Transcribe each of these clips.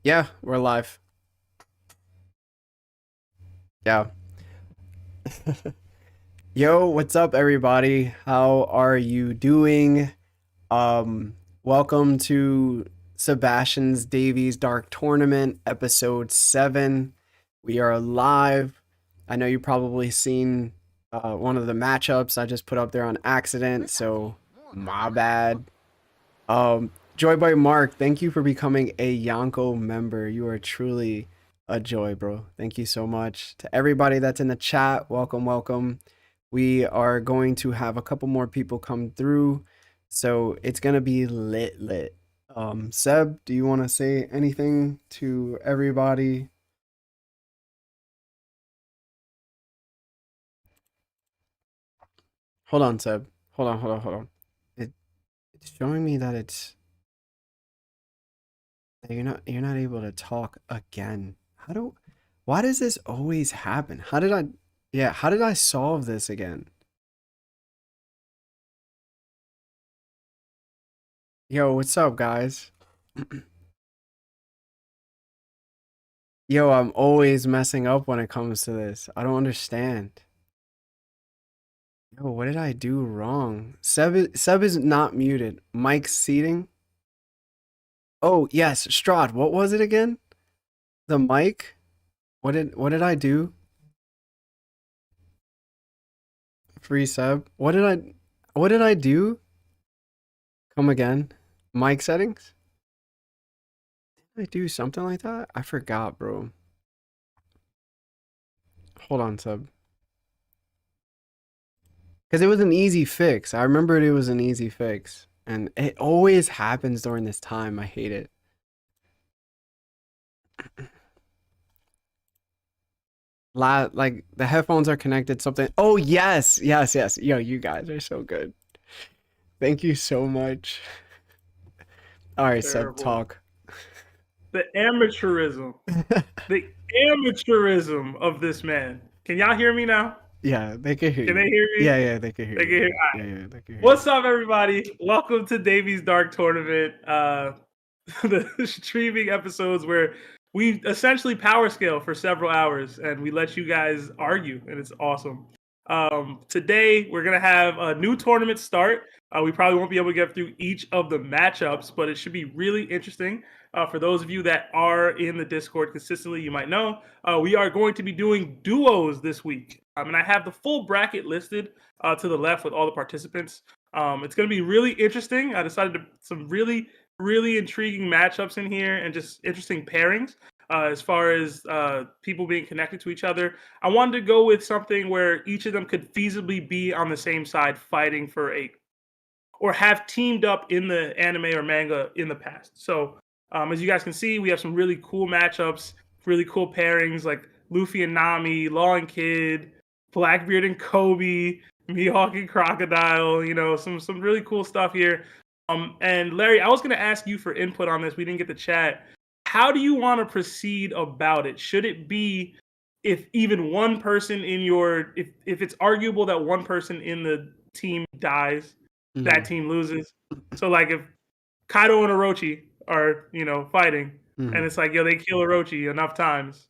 Yeah, we're live. Yeah. Yo, what's up everybody? How are you doing? Welcome to Sebastian's Davies Dark Tournament, episode 7. We are live. I know you probably seen one of the matchups I just put up there on accident, so my bad. Joyboy Mark, thank you for becoming a Yonko member. You are truly a joy, bro. Thank you so much. To everybody that's in the chat, welcome, welcome. We are going to have a couple more people come through, so it's gonna be lit, lit. Seb, do you want to say anything to everybody? Hold on, Seb. Hold on. It's showing me that you're not able to talk again. Why does this always happen? How did I solve this again? Yo, what's up, guys? Yo, I'm always messing up when it comes to this. I don't understand. Yo, what did I do wrong? Seb is not muted. Mike's seating. Oh, yes, Strahd, what was it again? The mic? What did I do? Free Seb. What did I do? Come again. Mic settings? Did I do something like that? I forgot, bro. Hold on, Seb. Because it was an easy fix. I remembered it was an easy fix. And it always happens during this time. I hate it. Like the headphones are connected, something. Oh, yes. Yes, yes. Yo, you guys are so good. Thank you so much. All right, Seb, Terrible. talk. The amateurism. The amateurism of this man. Can y'all hear me now? Yeah, they can hear Can you. they hear me? Yeah, they can hear They can you. hear. Yeah, they can hear you. What's up, everybody? Welcome to Davey's Dark Tournament. The streaming episodes where we essentially power scale for several hours and we let you guys argue, and it's awesome. Today we're gonna have a new tournament start. We probably won't be able to get through each of the matchups, but it should be really interesting. For those of you that are in the Discord consistently, you might know we are going to be doing duos this week, and I have the full bracket listed to the left with all the participants. It's going to be really interesting. I decided to some really intriguing matchups in here and just interesting pairings as far as people being connected to each other. I wanted to go with something where each of them could feasibly be on the same side fighting for a or have teamed up in the anime or manga in the past. So as you guys can see, we have some really cool matchups, really cool pairings like Luffy and Nami, Law and Kid, Blackbeard and Kobe, Mihawk and Crocodile. You know, some really cool stuff here. And Larry, I was going to ask you for input on this. We didn't get the chat. How do you want to proceed about it? Should it be if even one person in your if it's arguable that one person in the team dies, that Mhm, team loses. So like if Kaido and Orochi are, fighting and mhm. it's like, yo, they kill Orochi enough times,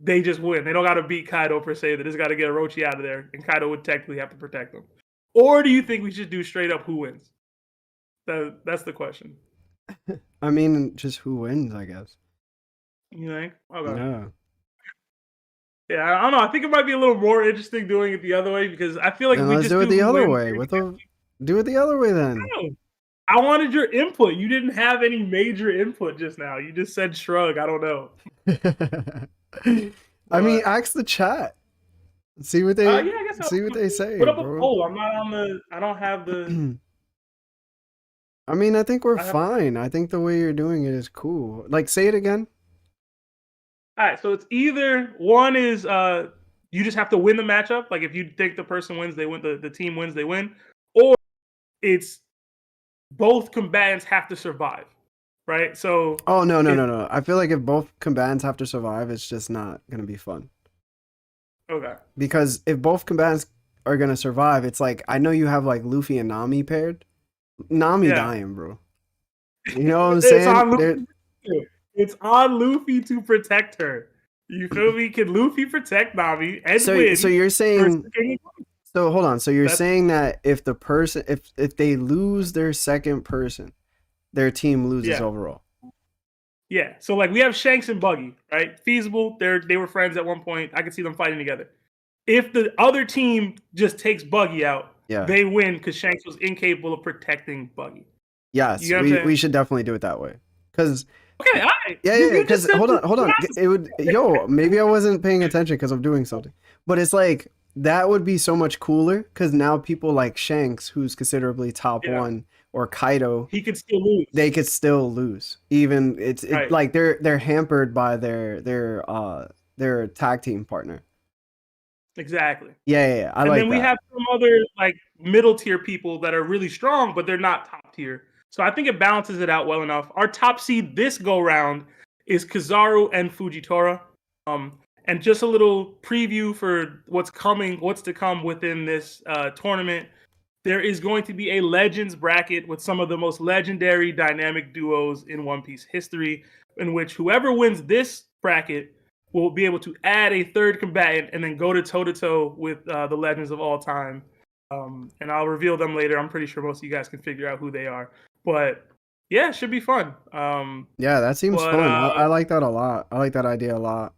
they just win. They don't gotta beat Kaido per se. They just gotta get Orochi out of there, and Kaido would technically have to protect them. Or do you think we should do straight up who wins? That's the question. I mean, just who wins, I guess. You think? Okay. Yeah. Yeah, I don't know. I think it might be a little more interesting doing it the other way because I feel like if Then we let's just do it do the who other wins, way. Do it the other way then. I wanted your input. You didn't have any major input just now. You just said shrug. I don't know. I mean, But ask the chat. See what they yeah, I guess see what they say, put up a bro. poll. I'm not on the. I don't have the. I mean, I think we're I have. fine. I think the way you're doing it is cool. Like, say it again. All right, so it's either one is you just have to win the matchup. Like if you think the person wins, they win. The team wins, they win. Or it's both combatants have to survive. Right. So Oh, no, no, if no, no. I feel like if both combatants have to survive, it's just not gonna be fun. okay. Because if both combatants are gonna survive, it's like I know you have like Luffy and Nami paired. Nami Yeah. dying, bro. You know what I'm It's saying? on They're Luffy. It's on Luffy to protect her. You feel me? Can Luffy protect Nami and So win? you're versus saying, King of- so hold on. So you're That's saying that if the person, if they lose their second person, their team loses yeah. overall. Yeah. So like we have Shanks and Buggy, right? Feasible. They were friends at one point. I could see them fighting together. If the other team just takes Buggy out, Yeah. they win because Shanks was incapable of protecting Buggy. You Yes, know what I'm saying? we should definitely do it that way. Cause Okay, all right. yeah, You, yeah, you just because said hold on. It would, yo, maybe I wasn't paying attention because I'm doing something. But it's like that would be so much cooler because now people like Shanks, who's considerably top yeah, one, or Kaido, he could still lose. they could still lose. Even it's Right. like they're hampered by their tag team partner. Exactly. Yeah, yeah, yeah. I And like then we that. have some other like middle tier people that are really strong, but they're not top tier. So I think it balances it out well enough. Our top seed this go round is Kizaru and Fujitora. And just a little preview for what's coming, what's to come within this tournament. There is going to be a Legends bracket with some of the most legendary dynamic duos in One Piece history, in which whoever wins this bracket will be able to add a third combatant and then go to toe with the legends of all time. And I'll reveal them later. I'm pretty sure most of you guys can figure out who they are. But yeah, it should be fun. Yeah, that seems But fun. I like that a lot. I like that idea a lot.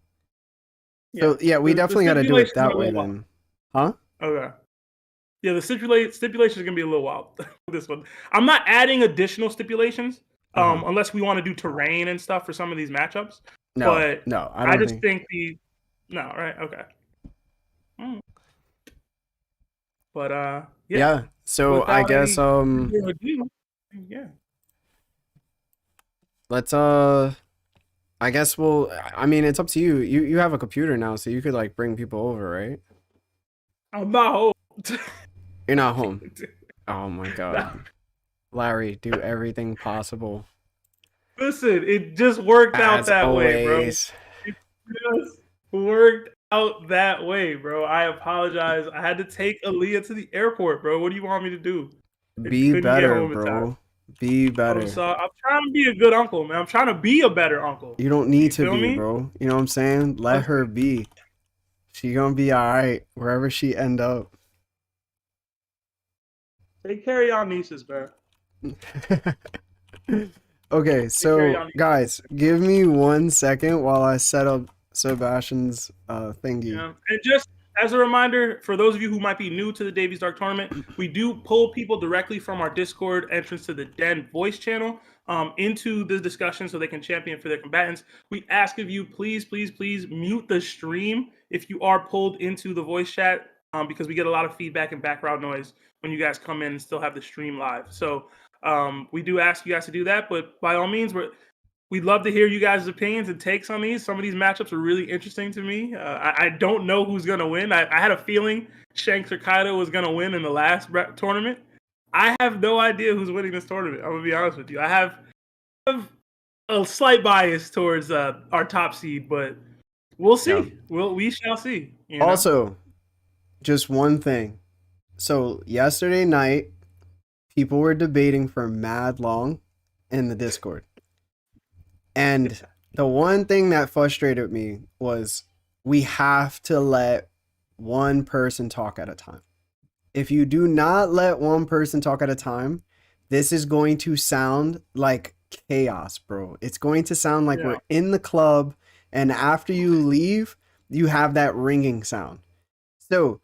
yeah, So yeah, we the definitely got to do it stipulations are that a way little wild. then, huh? Okay. Yeah, the stipulation is gonna be a little wild with this one. I'm not adding additional stipulations, Uh-huh. unless we want to do terrain and stuff for some of these matchups. No, But no, I I don't just think. think no, right, okay. Mm. But yeah, Yeah. So I without guess any further ado, yeah, let's I guess we'll I mean it's up to you. You have a computer now, so you could like bring people over, right? I'm not home. You're not home. Oh my god. Larry, do everything possible. Listen, it just worked out As that way, bro. always. It just worked out that way, bro. I apologize. I had to take Aaliyah to the airport, bro. What do you want me to do? I Be couldn't get better, home in time. bro. Be I'm better. sorry. I'm trying to be a good uncle, man. I'm trying to be a better uncle. You don't You need to feel be, me? bro. You know what I'm saying? Let her be. She gonna be alright wherever she end up. Take care of y'all nieces, man. Okay, Take care of y'all so nieces. guys, give me 1 second while I set up Sebastian's thingy. Yeah. And just as a reminder, for those of you who might be new to the Davies Dark Tournament, we do pull people directly from our Discord entrance to the Den voice channel into the discussion so they can champion for their combatants. We ask of you, please, please, please mute the stream if you are pulled into the voice chat because we get a lot of feedback and background noise when you guys come in and still have the stream live. So we do ask you guys to do that, but by all means, we'd love to hear you guys' opinions and takes on these. Some of these matchups are really interesting to me. I don't know who's going to win. I had a feeling Shanks or Kaido was going to win in the last tournament. I have no idea who's winning this tournament. I'm going to be honest with you. I have a slight bias towards our top seed, but we'll Yeah. see. We shall see. You know? Also, just one thing. So yesterday night, people were debating for mad long in the Discord. And the one thing that frustrated me was we have to let one person talk at a time. If you do not let one person talk at a time, this is going to sound like chaos, bro. It's going to sound like we're in the club, and after you leave, you have that ringing sound. So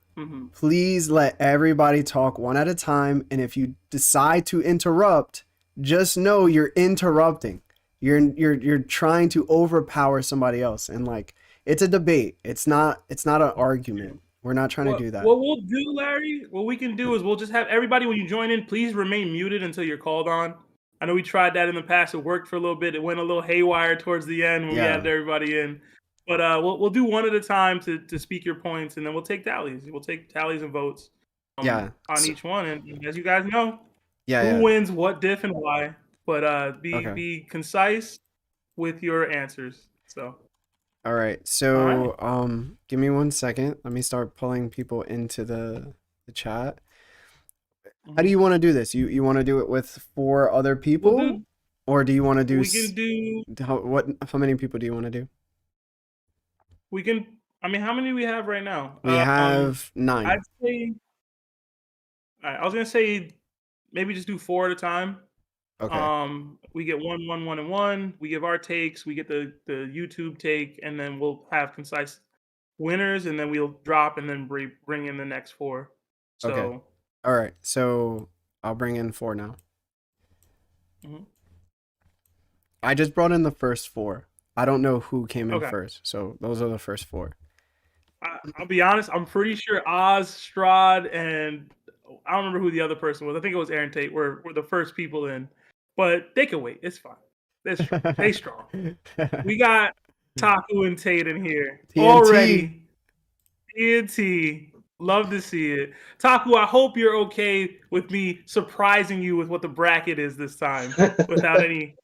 please let everybody talk one at a time, and if you decide to interrupt, just know you're interrupting. You're trying to overpower somebody else, and like it's a debate. It's not an argument. We're not trying to do that. What we'll do, Larry, what we can do is we'll just have everybody, when you join in, please remain muted until you're called on. I know we tried that in the past. It worked for a little bit. It went a little haywire towards the end when we had everybody in. But we'll do one at a time to speak your points, and then we'll take tallies. We'll take tallies and votes on each one. And as you guys know, who wins what diff and why. But be concise with your answers. So. All right. So, give me 1 second. Let me start pulling people into the chat. How do you want to do this? You want to do it with 4 other people? Or do you want to do We can do. how many people do you want to do? We can. I mean, how many do we have right now? We have I'd 9. say. I was gonna say maybe just do 4 at a time. Okay. We get one, and one. We give our takes. We get the YouTube take, and then we'll have concise winners, and then we'll drop, and then bring in the next 4. Okay. So, All right. So I'll bring in 4 now. mhm. I just brought in the first 4. I don't know who came in Okay. first. So those are the first 4. I'll be honest. I'm pretty sure Oz, Strahd, and I don't remember who the other person was. I think it was Aaron Tate. Were the first people in, but they can wait. It's fine. They're strong. They strong. We got Taku and Tate in here TNT. already. TNT. Love to see it. Taku, I hope you're okay with me surprising you with what the bracket is this time without any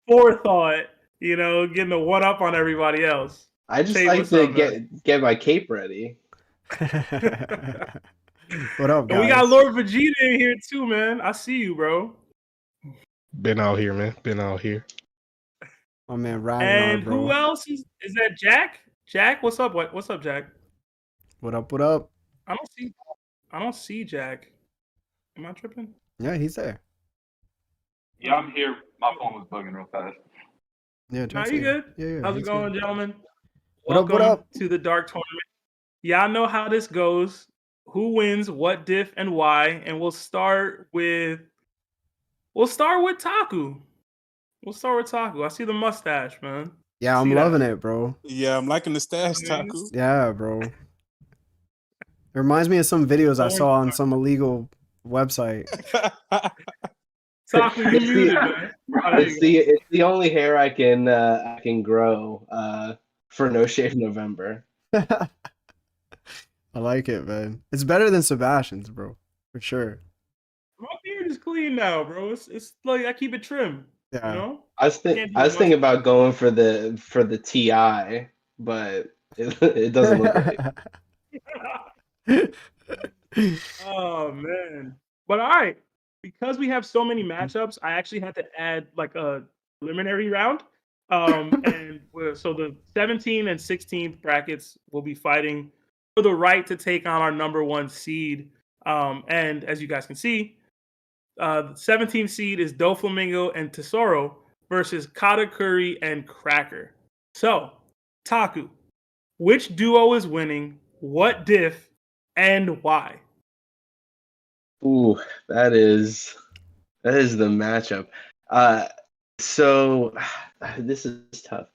forethought, getting a one up on everybody else. I just Tate, like what's to up, man? get my cape ready. What up, And we got guys? Lord Vegeta in here too, man. I see you, bro. Been out here, man. Been out here. Oh man, Ragnar, And who bro. else is that? Jack? Jack, what's up? What's up, Jack? What up? What up? I don't see Jack. Am I tripping? Yeah, he's there. Yeah, I'm here. My phone was bugging real fast. Yeah, Nah, Jack's you here. good? Yeah, How's it he's going, good. gentlemen? What up? What Welcome up? to the Dark Tournament. Y'all know how this goes. Who wins, what diff, and why? And we'll start with Taku. We'll start with Taku. I see the mustache, man. Yeah, I'm See loving that. it, bro. Yeah, I'm liking the stash, Mhm. Taku. Yeah, bro. It reminds me of some videos I Orange saw on some illegal website. Taku, you It's muted, the man. Oh, there it's you the it's the only hair I can grow for No Shave November. I like it, man. It's better than Sebastian's, bro. For sure. go. My beard is clean now, bro. It's like I keep it trim. Yeah. I was Can't do I was much. thinking about going for the TI, but it doesn't look right. Oh man. But all right. Because we have so many matchups, I actually had to add like a preliminary round. So the 17th and 16th brackets will be fighting for the right to take on our number 1 seed. And as you guys can see, the 17th seed is Doflamingo and Tesoro versus Katakuri and Cracker. So, Taku, which duo is winning? What diff and why? Ooh, that is the matchup. So this is tough.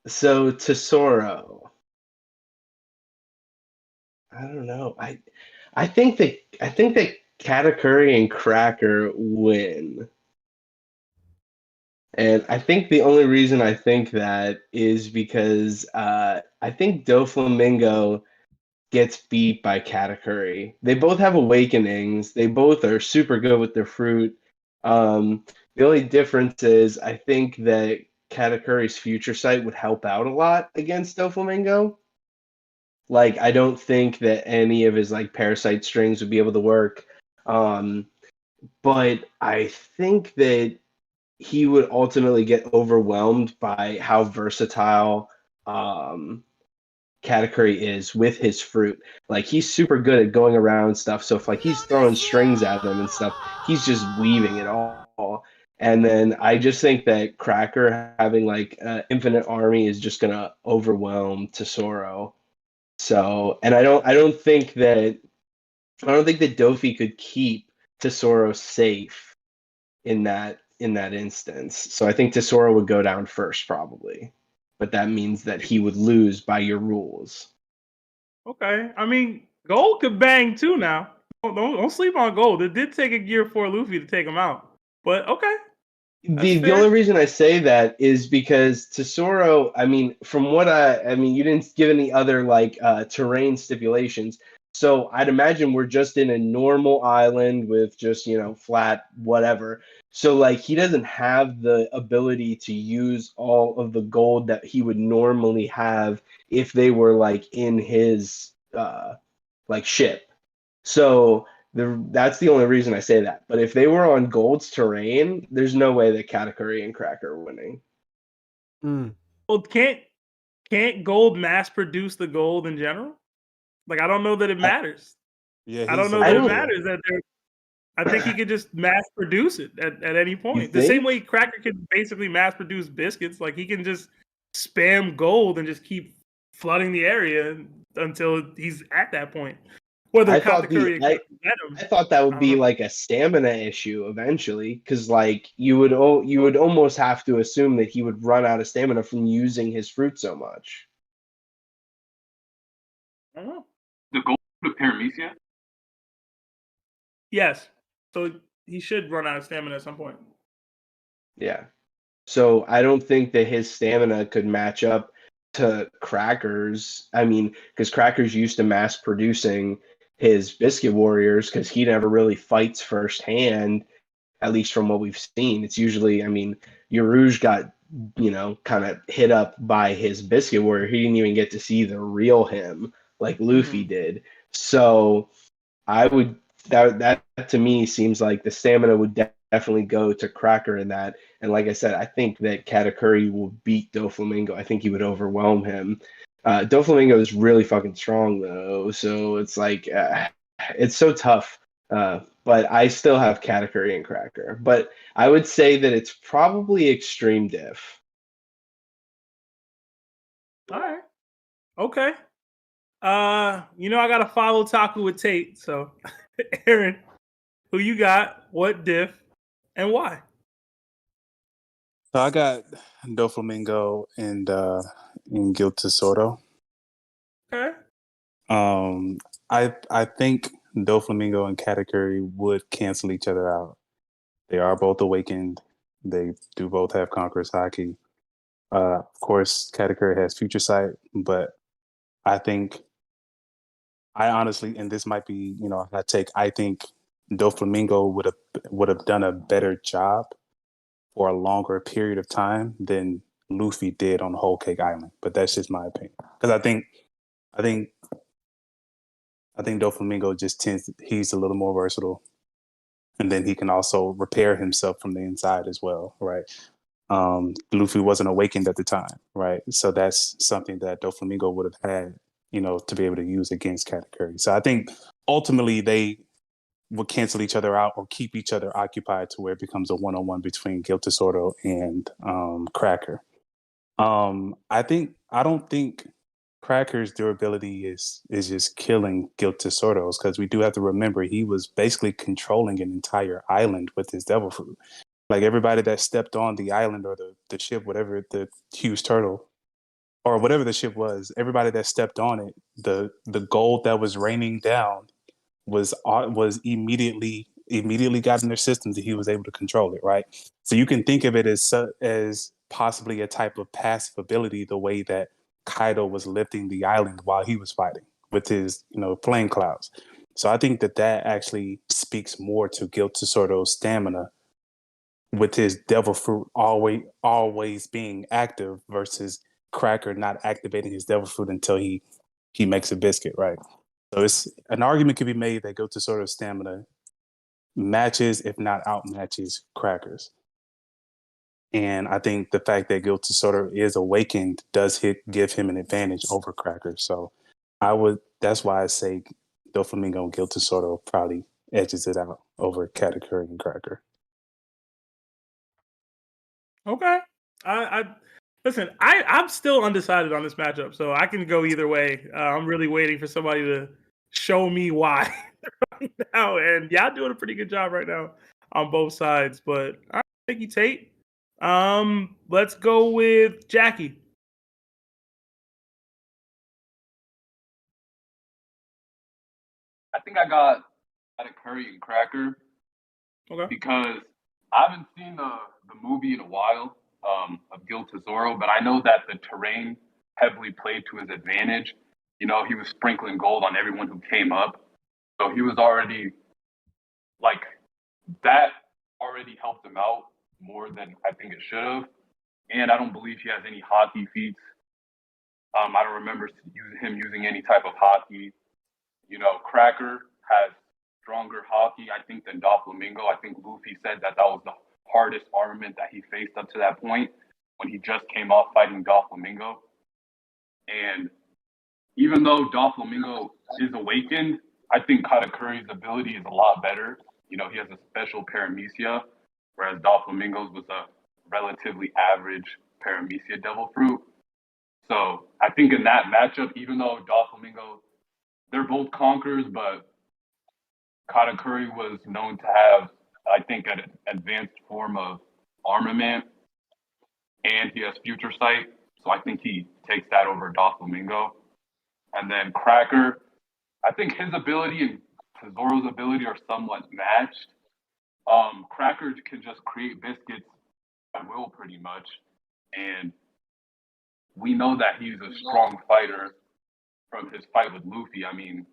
So Tesoro, I don't know. I think that Katakuri and Cracker win. And I think the only reason I think that is because I think Doflamingo gets beat by Katakuri. They both have awakenings. They both are super good with their fruit. The only difference is I think that Katakuri's future sight would help out a lot against Doflamingo. Like I don't think that any of his like parasite strings would be able to work. Um, but I think that he would ultimately get overwhelmed by how versatile Katakuri is with his fruit. Like he's super good at going around stuff. So if like he's throwing strings at him and stuff, he's just weaving it all. And then I just think that Cracker having like infinite army is just gonna overwhelm Tesoro. So, and I don't think that Dofi could keep Tesoro safe in that instance. So I think Tesoro would go down first probably, but that means that he would lose by your rules. Okay. I mean, Gold could bang too now. Don't sleep on Gold. It did take a gear for Luffy to take him out. But okay. That's The only fair. reason I say that is because Tesoro, I mean, from what I mean, you didn't give any other like terrain stipulations. So I'd imagine we're just in a normal island with just, flat whatever. So like he doesn't have the ability to use all of the gold that he would normally have if they were like in his like ship. So That's the only reason I say that. But if they were on Gold's terrain, there's no way that Katakuri and Cracker are winning. Mm. Well, can't gold mass produce the gold in general? Like, I don't know that it matters. Yeah, I don't he's know a that it don't- worker. matters that they're. I think he could just mass produce it at any point. The think? same way Cracker can basically mass produce biscuits. Like, he can just spam gold and just keep flooding the area until he's at that point. Whether I thought Katakuri can get him, I thought that would I be don't know. like a stamina issue eventually, because like you would almost have to assume that he would run out of stamina from using his fruit so much. I don't know. The gold of Paramecia? Yes. So he should run out of stamina at some point. Yeah. So I don't think that his stamina could match up to Cracker's. I mean, because Cracker's used to mass producing his Biscuit Warriors because he never really fights firsthand, at least from what we've seen. It's usually, I mean, Yarouge got, kind of hit up by his Biscuit Warrior. He didn't even get to see the real him like Luffy did. So I would that to me seems like the stamina would definitely go to Cracker in that. And like I said, I think that Katakuri will beat Doflamingo. I think he would overwhelm him. Doflamingo is really fucking strong though, so it's like it's so tough. But I still have Katakuri and Cracker. But I would say that it's probably extreme diff. All right. Okay. I gotta follow Taku with Tate. So, Aaron, who you got? What diff and why? So I got Doflamingo and Gild Tesoro. Okay. I think Doflamingo and Katakuri would cancel each other out. They are both awakened. They do both have Conqueror's Haki. Of course, Katakuri has Future Sight, but I honestly, and this might be, I think Doflamingo would have done a better job for a longer period of time than Luffy did on Whole Cake Island. But that's just my opinion. Because I think Doflamingo he's a little more versatile. And then he can also repair himself from the inside as well, right? Luffy wasn't awakened at the time, right? So that's something that Doflamingo would have had, to be able to use against Katakuri. So I think ultimately they would cancel each other out or keep each other occupied to where it becomes a one-on-one between Gild Tesoro and Cracker. I don't think Cracker's durability is just killing Gild Tesoro's, because we do have to remember he was basically controlling an entire island with his devil fruit. Like everybody that stepped on the island or the ship, whatever, the huge turtle or whatever the ship was, everybody that stepped on it, the gold that was raining down was immediately got in their systems that he was able to control it, right? So you can think of it as possibly a type of passive ability, the way that Kaido was lifting the island while he was fighting with his, flame clouds. So I think that actually speaks more to Gild Tesoro's stamina with his devil fruit always being active versus Cracker not activating his devil fruit until he makes a biscuit, right? So it's an argument could be made that Gild Tesoro's stamina matches, if not outmatches, Cracker's. And I think the fact that Gild Tesoro is awakened does give him an advantage over Cracker. So that's why I say Doflamingo and Gild Tesoro probably edges it out over Katakuri and Cracker. Okay. I listen. I'm still undecided on this matchup, so I can go either way. I'm really waiting for somebody to show me why right now, and y'all doing a pretty good job right now on both sides. But all right, thank you, Tate. Let's go with Jackie. I think I got Curry and Cracker Okay. because I haven't seen the movie in a while of Gil Tesoro, but I know that the terrain heavily played to his advantage. He was sprinkling gold on everyone who came up. So he was already like that already helped him out more than I think it should have. And I don't believe he has any hockey feats. I don't remember him using any type of hockey. Cracker has stronger haki, I think, than Doflamingo. I think Luffy said that was the hardest armament that he faced up to that point when he just came off fighting Doflamingo. And even though Doflamingo is awakened, I think Katakuri's ability is a lot better. He has a special paramecia, whereas Doflamingo's was a relatively average paramecia devil fruit. So I think in that matchup, even though Doflamingo, they're both conquerors, but Katakuri was known to have, I think, an advanced form of armament, and he has future sight. So I think he takes that over Doflamingo. And then Cracker, I think his ability and Tesoro's ability are somewhat matched. Cracker can just create biscuits at will, pretty much. And we know that he's a strong fighter from his fight with Luffy. I mean,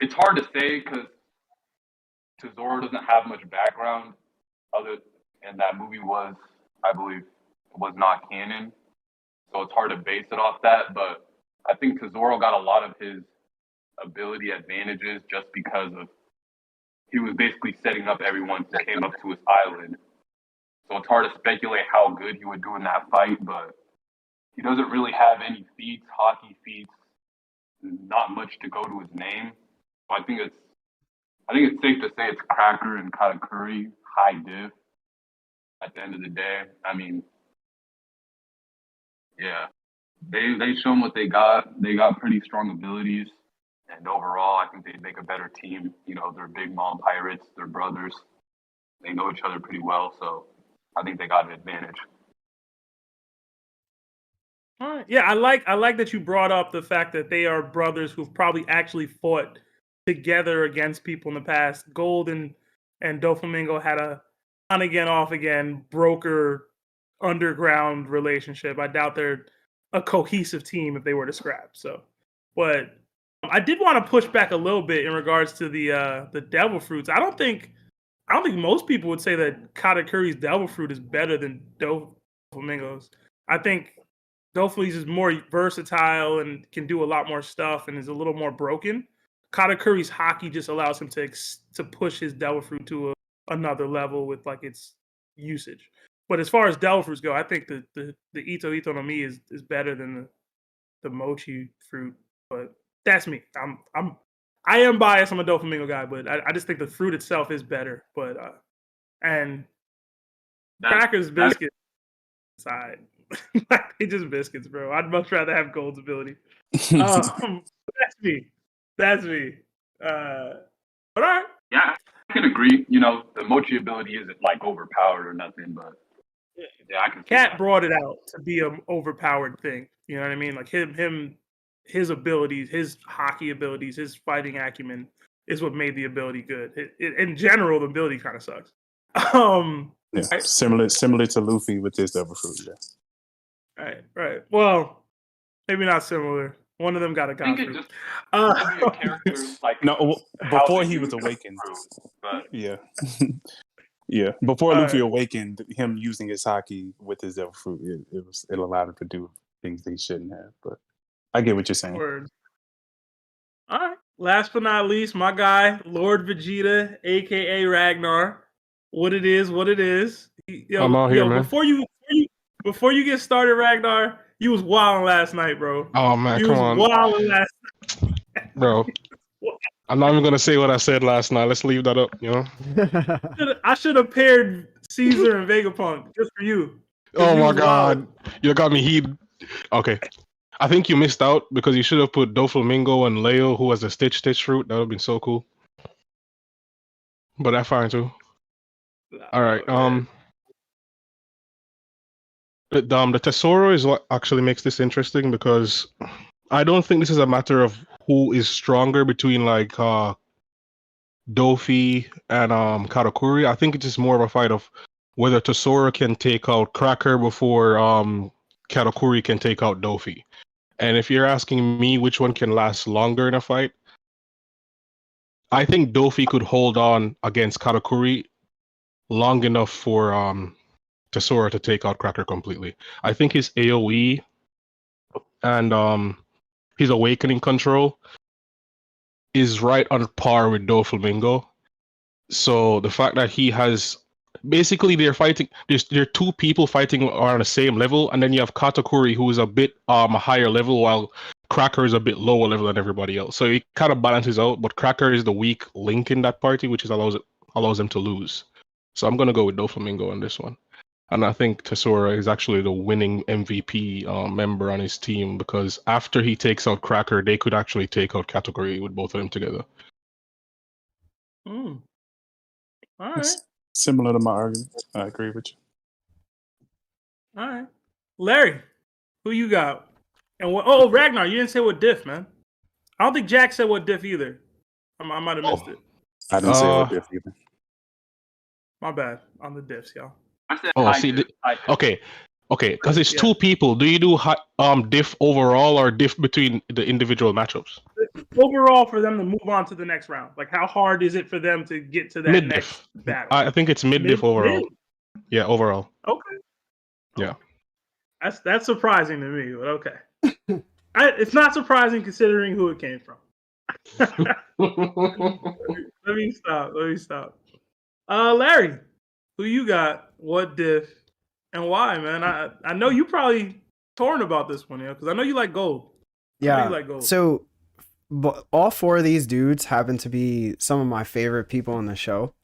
it's hard to say because Tesoro doesn't have much background and that movie was, I believe, was not canon. So it's hard to base it off that. But I think Tesoro got a lot of his ability advantages just because of he was basically setting up everyone who came up to his island. So it's hard to speculate how good he would do in that fight, but he doesn't really have any feats, hockey feats, not much to go to his name. So I think it's safe to say it's Cracker and Katakuri, high div. At the end of the day, I mean, yeah, they shown what they got. They got pretty strong abilities, and overall, I think they make a better team. They're Big Mom Pirates. They're brothers. They know each other pretty well, so I think they got an advantage. All right. Yeah, I like that you brought up the fact that they are brothers who've probably actually fought together against people in the past. Gold and Doflamingo had a on again, off again broker underground relationship. I doubt they're a cohesive team if they were to scrap. So, but I did want to push back a little bit in regards to the devil fruits. I don't think most people would say that Katakuri's devil fruit is better than Doflamingo's. I think Doflamingo's is more versatile and can do a lot more stuff and is a little more broken. Katakuri's haki just allows him to push his devil fruit to another level with like its usage. But as far as devil fruits go, I think the Ito Ito no Mi is better than the mochi fruit. But that's me. I am biased. I'm a Doflamingo guy, but I just think the fruit itself is better. But and Cracker's biscuits side. They just biscuits, bro. I'd much rather have Gold's ability. That's me. But all right. Yeah, I can agree. The mochi ability isn't like overpowered or nothing, but yeah, I can. Cat brought it out to be an overpowered thing. You know what I mean? Like his abilities, his hockey abilities, his fighting acumen is what made the ability good. In general, the ability kind of sucks. Yeah, right? Similar to Luffy with his devil fruit. Yeah. Right. Well, maybe not similar. One of them got a god fruit. Just a character like before he was awakened. But yeah. Yeah. Before Luffy awakened, him using his haki with his devil fruit, it allowed him to do things they shouldn't have. But I get what you're saying. Word. All right. Last but not least, my guy, Lord Vegeta, aka Ragnar. What it is. I'm out here, man. Before you get started, Ragnar, you was wilding last night, bro. Oh man, come on. Wilding last night. Bro. I'm not even gonna say what I said last night. Let's leave that up, I should have paired Caesar and Vegapunk just for you. Oh my god. You got me heat. Okay. I think you missed out because you should have put Doflamingo and Leo, who has a Stitch fruit. That would have been so cool. But that's fine too. All right. The Tesoro is what actually makes this interesting because I don't think this is a matter of who is stronger between like Dofi and Katakuri. I think it's just more of a fight of whether Tesoro can take out Cracker before Katakuri can take out Dofi. And if you're asking me which one can last longer in a fight, I think Dofi could hold on against Katakuri long enough for Tesoro to take out Cracker completely. I think his AoE and his awakening control is right on par with Doflamingo. So the fact that he has basically they're fighting. There are two people fighting on the same level, and then you have Katakuri who is a bit a higher level, while Cracker is a bit lower level than everybody else. So it kind of balances out. But Cracker is the weak link in that party, which allows them to lose. So I'm gonna go with Doflamingo on this one. And I think Tesoro is actually the winning MVP member on his team because after he takes out Cracker, they could actually take out Katakuri with both of them together. All right. It's similar to my argument. I agree with you. All right. Larry, who you got? And what? Oh, Ragnar, you didn't say what diff, man. I don't think Jack said what diff either. I might have missed it. I didn't say what diff either. My bad on the diffs, y'all. I said Oh, high see, diff, high diff. okay, because it's two people. Do you do diff overall or diff between the individual matchups? Overall, for them to move on to the next round, like how hard is it for them to get to that Mid next diff. battle? I think it's mid diff overall. Mid? Yeah, overall. Okay. Yeah. That's surprising to me, but okay. It's not surprising considering who it came from. Let me stop. Larry, who you got? What diff and why, man? I know you probably torn about this one, because I know you like gold. Yeah. So, but all four of these dudes happen to be some of my favorite people on the show.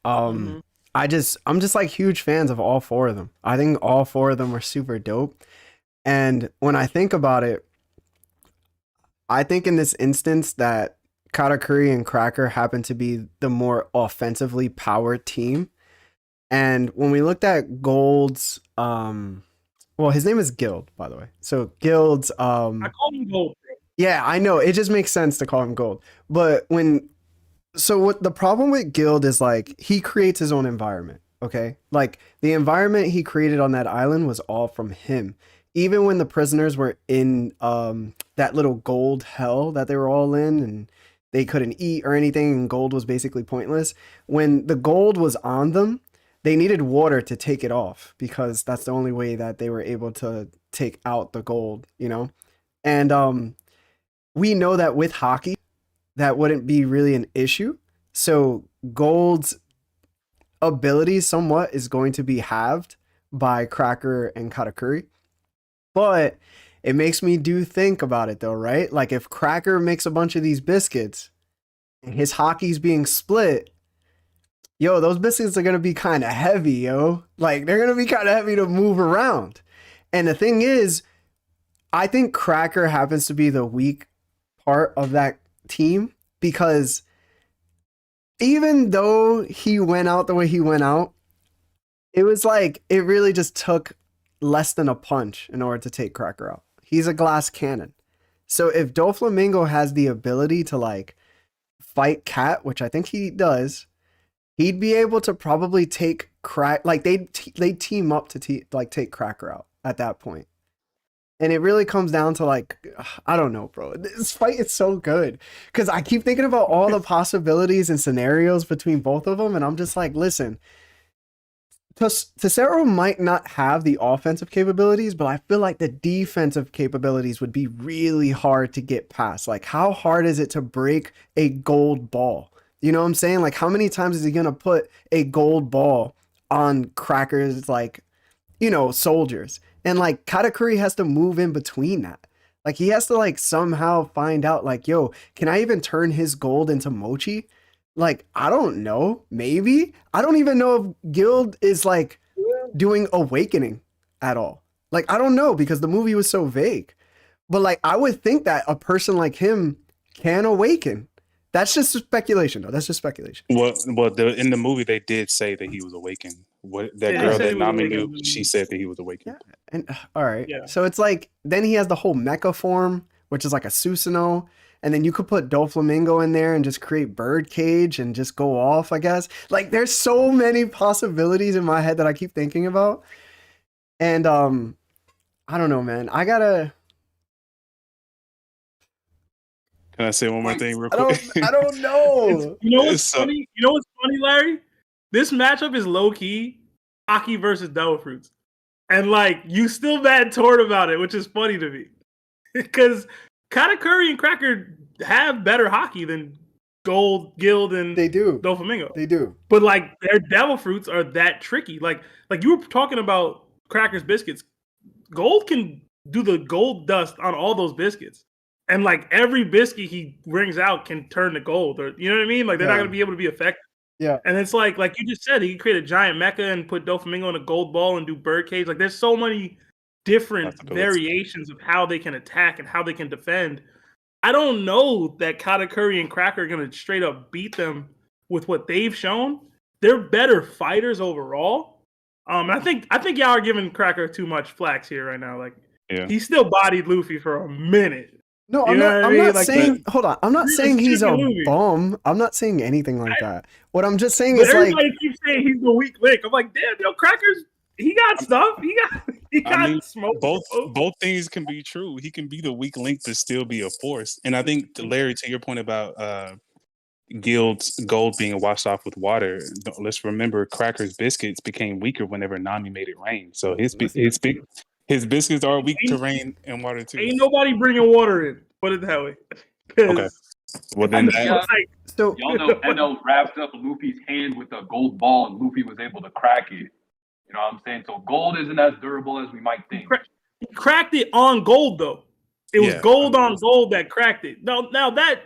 I'm just like huge fans of all four of them. I think all four of them are super dope. And when I think about it, I think in this instance that Katakuri and Cracker happen to be the more offensively powered team. And when we looked at Gold's, well, his name is Gild, by the way. So Gild's, I call him Gold. Yeah, I know. It just makes sense to call him Gold. But what the problem with Gild is like he creates his own environment. Okay, like the environment he created on that island was all from him. Even when the prisoners were in that little gold hell that they were all in and they couldn't eat or anything and gold was basically pointless. When the gold was on them, they needed water to take it off because that's the only way that they were able to take out the gold, you know? And we know that with hockey, that wouldn't be really an issue. So gold's ability somewhat is going to be halved by Cracker and Katakuri. But it makes me think about it though, right? Like if Cracker makes a bunch of these biscuits and his hockey's being split, yo, those biscuits are going to be kind of heavy, yo. Like they're going to be kind of heavy to move around. And the thing is, I think Cracker happens to be the weak part of that team because even though he went out the way he went out, it was like it really just took less than a punch in order to take Cracker out. He's a glass cannon. So if Doflamingo has the ability to like fight Cat, which I think he does, he'd be able to probably take like they team up to take Cracker out at that point. And it really comes down to like, I don't know, bro. This fight is so good because I keep thinking about all the possibilities and scenarios between both of them. And I'm just like, listen, Tesero might not have the offensive capabilities, but I feel like the defensive capabilities would be really hard to get past. Like, how hard is it to break a gold ball? You know what I'm saying? Like, how many times is he going to put a gold ball on Cracker's, like, you know, soldiers? And, like, Katakuri has to move in between that. Like, he has to, like, somehow find out, like, yo, can I even turn his gold into mochi? Like, I don't know. Maybe. I don't even know if Gild is, like, doing awakening at all. Like, I don't know because the movie was so vague. But, like, I would think that a person like him can awaken. That's just speculation, though. That's just speculation. Well, in the movie, they did say that he was awakened. That girl that Nami knew, she said that he was awakened. Yeah. And all right. Yeah. So it's like, then he has the whole mecha form, which is like a Susanoo. And then you could put Doflamingo in there and just create Birdcage and just go off, I guess. Like, there's so many possibilities in my head that I keep thinking about. And I don't know, man. Can I say one more thing real quick? I don't know. You know what's funny? You know what's funny, Larry? This matchup is low key hockey versus Devil Fruits, and like you still mad torn about it, which is funny to me because Katakuri and Cracker have better hockey than Gold, Gild, and They do. Doflamingo. They do. But like their devil fruits are that tricky. Like you were talking about Cracker's biscuits. Gold can do the gold dust on all those biscuits. And like every biscuit he brings out can turn to gold, or you know what I mean? Like they're not gonna be able to be effective. Yeah. And it's like you just said, he can create a giant mecha and put Doflamingo in a gold ball and do birdcage. Like there's so many different variations of how they can attack and how they can defend. I don't know that Katakuri and Cracker are gonna straight up beat them with what they've shown. They're better fighters overall. I think y'all are giving Cracker too much flax here right now. Like he still bodied Luffy for a minute. No, I'm not saying. Hold on, I'm not saying he's a bum. I'm not saying anything like that. What I'm just saying is everybody keeps saying he's the weak link. I'm like, damn, yo, Cracker's. He got stuff. He got smoke. Both things can be true. He can be the weak link to still be a force. And I think, Larry, to your point about Gild's gold being washed off with water, let's remember Cracker's biscuits became weaker whenever Nami made it rain. So his biscuits are weak to rain and water too. Ain't nobody bringing water in. Put it that way. Okay. Well then, y'all know Eno wrapped up Luffy's hand with a gold ball, and Luffy was able to crack it. You know what I'm saying? So gold isn't as durable as we might think. He cracked it on gold though. It was gold on gold that cracked it. Now that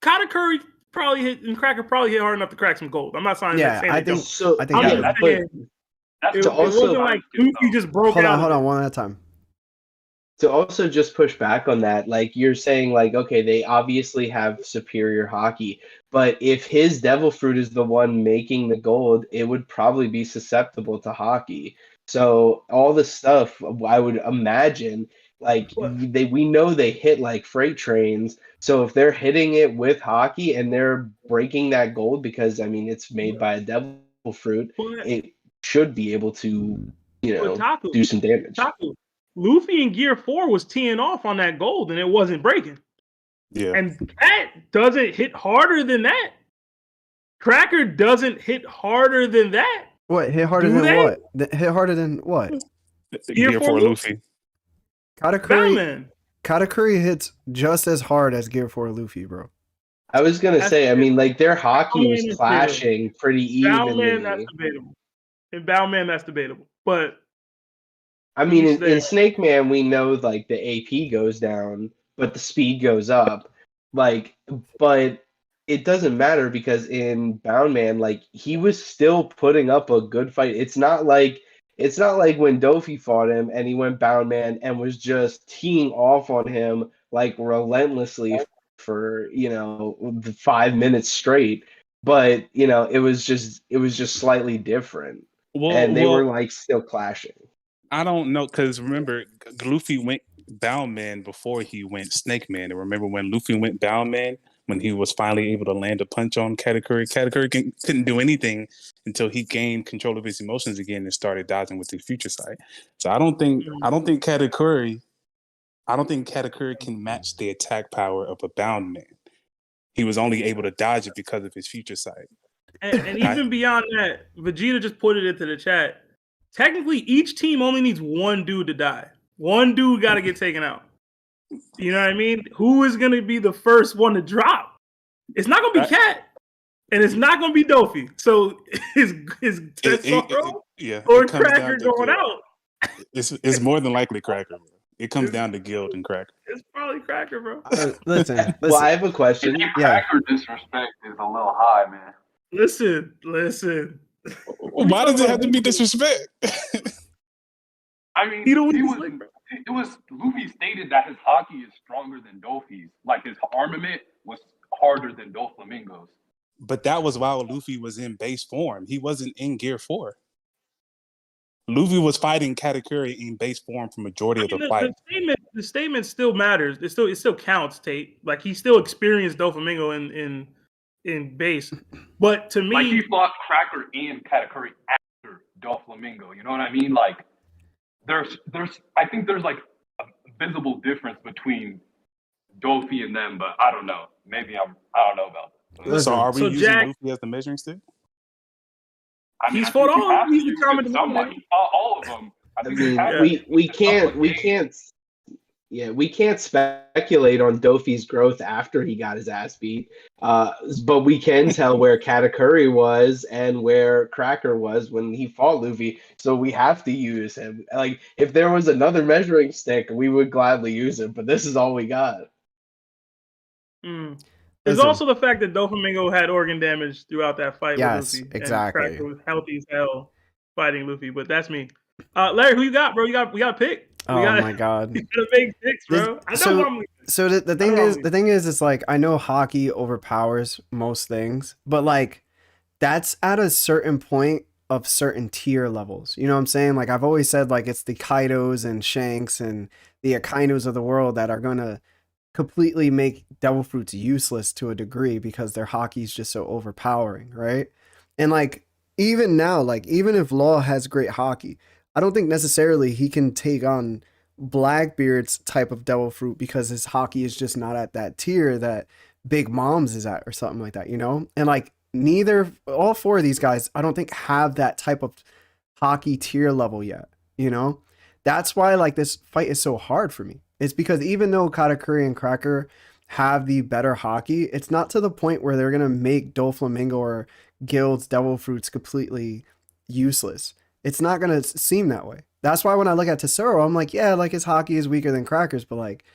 Katakuri probably hit and Cracker probably hit hard enough to crack some gold. I'm not saying that. I think so. I think it wasn't like Luffy just broke out. Hold on, one at a time. To also just push back on that, like you're saying, like, okay, they obviously have superior hockey, but if his devil fruit is the one making the gold, it would probably be susceptible to hockey. So all the stuff, I would imagine, like we know they hit like freight trains. So if they're hitting it with hockey and they're breaking that gold, because I mean it's made by a devil fruit, it should be able to, do some damage. Luffy in Gear 4 was teeing off on that gold and it wasn't breaking. Yeah. And that doesn't hit harder than that. Cracker doesn't hit harder than that. What? Hit harder than what? Hit harder than what? Gear 4 Luffy. Katakuri hits just as hard as Gear 4 Luffy, bro. I was going to say, I mean, like, their hockey was clashing pretty evenly. Bowman, that's debatable. In Bowman, that's debatable. But I mean, in Snake Man, we know like the AP goes down, but the speed goes up. Like, but it doesn't matter because in Bound Man, like he was still putting up a good fight. It's not like when Dofi fought him and he went Bound Man and was just teeing off on him like relentlessly for 5 minutes straight. But it was just slightly different, and they were like still clashing. I don't know, because remember, Luffy went Bound Man before he went Snake Man. And remember when Luffy went Bound Man, when he was finally able to land a punch on Katakuri? Katakuri couldn't do anything until he gained control of his emotions again and started dodging with his future sight. So I don't think Katakuri can match the attack power of a Bound Man. He was only able to dodge it because of his future sight. And even beyond that, Vegeta just put it into the chat. Technically, each team only needs one dude to die. One dude got to get taken out. You know what I mean? Who is going to be the first one to drop? It's not going to be Cat, and it's not going to be Dofi. So is Tesero or Cracker going out? It's more than likely Cracker. It comes down to Gild and Cracker. It's probably Cracker, bro. Listen. Well, I have a question. Cracker disrespect is a little high, man. Listen. Why does it have to be disrespect? I mean, it was Luffy stated that his hockey is stronger than Dofi's. Like his armament was harder than Doflamingo's. But that was while Luffy was in base form. He wasn't in Gear 4. Luffy was fighting Katakuri in base form for majority of the fight. The statement still matters. It still counts, Tate. Like he still experienced Doflamingo in base. But to me, like he fought Cracker and Katakuri after Doflamingo. You know what I mean? Like I think there's like a visible difference between Dofi and them, but I don't know. Maybe I don't know about that. So are we using Luffy as the measuring stick? I mean, he's fought all of them. He's determined somebody. All of them. I mean, we can't. Yeah, we can't speculate on Dofi's growth after he got his ass beat, but we can tell where Katakuri was and where Cracker was when he fought Luffy. So we have to use him. Like, if there was another measuring stick, we would gladly use it, but this is all we got. There's Listen. also the fact that Doflamingo had organ damage throughout that fight Yes, with Luffy. exactly. And Cracker was healthy as hell fighting Luffy, but that's me. Larry, who you got, bro? We got to pick. My god. You gotta make picks, bro. I know what I'm So the thing is, it's like, I know hockey overpowers most things, but like that's at a certain point of certain tier levels. You know what I'm saying? Like, I've always said, like, it's the Kaidos and Shanks and the Akainos of the world that are gonna completely make devil fruits useless to a degree because their hockey is just so overpowering, right? And like, even now, like, even if Law has great hockey, I don't think necessarily he can take on Blackbeard's type of devil fruit because his hockey is just not at that tier that Big Mom's is at or something like that, you know? And like, all four of these guys, I don't think have that type of hockey tier level yet, you know? That's why like this fight is so hard for me. It's because even though Katakuri and Cracker have the better hockey, it's not to the point where they're going to make Doflamingo or Gild's devil fruits completely useless. It's not going to seem that way. That's why when I look at Tesero, I'm like, yeah, like his hockey is weaker than Cracker's, but like,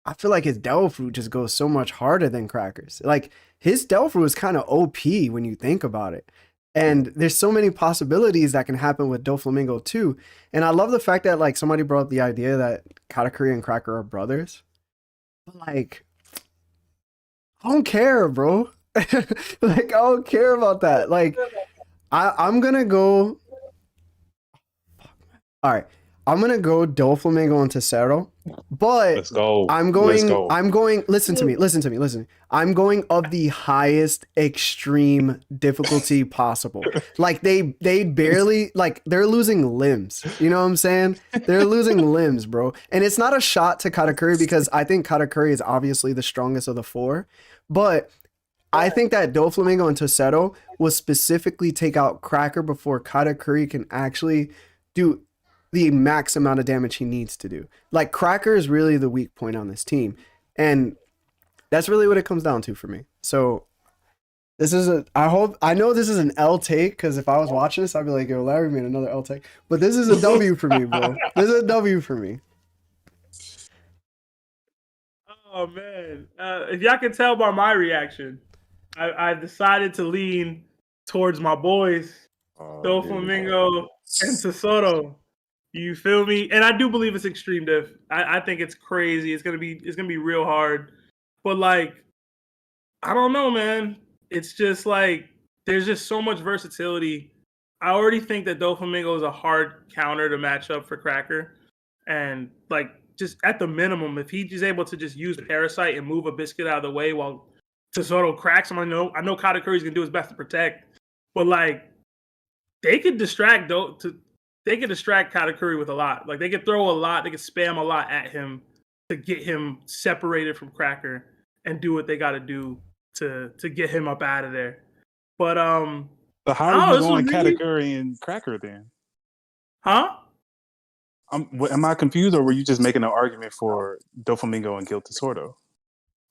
I feel like his devil fruit just goes so much harder than Cracker's. Like, his devil fruit is kind of OP when you think about it. And there's so many possibilities that can happen with Doflamingo too. And I love the fact that like somebody brought up the idea that Katakuri and Cracker are brothers. But like, I don't care, bro. Like, I don't care about that. Like, I'm gonna go. All right, I'm gonna go Doflamingo and Tesero, but Let's go. I'm going. Listen to me. I'm going of the highest extreme difficulty possible. Like they barely, like, they're losing limbs. You know what I'm saying? They're losing limbs, bro. And it's not a shot to Katakuri because I think Katakuri is obviously the strongest of the four, but I think that Doflamingo and Tesero will specifically take out Cracker before Katakuri can actually do the max amount of damage he needs to do. Like, Cracker is really the weak point on this team. And that's really what it comes down to for me. So this is I know this is an L take, because if I was watching this, I'd be like, yo, Larry made another L take. But this is a W for me, bro. This is a W for me. Oh man. If y'all can tell by my reaction, I decided to lean towards my boys, Doflamingo and Tesoro. You feel me? And I do believe it's extreme diff. I think it's crazy. It's gonna be real hard. But like, I don't know, man. It's just like there's just so much versatility. I already think that Doflamingo is a hard counter to match up for Cracker. And like, just at the minimum, if he's able to just use Parasite and move a biscuit out of the way while Tesoro cracks him, I know Katakuri's gonna do his best to protect. But like, they could distract Katakuri with a lot. Like, they could throw a lot, they could spam a lot at him to get him separated from Cracker and do what they got to do to get him up out of there. But so how are you going Katakuri and Cracker then? Huh? Am I confused, or were you just making an argument for Doflamingo and Gild Tesoro?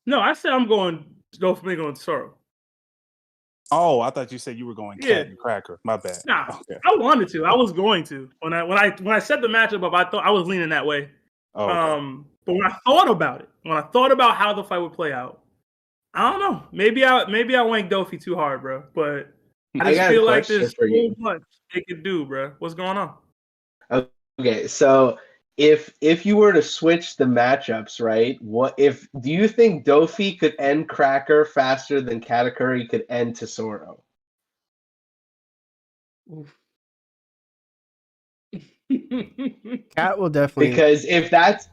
No, I said I'm going Doflamingo and Tesoro. Oh, I thought you said you were going Cat and Cracker. My bad. Nah, okay. I wanted to. I was going to. When I set the matchup up, I thought I was leaning that way. Oh, okay. But when I thought about how the fight would play out, I don't know. Maybe I wanked Dofi too hard, bro. But I just feel like there's so much they could do, bro. What's going on? Okay, so if you were to switch the matchups, right? Do you think Dofi could end Cracker faster than Katakuri could end Tesoro? Cat will definitely, because if that's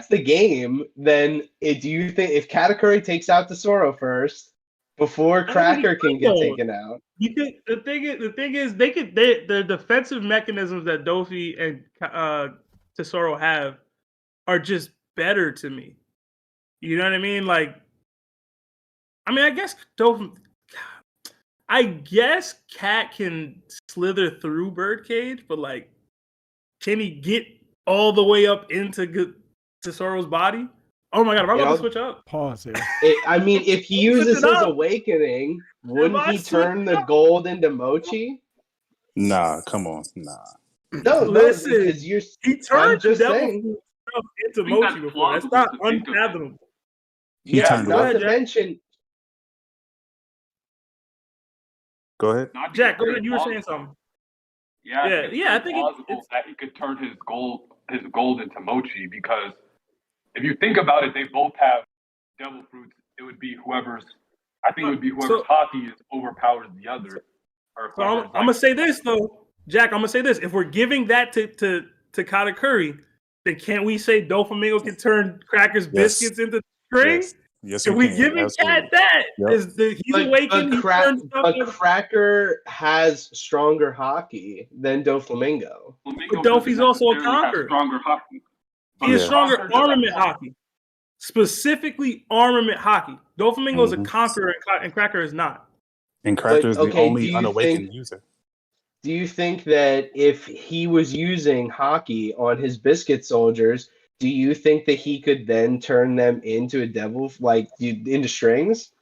the game, then do you think if Katakuri takes out Tesoro first before Cracker can get taken out? The thing is the defensive mechanisms that Dofi and Tesoro have are just better to me. You know what I mean? Like, I mean, I guess Cat can slither through Birdcage, but like, can he get all the way up into Tesoro's body. Oh my god, am I about to switch up? Pause here. I mean, if he uses his awakening, wouldn't he turn the gold into mochi? Nah, come on, nah. No, Listen, because he turned the just devil saying. fruit stuff into mochi before. That's not unfathomable. He Yeah, turned not what? to mention. Go ahead. Jack, go ahead. You were saying something. Yeah, I think plausible that he could turn his gold into mochi, because if you think about it, they both have devil fruits. It would be whoever's hockey is overpowers the other. So I'm gonna say this though, Jack. I'm gonna say this: if we're giving that to Katakuri, then can't we say Doflamingo can turn Cracker's biscuits into string? Yes, if we giving Cat that, he's awakened. But Cracker has stronger hockey than Doflamingo. But Dofi's also a conqueror. Stronger hockey. He has stronger armament hockey. Specifically armament hockey. Doflamingo is a conqueror and Cracker is not. And Cracker is the only unawakened user. Do you think that if he was using hockey on his biscuit soldiers, do you think that he could then turn them into a devil, like into strings?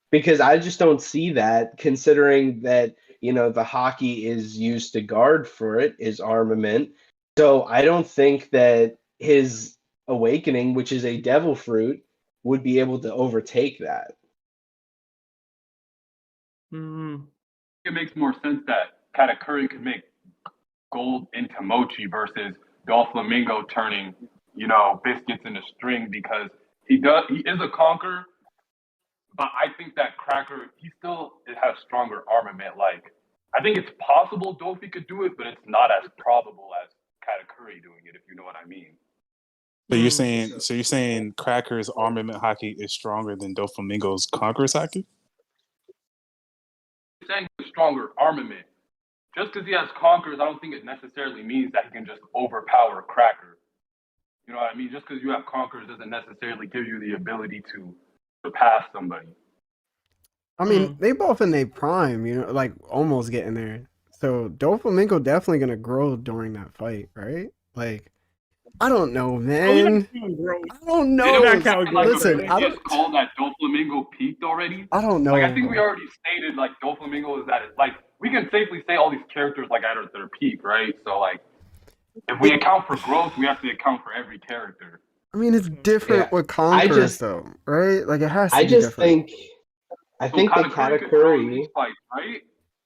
Because I just don't see that, considering that, you know, the hockey is used to guard for it, is armament. So I don't think that his awakening, which is a devil fruit, would be able to overtake that. It makes more sense that Katakuri could make gold into mochi versus Doflamingo turning, you know, biscuits into string, because he is a conqueror, but I think that Cracker, it has stronger armament. Like, I think it's possible Dofi could do it, but it's not as probable as Katakuri doing it, if you know what I mean. So you're saying Cracker's armament hockey is stronger than Doflamingo's conqueror's hockey? I'm saying stronger armament. Just because he has conquerors, I don't think it necessarily means that he can just overpower Cracker. You know what I mean? Just because you have conquerors doesn't necessarily give you the ability to surpass somebody. I mean, they both in their prime, you know, like almost getting there. So Doflamingo definitely gonna grow during that fight, right? Like, I don't know, man. I don't know. Listen, I just call that Doflamingo peaked already. I don't know. Like, I think we already stated, like, Doflamingo is at it. Like, we can safely say all these characters like at their peak, right? So, like, if we account for growth, we have to account for every character. I mean, it's different with conquerors, though, right? Like, it has to be different. I think that Katakuri fight, right?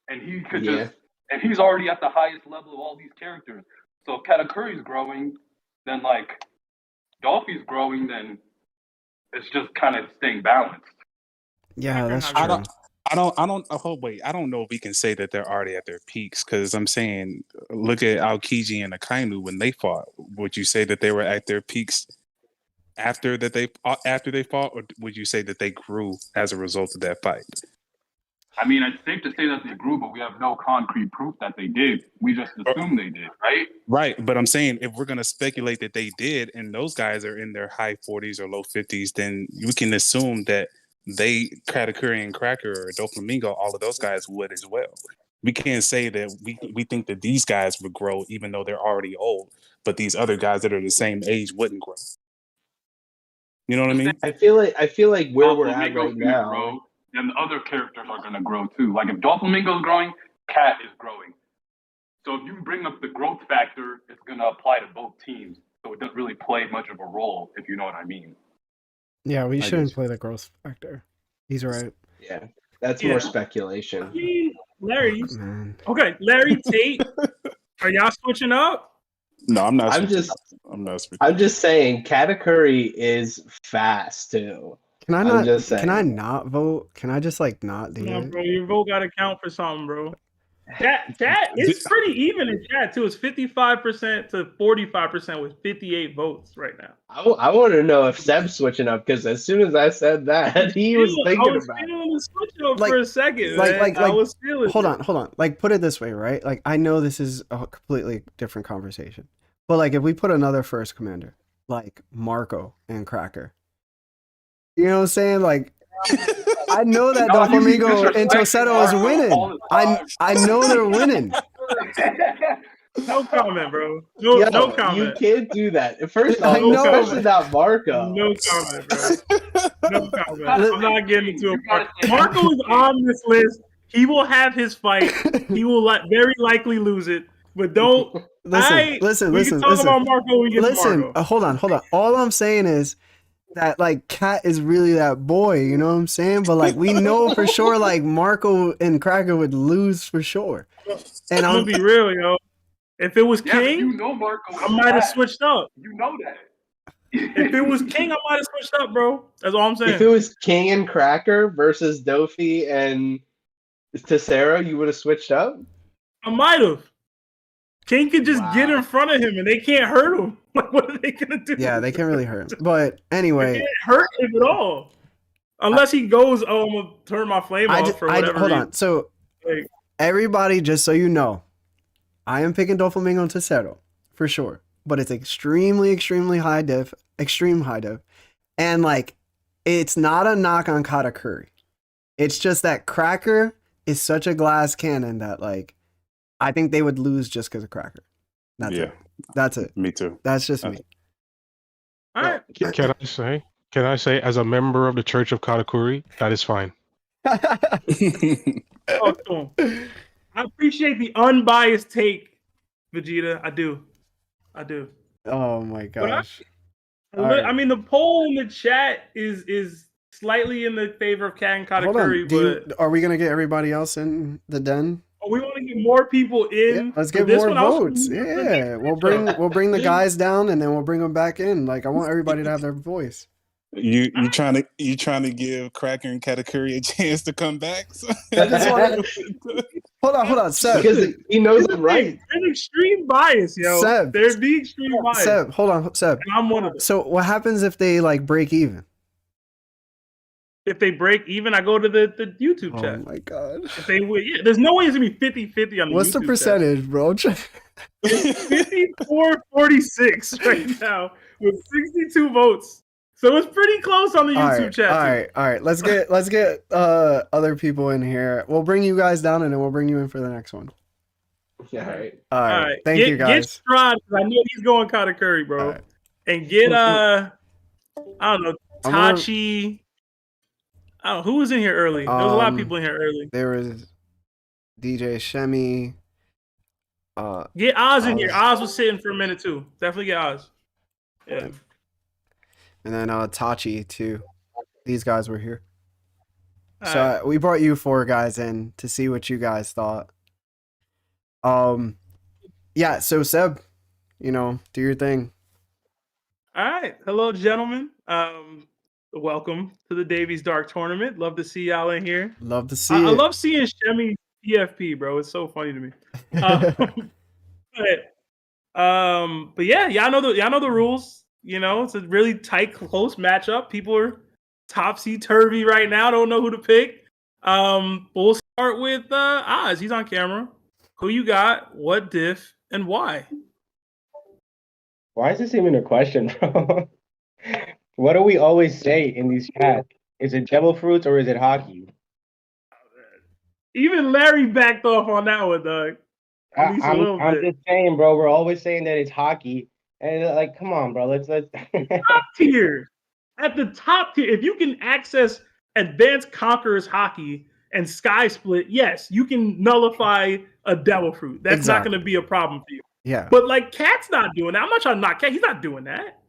And he could and he's already at the highest level of all these characters. So if Katakuri's growing, then like Dolphy's growing, then it's just kind of staying balanced. Yeah, that's true. I don't know if we can say that they're already at their peaks, because I'm saying, look at Aokiji and Akainu when they fought. Would you say that they were at their peaks after they fought, or would you say that they grew as a result of that fight? I mean, it's safe to say that they grew, but we have no concrete proof that they did. We just assume they did, right? Right, but I'm saying if we're going to speculate that they did, and those guys are in their high 40s or low 50s, then we can assume that Katakuri and Cracker or Doflamingo, all of those guys would as well. We can't say that we think that these guys would grow even though they're already old, but these other guys that are the same age wouldn't grow. You know what I mean? I feel like where we're at right now, grow, and the other characters are going to grow too. Like if Doflamingo is growing, Cat is growing. So if you bring up the growth factor, it's going to apply to both teams. So it doesn't really play much of a role, if you know what I mean. Yeah, we shouldn't play the growth factor. He's right. Yeah, that's more speculation. I mean, Larry. Okay, Larry, Tate, are y'all switching up? No, I'm not. I'm just saying, Katakuri is fast too. Can I not? Can I not vote? Can I just like not do it? Bro, your vote got to count for something, bro. Chat, it's pretty even in chat too. It's 55% to 45% with 58 votes right now. I want to know if Seb's switching up, because as soon as I said that, he was thinking about it. I was feeling switching up for a second. I was feeling. Hold on. Like, put it this way, right? Like, I know this is a completely different conversation, but like, if we put another first commander, like Marco and Cracker, you know what I'm saying? Like, I know that Doflamingo and Tesero is winning. I know they're winning. No comment, bro. No, Yo, no you comment. can't do that. First I off, know, especially not Marco. No comment, bro. No comment. Uh, I'm not getting into You a gotta Marco. say Marco is on this list. He will have his fight. He will very likely lose it. But don't. listen, We can talk about Marco when we get to listen. Marco. Hold on. All I'm saying is that like Cat is really that boy. You know what I'm saying? But like we know for sure, like Marco and Cracker would lose for sure. And I'm gonna be real, yo. If it was Yeah, but King, you know Marco. I might have switched up. You know that. If it was King, I might have switched up, bro. That's all I'm saying. If it was King and Cracker versus Dofi and Tesero, you would have switched up? I might have. King could just get Wow. in front of him and they can't hurt him. Like, what are they gonna do? yeah, they can't really hurt him. But They anyway, can't hurt him at all. Unless he goes, oh, I'm gonna turn my flame off for whatever hold reason. on. So Like, everybody, just so you know, I am picking Doflamingo and Tesero for sure. But it's extremely high diff, extreme high diff. And like, it's not a knock on Katakuri. It's just that Cracker is such a glass cannon that like, I think they would lose just because of Cracker. That's Yeah. it. That's it. Me too. That's just me. all right. Can I say, as a member of the Church of Katakuri, that is fine. Talk to him. I appreciate the unbiased take, Vegeta. I do. Oh my gosh. All I right. mean, the poll in the chat is slightly in the favor of Cat and Hold on. Katakuri, but Are we gonna get everybody else in the den? we want to get more people in. Yeah, let's for get this more one. I also- votes. Yeah, we'll bring the guys down and then we'll bring them back in. Like I want everybody to have their voice. You trying to give Cracker and Katakuri a chance to come back? I just want hold on, Seb. Because he knows I'm right. There's extreme bias, yo. Seb. There's the extreme bias. Seb, hold on, Seb. And I'm one of them. So what happens if they like break even? If they break even, I go to the YouTube Oh chat. my god. If they win, yeah, there's no way it's gonna be 50-50 on the What's YouTube the percentage, bro? chat. 54-46 right now with 62 votes. So it's pretty close on the YouTube chat. All right. Let's get other people in here. We'll bring you guys down and then we'll bring you in for the next one. Yeah, all right. All right. All right. Thank Get you guys. Strahd, 'cause I know he's going Katakuri, bro. All right. And get I don't know, I'm gonna- Tachi. I don't know who was in here early. There was a lot of people in here early. There was DJ Shemi. Get Oz in Oz. here. Oz was sitting for a minute too. Definitely get Oz. Yeah. And then Tachi too. These guys were here. All So right. we brought you four guys in to see what you guys thought. Yeah, so Seb, do your thing. All right. Hello, gentlemen. Welcome to the Davies Dark Tournament. Love to see y'all in here. Love to see I it. love seeing Shemi PFP, bro. It's so funny to me. But yeah, y'all know the rules. It's a really tight, close matchup. People are topsy-turvy right now. Don't know who to pick. We'll start with Oz. He's on camera. Who you got? What diff and why? Why is this even a question, bro? What do we always say in these chats? Is it devil fruits or is it hockey? Even Larry backed off on that one, Doug. At least a little I'm bit. just saying, bro. We're always saying that it's hockey, and like, come on, bro. Let's. Top tier. At the top tier, if you can access Advanced Conquerors Hockey and Sky Split, yes, you can nullify a Devil Fruit. That's not going to be a problem for you. Yeah. But like Cat's not doing that. I'm not trying to knock Cat. He's not doing that.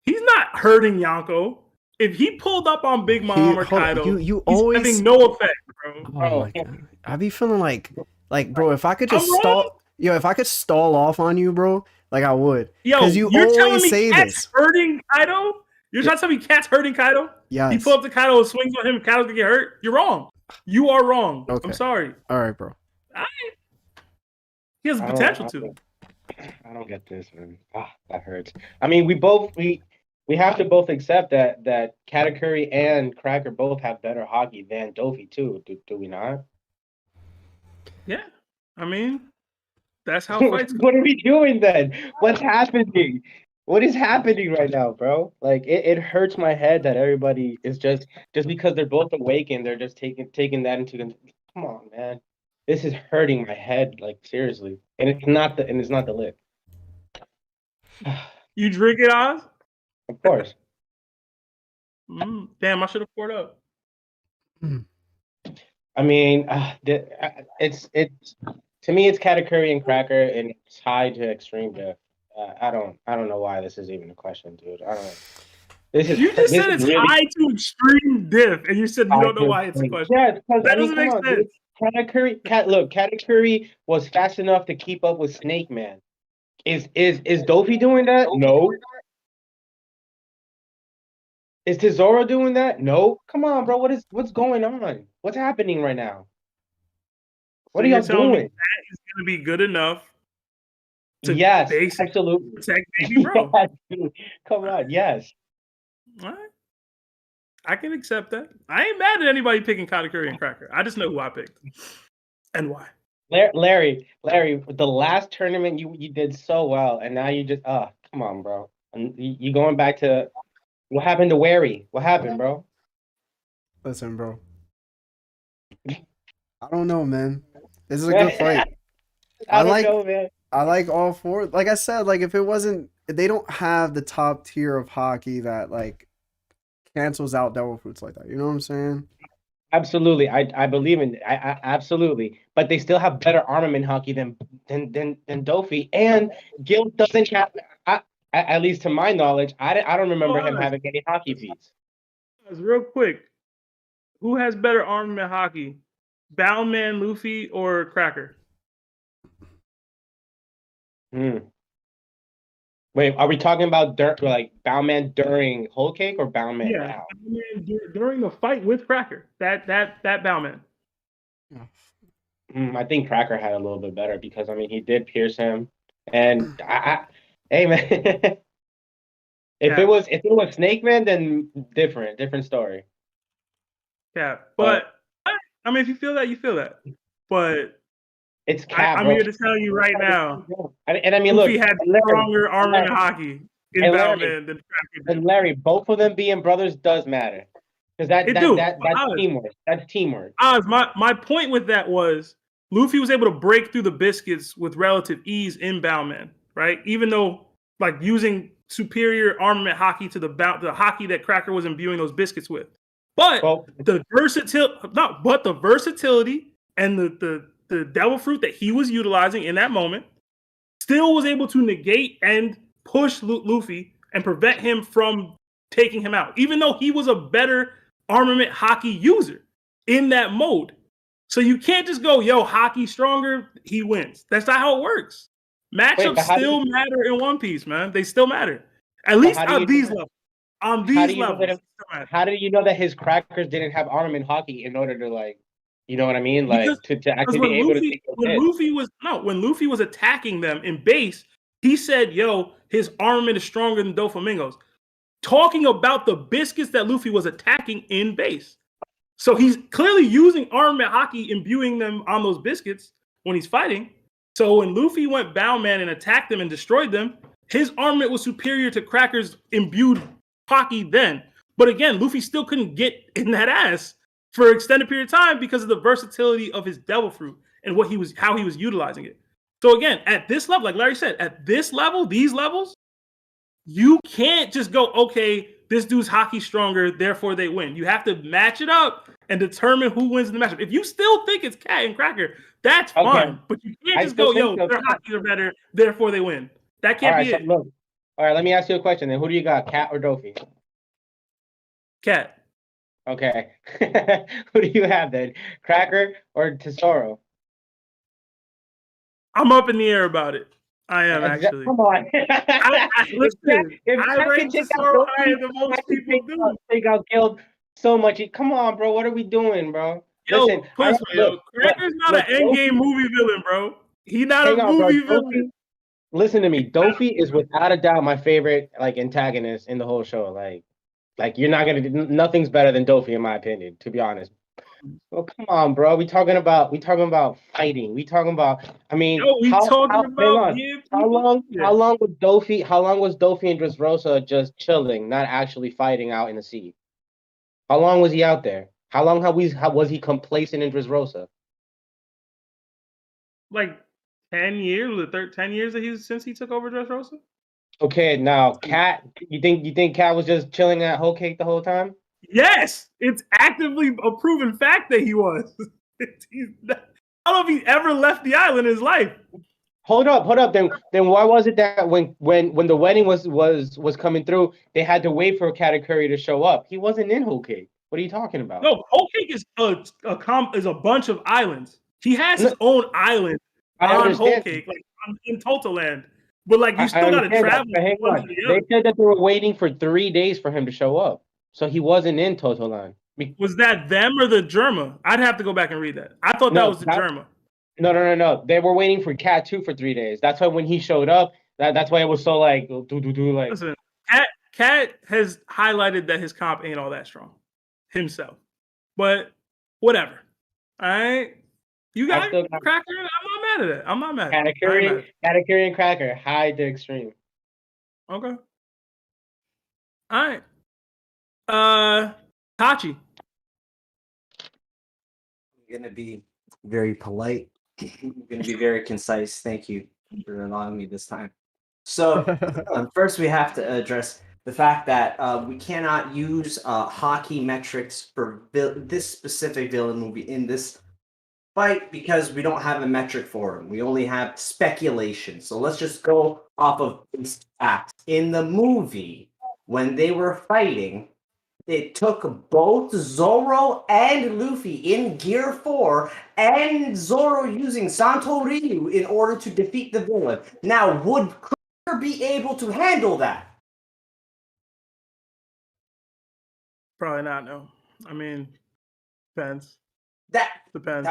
He's not hurting Yanko. If he pulled up on Big Mom or Kaido, you he's always having no effect, bro. Oh my god. I be feeling like bro, if I could just I'm wrong? if I could stall off on you, bro, like I would. Yo, Because you you're telling always me say Cat's this. hurting Kaido? You're trying to tell me Cat's hurting Kaido? Yes. He pull up to Kaido and swings on him and Kaido's gonna get hurt? You're wrong. You are wrong. Okay. I'm sorry. All right, bro. He has the I don't- potential to. I don't get this, man. That hurts. I mean, we have to both accept that Katakuri and Cracker both have better hockey than Dofi too. Do we not? Yeah. I mean, that's how What fights go. are we doing then? What's happening? What is happening right now, bro? Like it hurts my head that everybody is just because they're both awakened, they're just taking that into. Come on, man. This is hurting my head, like seriously. And it's not the lip. You drink it, Oz? Of course. Damn, I should have poured up. I mean, it's to me it's Katakuri and Cracker, and it's high to extreme death. I don't know why this is even a question, dude. I don't. This is You just this said is it's really high to extreme diff, and you said you high don't know to why it's a extreme. question. Yeah, because That I mean, doesn't come make on, sense. dude. Katakuri was fast enough to keep up with Snake Man. Is Dofy doing that? No. Is Tesoro doing that? No. Come on, bro. What's going on? What's happening right now? What So are you're y'all telling me doing? that is going to be good enough to Yes, basically absolutely. protect baby bro? Yes, dude. Come on, yes. All right. I can accept that. I ain't mad at anybody picking Katakuri and Cracker. I just know who I picked and why. Larry, the last tournament you did so well, and now you just come on, bro. And you going back to what happened to Wary? What happened, bro? Listen, bro. I don't know, man. This is a good fight. I don't know, man. I like all four. Like I said, like if they don't have the top tier of hockey that like cancels out devil fruits like that. You know what I'm saying? Absolutely, I believe in I absolutely, but they still have better armament hockey than Dofy, and Gild doesn't have. At least to my knowledge, I don't remember him having any hockey feats. Real quick, who has better armament hockey? Bowman, Luffy, or Cracker? Wait, are we talking about like Bowman during Whole Cake or Bowman now? Bowman during the fight with Cracker. That Bowman. I think Cracker had a little bit better because I mean he did pierce him, and hey man, if it was Snake Man, then different story. Yeah, but I mean if you feel that, you feel that. But it's Cap, I'm here to tell you right now. And I mean, Luffy look, had stronger armament hockey in Bowman than Cracker did. And Larry, both of them being brothers does matter because that's teamwork. That's teamwork. Oz, my point with that was Luffy was able to break through the biscuits with relative ease in Bowman, right? Even though like using superior armament hockey to the hockey that Cracker was imbuing those biscuits with. But the versatility and the devil fruit that he was utilizing in that moment still was able to negate and push Luffy and prevent him from taking him out, even though he was a better armament hockey user in that mode. So you can't just go, yo, hockey stronger, he wins. That's not how it works. Matchups still matter in One Piece, man. They still matter. At least on these levels. On these levels. How do you know that his Crackers didn't have armament hockey in order to like, you know what I mean? Like to actually be able to take when Luffy was attacking them in base, he said, yo, his armament is stronger than Doflamingo's. Talking about the biscuits that Luffy was attacking in base. So he's clearly using armament hockey, imbuing them on those biscuits when he's fighting. So when Luffy went Bowman and attacked them and destroyed them, his armament was superior to Cracker's imbued hockey then. But again, Luffy still couldn't get in that ass for an extended period of time because of the versatility of his devil fruit and how he was utilizing it. So again, at this level, like Larry said, at this level, these levels, you can't just go, okay, this dude's hockey stronger, therefore they win. You have to match it up and determine who wins in the matchup. If you still think it's Cat and Cracker, that's fine. But you can't just go, yo, their hockey are better, therefore they win. That can't be it. Look, all right, let me ask you a question then. Who do you got, Cat or Dofy? Cat. Okay. Who do you have then? Cracker or Tesoro? I'm up in the air about it. I am actually. Come on. I rank Tesoro higher than most people do. Take out Gild so much. Come on, bro. What are we doing, bro? Listen, Cracker's not an endgame movie villain, bro. He's not a movie villain. Listen to me. Dofy is without a doubt my favorite antagonist in the whole show. Like you're not gonna do nothing's better than Dofy in my opinion, to be honest. Well, come on, bro. We talking about fighting. We talking about. I mean, how long was Dofy and Dressrosa just chilling, not actually fighting out in the sea? How long was he out there? How long was he complacent in Dressrosa? like 10 years, was it 10 years that since he took over Dressrosa? Okay, now Cat, you think Cat was just chilling at Whole Cake the whole time? Yes, it's actively a proven fact that he was. I don't know if he ever left the island in his life. Hold up. Then why was it that when the wedding was coming through, they had to wait for Katakuri to show up? He wasn't in Whole Cake. What are you talking about? No, Whole Cake is a bunch of islands. He has his own island on Whole Cake, like in Totaland. But like you still gotta travel. They said that they were waiting for 3 days for him to show up, so he wasn't in Totaland. Was that them or the Germa? I'd have to go back and read that. I thought that was the Germa. No. They were waiting for Cat 2 for 3 days. That's why when he showed up, that's why it was so like like. Listen, Cat has highlighted that his comp ain't all that strong himself, but whatever. All right, you got Cracker. I'm not mad at it. I'm not mad. Katakuri and Cracker high to extreme. Okay. All right. Hachi. I'm gonna be very polite. I'm gonna be very concise. Thank you for allowing me this time. So first we have to address the fact that we cannot use hockey metrics for this specific villain movie in this fight because we don't have a metric for him. We only have speculation. So let's just go off of facts. In the movie, when they were fighting, it took both Zoro and Luffy in Gear 4 and Zoro using Santo Ryu in order to defeat the villain. Now, would Cracker be able to handle that? Probably not, no. I mean, depends. Depends.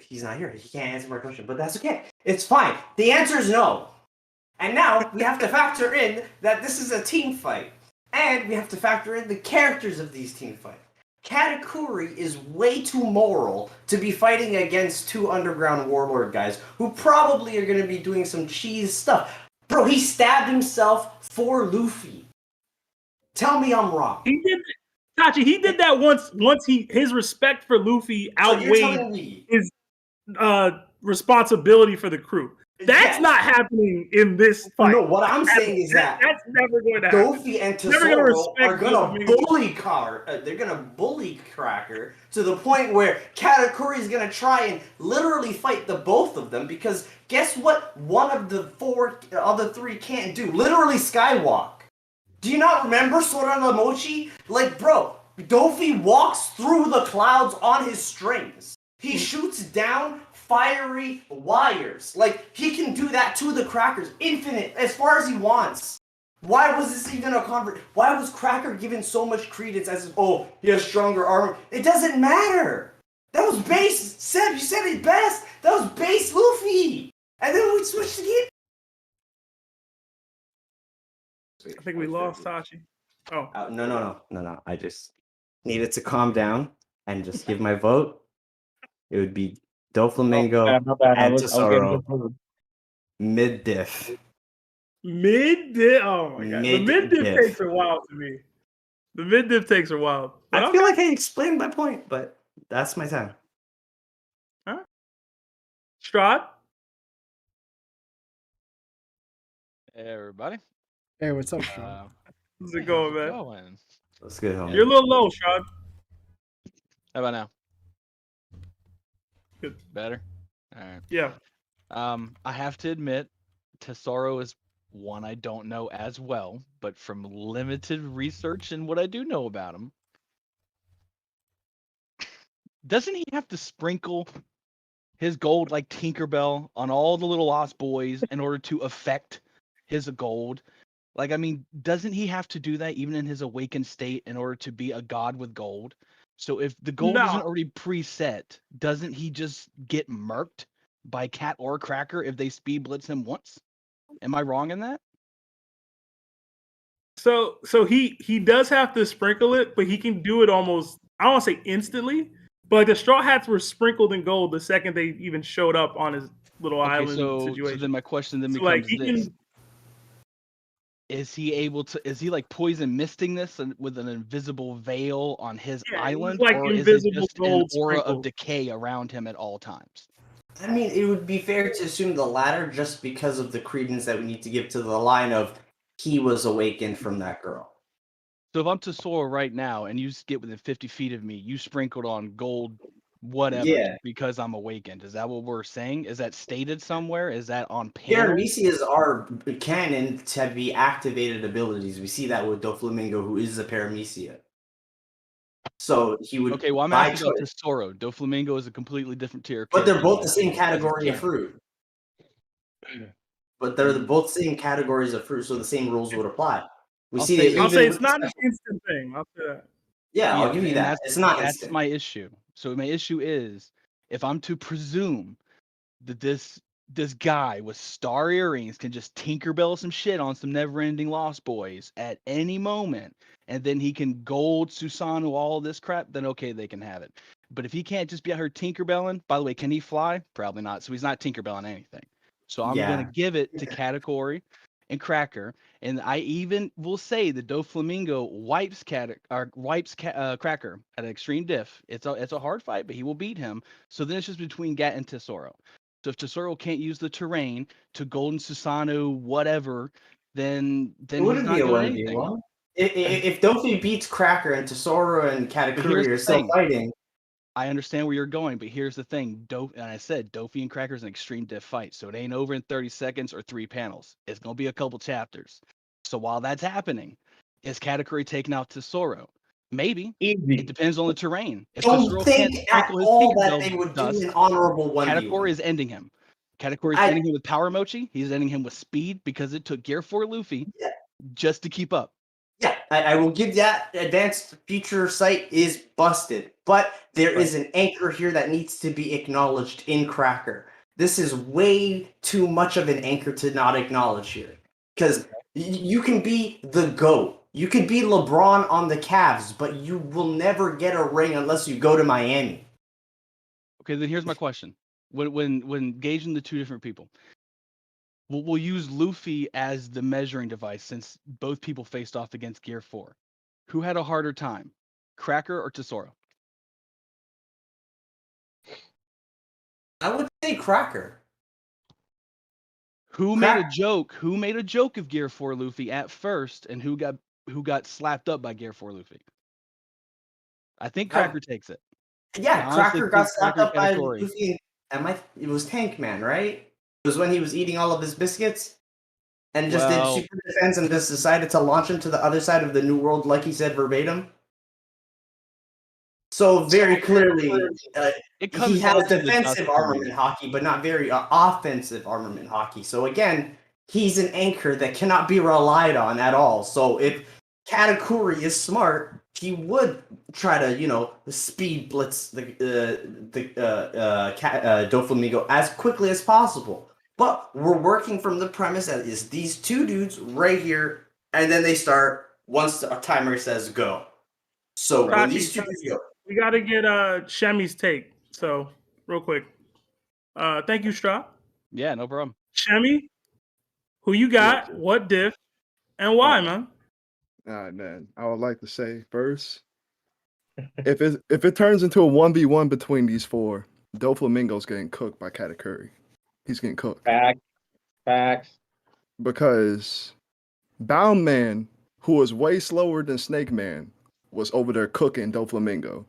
He's not here. He can't answer my question, but that's okay. It's fine. The answer is no. And now we have to factor in that this is a team fight. And we have to factor in the characters of these team fights. Katakuri is way too moral to be fighting against two underground warlord guys who probably are going to be doing some cheese stuff. Bro, he stabbed himself for Luffy. Tell me I'm wrong. He did Tachi, he did that once his respect for Luffy outweighed his responsibility for the crew. That's not happening in this fight. No, what I'm saying is that that's never going to happen. Doflamingo and Tesero are going to bully they're going to bully Cracker to the point where Katakuri is going to try and literally fight the both of them because guess what one of the other three can't do? Literally skywalk. Do you not remember Sora no Mochi? Like, bro, Doflamingo walks through the clouds on his strings. He shoots down fiery wires. Like, he can do that to the Crackers, infinite, as far as he wants. Why was this even a convert? Why was Cracker given so much credence as, oh, he has stronger armor? It doesn't matter. That was base. Seb, you said it best. That was base Luffy. And then we switched again. I think we lost Tachi. Oh. No. I just needed to calm down and just give my vote. It would be Doflamingo and Tesero. Mid-diff. Mid-diff? Oh my god. The mid-diff takes are wild to me. The mid-diff takes are wild. But I feel like I explained my point, but that's my time. Huh? Strahd? Hey, everybody. Hey, what's up, Strahd? How's it going, man? That's good, homie. You're a little low, Strahd. How about now? Good. Better? All right. Yeah. I have to admit, Tesoro is one I don't know as well, but from limited research and what I do know about him, doesn't he have to sprinkle his gold like Tinkerbell on all the little Lost Boys in order to affect his gold? Like, I mean, doesn't he have to do that even in his awakened state in order to be a god with gold? So if the gold isn't already preset, doesn't he just get murked by Cat or Cracker if they speed blitz him once? Am I wrong in that? So he does have to sprinkle it, but he can do it almost, I don't want to say instantly, but like the Straw Hats were sprinkled in gold the second they even showed up on his little island situation. So then my question then becomes this. Is he like poison misting this with an invisible veil on his island? Like or is it just an aura of decay around him at all times? I mean, it would be fair to assume the latter just because of the credence that we need to give to the line of he was awakened from that girl. So if I'm Tesoro right now and you get within 50 feet of me, you sprinkled on gold whatever Yeah. because I'm awakened. Is that what we're saying? Is that stated somewhere? Is that on panel? Paramecias are canon to be activated abilities. We see that with Doflamingo, who is a Paramecia. So he would Okay, well I'm by asking about choice. Tesoro. Doflamingo is a completely different tier of But they're character both than the same Luffy because he category of can't. fruit. But they're both same categories of fruit, so the same rules would apply. We I'll see say- that I'll say even it's with not an instant thing. I'll say that. yeah, I'll give you and that. It's not that's instant. my issue. So my issue is if I'm to presume that this guy with star earrings can just tinkerbell some shit on some never-ending Lost Boys at any moment, and then he can gold Susanoo all this crap, then okay, they can have it. But if he can't just be out here tinkerbelling, by the way, can he fly? Probably not. So he's not tinkerbelling anything. So I'm gonna Yeah. give it to Katakuri and Cracker, and I even will say that Doflamingo wipes Cracker at an extreme diff. It's a hard fight, but he will beat him. So then it's just between Gat and Tesoro. So if Tesoro can't use the terrain to Golden Susanoo, whatever, then It he's wouldn't be not a doing 1v1. anything. If Dofi beats Cracker and Tesoro and But here's Katakuri are the still thing. fighting, I understand where you're going, but here's the thing. And I said Dofi and Cracker's an extreme diff fight, so it ain't over in 30 seconds or 3 panels. It's gonna be a couple chapters. So while that's happening, is Katakuri taking out Tesoro? Maybe. Easy. It depends on the terrain. If don't Tesoro can't think at sprinkle his all that they Tinkerbell would do dust, an honorable Katakuri 1v1. is ending him. Katakuri is I- ending him with Power Mochi. He's ending him with speed because it took Gear 4 Luffy Yeah. just to keep up. Yeah, I will give that. Advanced Future Sight is busted, but there is an anchor here that needs to be acknowledged in Cracker. This is way too much of an anchor to not acknowledge here. Because you can be the GOAT. You could be LeBron on the Cavs, but you will never get a ring unless you go to Miami. Okay, then here's my question. When gauging the two different people, we'll use Luffy as the measuring device since both people faced off against Gear 4. Who had a harder time, Cracker or Tesoro? I would say Cracker. Who made a joke? Who made a joke of Gear 4 Luffy at first, and who got slapped up by Gear 4 Luffy? I think Cracker takes it. Yeah, I honestly Cracker got think slapped Cracker up by Katakuri. Luffy. It was Tank Man, right? It was when he was eating all of his biscuits and just did super defense and just decided to launch him to the other side of the new world, like he said verbatim. So very clearly, he has defensive armament hockey, but not very offensive armament hockey. So again, he's an anchor that cannot be relied on at all. So if Katakuri is smart, he would try to, speed blitz the Doflamingo as quickly as possible. But we're working from the premise that is these two dudes right here, and then they start once a timer says go. So when these two dudes go. We got to get Shemi's take. So, real quick. Thank you, Stra. Yeah, no problem. Shemi, who you got, what diff, and why, man? All right, man. I would like to say first, if it turns into a 1v1 between these four, Doflamingo's getting cooked by Katakuri. He's getting cooked. Facts. Because Bound Man, who was way slower than Snake Man, was over there cooking Doflamingo.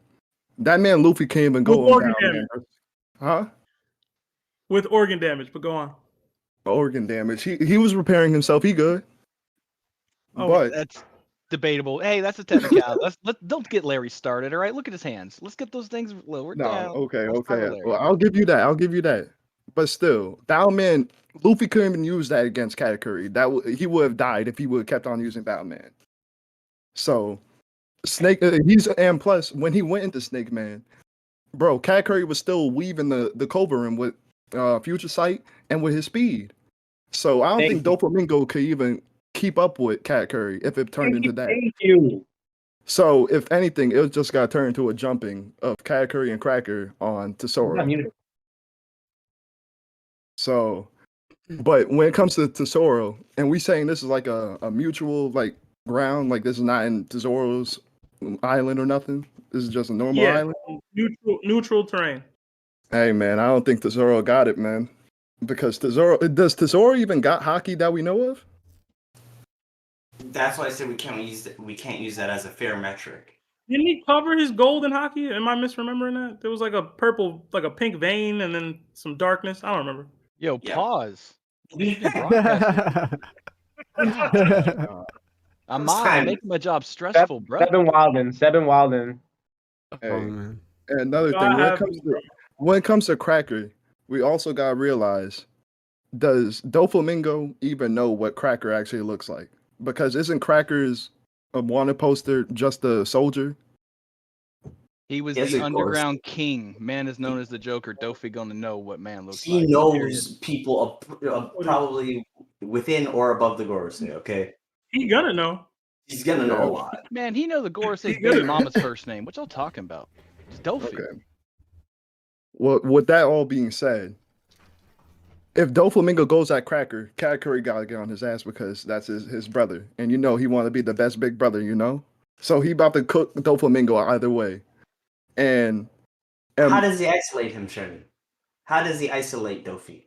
That man Luffy can't even go With organ down, damage. man. Huh? With organ damage, but go on. Organ damage. He was repairing himself. He good. Oh, but that's debatable. Hey, that's a technical. Don't get Larry started. All right, look at his hands. Let's get those things lowered down. Okay. Let's start with Larry. Well, I'll give you that. But still, Bound Man, Luffy couldn't even use that against Katakuri. He would have died if he would have kept on using Bound Man. So, and plus when he went into Snake Man, bro, Katakuri was still weaving the Culverin with Future Sight and with his speed. So I don't think Doflamingo could even keep up with Katakuri if it turned into that. Thank you. So if anything, it just got turned into a jumping of Katakuri and Cracker on Tesoro. So, but when it comes to Tesoro, and we saying this is like a mutual like ground, like this is not in Tesoro's island or nothing. This is just a normal island. Neutral terrain. Hey man, I don't think Tesoro got it, man. Because Tesoro even got hockey that we know of? That's why I said we can't use that as a fair metric. Didn't he cover his gold in hockey? Am I misremembering that? There was like a purple, like a pink vein, and then some darkness. I don't remember. Yo, Yeah. pause. You can broadcast it. I'm making my job stressful, bro. Seven Wilden. Hey, Oh, man. and another thing, when it comes to Cracker, we also gotta realize, does Doflamingo even know what Cracker actually looks like? Because isn't Cracker's a wanted poster just a soldier? He was Yes, the of underground king. Man is known as the Joker. Dofy gonna know what man looks He like. knows people probably within or above the Gorosei, okay? He gonna know. He's gonna know a lot. Man, he know the Gorosei's He baby good. mama's first name. What y'all talking about? It's Dofy. Okay. Well, with that all being said, if Doflamingo goes at Cracker, Katakuri gotta get on his ass because that's his brother. And you know he wanna be the best big brother, you know? So he about to cook Doflamingo either way. And How does he isolate him, Sherry? How does he isolate Dofy?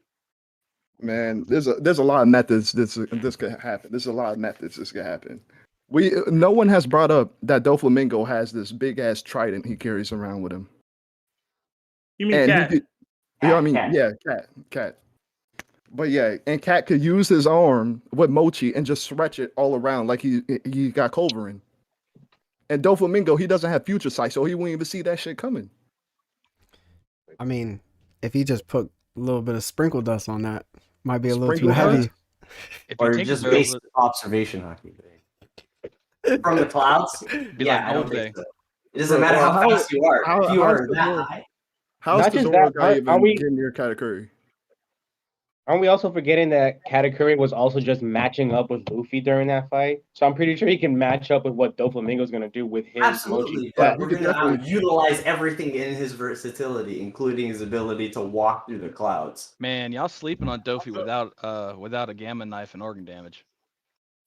man, there's a lot of methods this could happen. There's a lot of methods this could happen. No one has brought up that Doflamingo has this big ass trident he carries around with him. You mean And cat? you know what I mean? Cat. Yeah, cat. But yeah, and Cat could use his arm with Mochi and just stretch it all around like he got Culverin. And Doflamingo, he doesn't have future sight, so he won't even see that shit coming. I mean, if he just put a little bit of sprinkle dust on that, might be a little too Sprinkle heavy. dust? If you Or take just the based observation hockey. From the clouds? Be Yeah, like I don't Gold think Day. so. It doesn't matter how fast you are. If you are that high. How's Not just Tesoro that, guy are we- even getting near Katakuri? Aren't we also forgetting that Katakuri was also just matching up with Luffy during that fight? So I'm pretty sure he can match up with what Doflamingo's gonna do with his Absolutely, Mochi. but Yeah, we're he could going to definitely- utilize everything in his versatility, including his ability to walk through the clouds. Man, y'all sleeping on Dofy without a gamma knife and organ damage.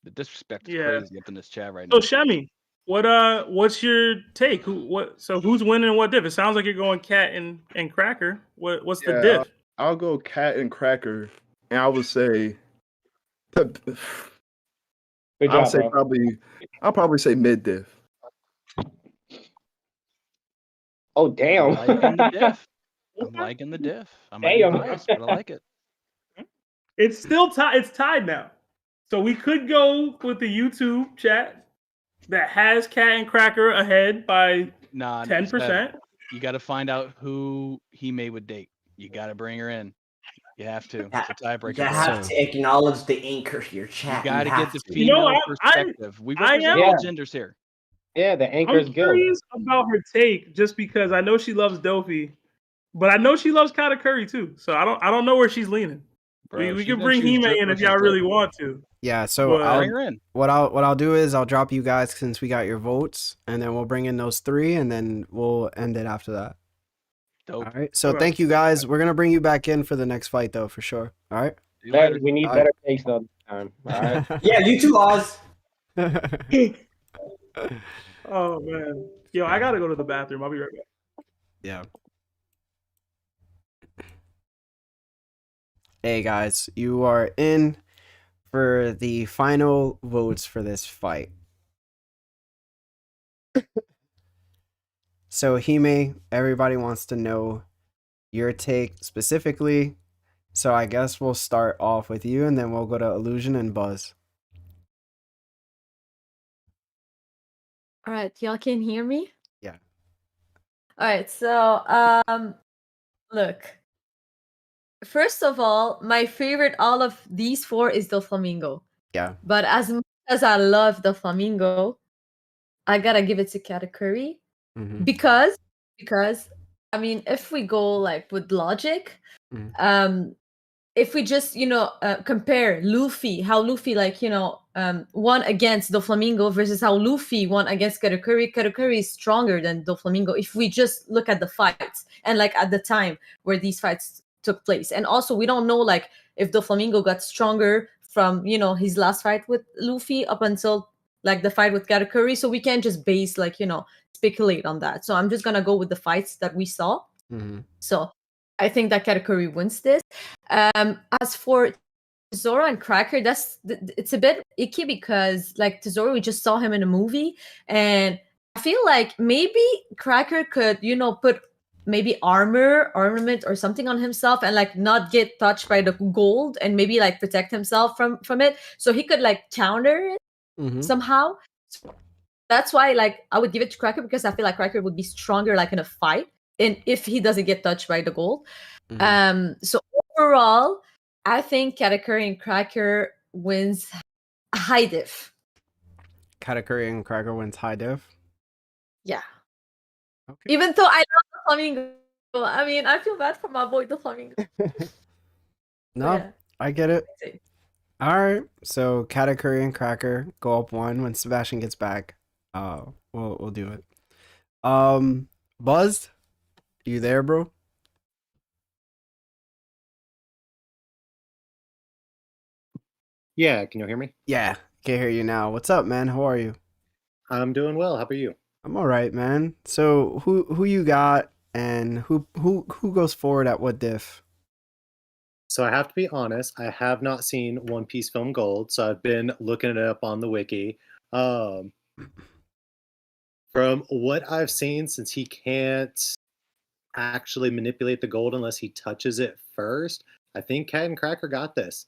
The disrespect is Yeah. crazy up in this chat right So now. Shemi, what's your take? Who's winning and what diff? It sounds like you're going cat and Cracker. What's the diff? I'll go Cat and Cracker, and I would say, Good I'll job, say bro. I'll probably say mid diff. Oh damn. I'm liking the diff. I'm liking the diff. I might be Damn. biased, but I like it. It's still tied. It's tied now. So we could go with the YouTube chat that has Cat and Cracker ahead by Nah, 10%. You got to find out who Hime would date. You got to bring her in. You have to. It's a tiebreaker. You have to acknowledge the anchor here, chat. You got to get the You female know, perspective. We I represent am- all genders here. Yeah, the anchor is I'm Gild. curious about her take just because I know she loves Dofy, but I know she loves Katakuri too. So I don't know where she's leaning. Bro, we she can gonna bring choose Hime drip in if versus y'all dip. really want to. Yeah, so But- Bring her in. what I'll do is I'll drop you guys since we got your votes, and then we'll bring in those three, and then we'll end it after that. Dope. All right. So Okay. thank you guys. We're gonna bring you back in for the next fight though, for sure. All right. See you later. We need All better takes though this time. All right. Yeah, you too, Oz. Oh man, yo, I gotta go to the bathroom. I'll be right back. Yeah. Hey guys, you are in for the final votes for this fight. So Hime, everybody wants to know your take specifically. So I guess we'll start off with you and then we'll go to Illusion and Buzz. All right, y'all can hear me? Yeah. All right, so look. First of all, my favorite all of these four is Doflamingo. Yeah. But as much as I love Doflamingo, I gotta give it to Katakuri Mhm. because I mean, if we go like with logic, if we just compare Luffy, how Luffy won against Doflamingo versus how Luffy won against Katakuri is stronger than Doflamingo if we just look at the fights and like at the time where these fights took place. And also we don't know like if Doflamingo got stronger from his last fight with Luffy up until like the fight with Katakuri, so we can't just base speculate on that. So I'm just gonna go with the fights that we saw. Mhm. So I think that Katakuri wins this. As for Zoro and Cracker, it's a bit icky because like Tesoro, we just saw him in a movie, and I feel like maybe Cracker could, put maybe armament or something on himself and like not get touched by the gold and maybe like protect himself from it, so he could like counter it somehow. So that's why like I would give it to Cracker, because I feel like Cracker would be stronger like in a fight, and if he doesn't get touched by the gold. So overall, I think Katakuri and Cracker wins high diff. Katakuri and Cracker wins high diff. Yeah. Okay. Even though I love the Flamingo, I mean, I feel bad for my boy, the Flamingo. No, Yeah. I get it. All right, so Katakuri and Cracker go up 1 when Sebastian gets back. We'll do it. Buzzed, you there, bro? Yeah, can you hear me? Yeah, can hear you now. What's up, man? How are you? I'm doing well. How about you? I'm all right, man. So who you got, and who goes forward at what diff? So I have to be honest, I have not seen One Piece Film Gold, so I've been looking it up on the wiki. From what I've seen, since he can't actually manipulate the gold unless he touches it first, I think Cat and Cracker got this.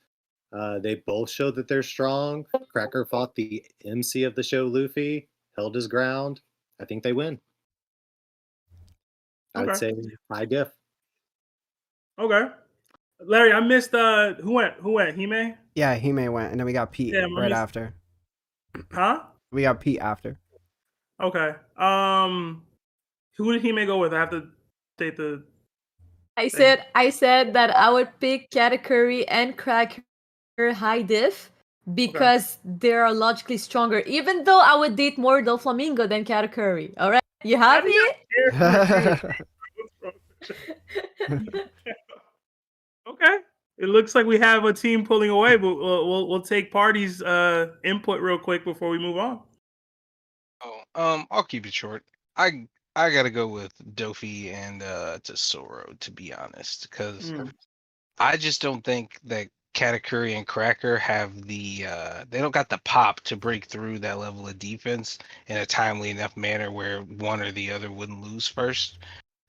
They both showed that they're strong. Cracker fought the MC of the show, Luffy, held his ground. I think they win. I would say high diff. Okay. Larry, I missed who went? Hime? Yeah, Hime went, and then we got Pete right after. Huh? We got Pete after. Okay. Who did Hime go with? I have to state the I said that I would pick Katakuri and Cracker high diff because they are logically stronger, even though I would date more Doflamingo than Katakuri. All right? You happy? Okay. It looks like we have a team pulling away, but we'll take parties' input real quick before we move on. I'll keep it short. I gotta go with Dofi and Tesoro, to be honest, because I just don't think that Katakuri and Cracker have the they don't got the pop to break through that level of defense in a timely enough manner where one or the other wouldn't lose first.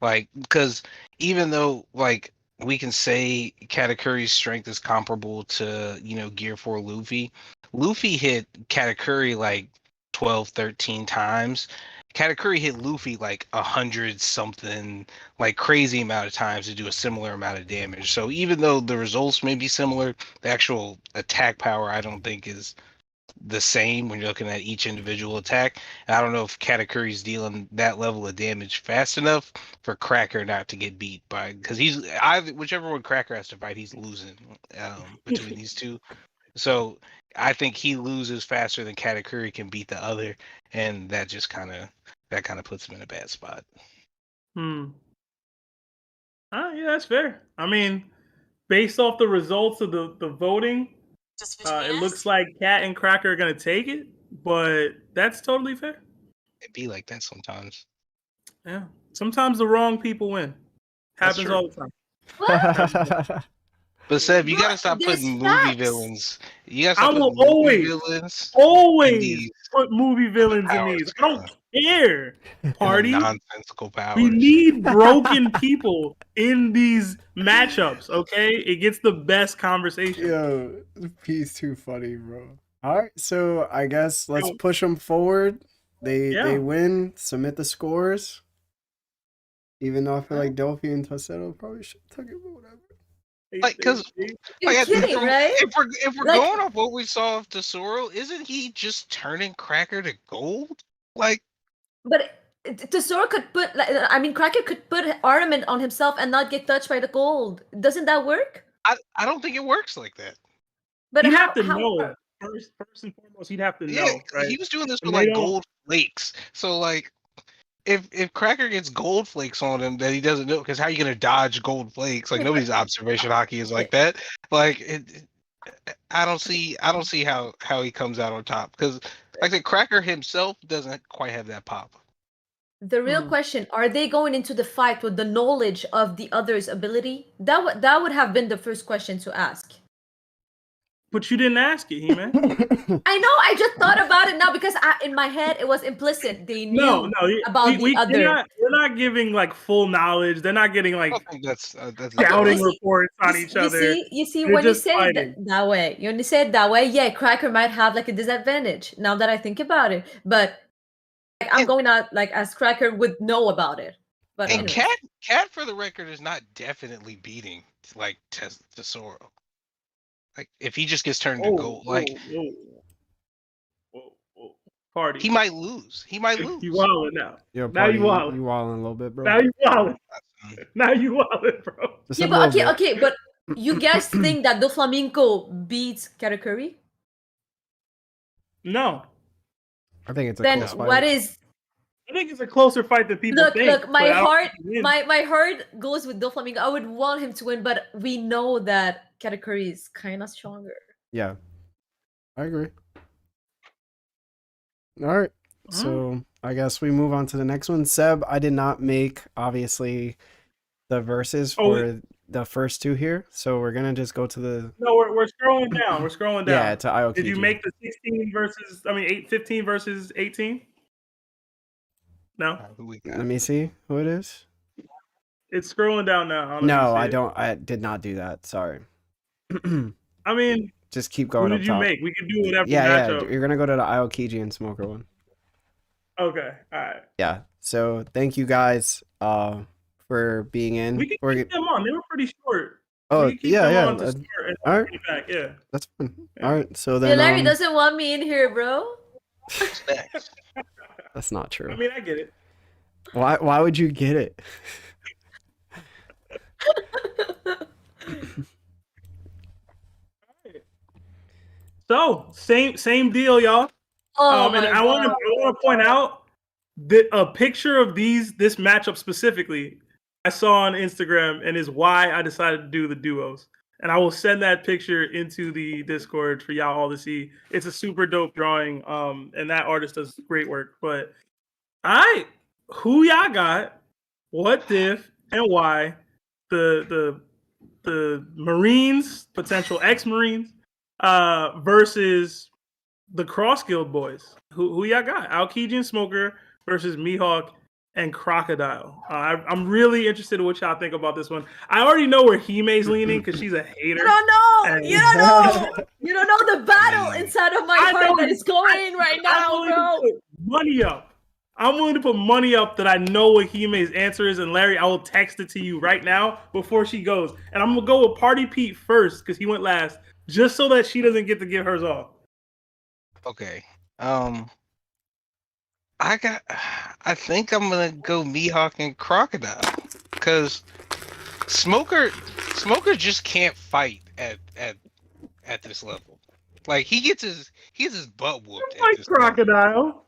Like, because even though like we can say Katakuri's strength is comparable to, Gear 4 Luffy. Luffy hit Katakuri like 12, 13 times. Katakuri hit Luffy like 100 something, like crazy amount of times to do a similar amount of damage. So even though the results may be similar, the actual attack power I don't think is the same when you're looking at each individual attack. And I don't know if Katakuri's dealing that level of damage fast enough for Cracker not to get beat by, because whichever one Cracker has to fight, he's losing between these two. So I think he loses faster than Katakuri can beat the other, and that just kind of puts him in a bad spot. Yeah, that's fair. I mean, based off the results of the voting, it looks like Cat and Cracker are gonna take it, but that's totally fair. It be like that sometimes. Yeah, sometimes the wrong people win. Happens all the time. But Seb, you gotta stop putting movie villains. You gotta stop I will putting movie villains. always put movie villains in these. I don't care. Party. Nonsensical powers. We need broken people in these matchups. Okay, it gets the best conversation. Yo, he's too funny, bro. All right, so I guess let's push them forward. They win. Submit the scores. Even though I feel like Dofi and Tesero probably should have took it, but whatever. Like, because if we're going off what we saw of Tesoro, isn't he just turning Cracker to gold? Like, but Tesoro could put, Cracker could put ornament on himself and not get touched by the gold. Doesn't that work? I don't think it works like that. But you have to know first and foremost. He'd have to know. Right? He was doing this with like gold flakes. So like, if Cracker gets gold flakes on him that he doesn't know, because how are you gonna dodge gold flakes? Like nobody's observation hockey is like that. Like I don't see how he comes out on top, because like the Cracker himself doesn't quite have that pop. The real question: are they going into the fight with the knowledge of the other's ability? That would have been the first question to ask. But you didn't ask it, He-Man. I know. I just thought about it now because in my head it was implicit. They knew about the other. They're not giving like full knowledge. They're not getting like that's scouting reports on each other. You see, They're when you just say fighting. it that way, yeah, Cracker might have like a disadvantage. Now that I think about it, but like, I'm going out like as Cracker would know about it. But and anyways. Cat, for the record, is not definitely beating like Tesoro. Like if he just gets turned to gold, like party, he might lose. He might lose. You wildin' now. Yeah, now you wildin'. You wildin' a little bit, bro. Now you wildin'. Now you wildin', bro. Just Yeah, but okay, but you guys think that Doflamingo beats Katakuri? No. I think it's a then close fight. what is? I think it's a closer fight than people think. Look, my heart goes with Doflamingo. I would want him to win, but we know that Katakuri is kind of stronger. Yeah, I agree. All right, so I guess we move on to the next one. Seb, I did not make obviously the verses for the first two here, so we're gonna just go to the. No, we're scrolling down. We're scrolling down. Yeah, to Aokiji. Did you make the 16 versus? I mean, 15 versus 18? No. Let me see who it is. It's scrolling down now. No, I don't. I did not do that. Sorry. I mean, just keep going. Who did you make? We can do whatever. Yeah. You're gonna go to the Aokiji and Smoker one. Okay. All right. Yeah. So thank you guys for being in. We can keep them on. They were pretty short. Oh yeah. All right. Yeah. That's fine. All right. So Yeah, then. Larry doesn't want me in here, bro. That's not true. I mean, I get it. Why would you get it? So same deal, y'all. And I want to point out that a picture of this matchup specifically I saw on Instagram and is why I decided to do the duos. And I will send that picture into the Discord for y'all all to see. It's a super dope drawing. And that artist does great work. But all right, who y'all got? What diff and why? The Marines, potential ex-Marines, versus the Cross Guild boys. Who y'all got? Aokiji and Smoker versus Mihawk and Crocodile. I'm really interested in what y'all think about this one. I already know where Hime's leaning because she's a hater. You don't know. You don't know. You don't know the battle inside of my heart that is going right now, bro. Money up. I'm willing to put money up that I know what Hime's answer is. And Larry, I will text it to you right now before she goes. And I'm going to go with Party Pete first because he went last, just so that she doesn't get to give hers off. Okay. I think I'm gonna go Mihawk and Crocodile because Smoker just can't fight at this level. Like he gets his butt whooped. Like Crocodile.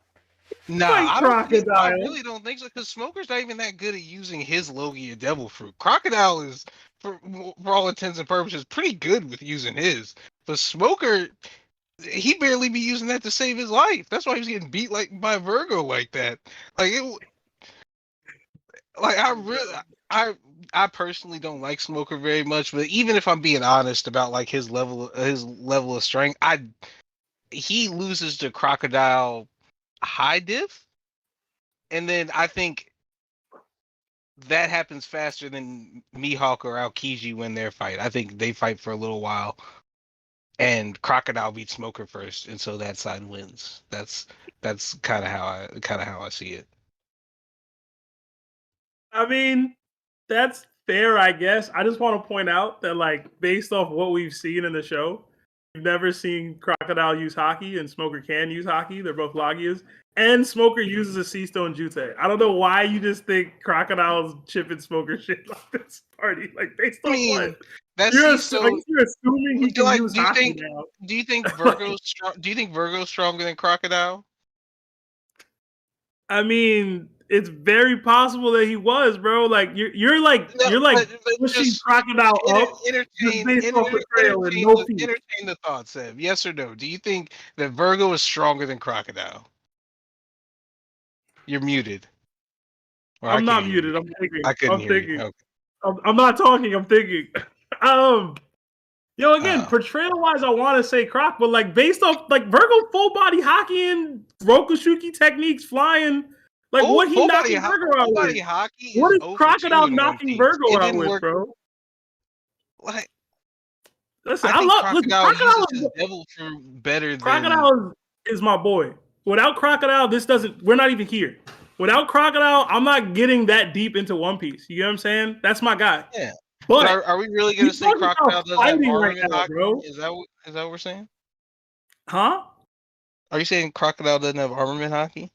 Nah, I really don't think so because Smoker's not even that good at using his Logia Devil Fruit. Crocodile is, for all intents and purposes, pretty good with using his. But Smoker, he barely be using that to save his life. That's why he was getting beat by Virgo like that. I personally don't like Smoker very much. But even if I'm being honest about like his level of strength, he loses to Crocodile high diff, and then I think that happens faster than Mihawk or Aokiji win their fight. I think they fight for a little while, and Crocodile beats Smoker first, and so that side wins. That's kind of how I see it. I mean, that's fair, I guess. I just want to point out that, like, based off what we've seen in the show, we've never seen Crocodile use Haki, and Smoker can use Haki. They're both Logias. And Smoker uses a Sea Stone Jutei. I don't know why you just think Crocodile's chipping Smoker shit like this party. Like, based on what? You're assuming he can use Haki now. Do you think Virgo's stronger than Crocodile? I mean, it's very possible that he was, bro. Like you're pushing Crocodile up. Entertain the thought, Seb. Yes or no? Do you think that Virgo is stronger than Crocodile? You're muted. Well, I I'm not couldn't hear muted. you. I'm thinking. I couldn't I'm hear you. thinking. Okay. I'm not talking. I'm thinking. Yo, again, Oh. portrayal wise, I want to say Croc, but like based off like Virgo full body hockey and Rokushuki techniques flying, like what he knocking Virgo out full body with? hockey What is is 0 for 2 Crocodile in One knocking Piece. Virgo It out didn't with, work. bro? Like, Listen, I I think love listen, Crocodile uses Crocodile. his devil fruit better than. Crocodile is my boy. Without Crocodile, this doesn't. We're not even here. Without Crocodile, I'm not getting that deep into One Piece. You get what I'm saying? That's my guy. Yeah. But Are we really gonna he's say talking Crocodile about doesn't have fighting right armament now, hockey? bro. Is that what we're saying? Huh? Are you saying Crocodile doesn't have armament hockey?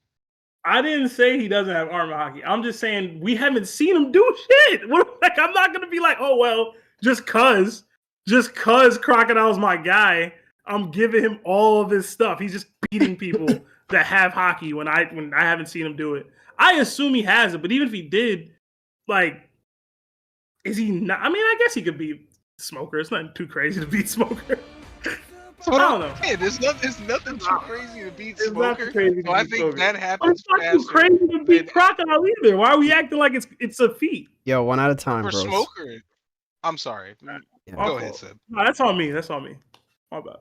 I didn't say he doesn't have armor hockey. I'm just saying we haven't seen him do shit. Like I'm not gonna be like, oh well, just cause Crocodile's my guy, I'm giving him all of his stuff. He's just beating people that have hockey when I haven't seen him do it. I assume he has it, but even if he did, like, is he not? I mean, I guess he could beat Smoker. It's not too crazy to beat Smoker. I don't know. Hey, there's nothing too crazy to beat It's not Smoker. crazy to So I beat think Smoker. that But happens it's not too faster crazy to beat than- Crocodile either. Why are we acting like it's a feat? Yo, one at a time, for bros. Smoker. I'm sorry. Yeah. Go ahead, Seb. No, that's on me. That's on me. My bad.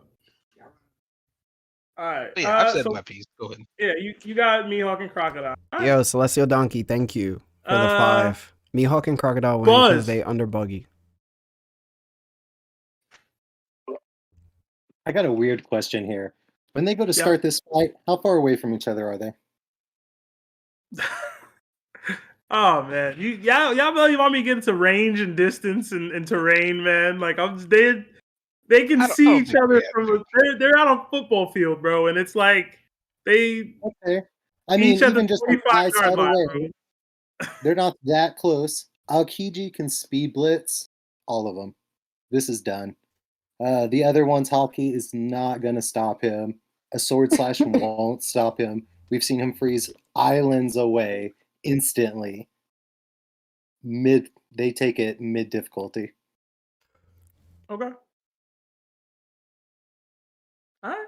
All right. But yeah, I've said so, my piece. Go ahead. yeah, you got Mihawk and Crocodile. All right. Yo, Celestial Donkey, thank you for the 5. Mihawk and Crocodile win Buzz. because they under Buggy. I got a weird question here. When they go to Yeah. start this fight, how far away from each other are they? Oh man, y'all really want me to get into range and distance and terrain, man? Like they can I don't see each think other we have from they're out on a football field, bro, and it's like they Okay. I mean, each other even just like 25 eyesight yard line, away, they're not that close. Aokiji can speed blitz all of them. This is done. The other one's hockey is not going to stop him. A sword slash won't stop him. We've seen him freeze islands away instantly. They take it mid difficulty. Okay. All right.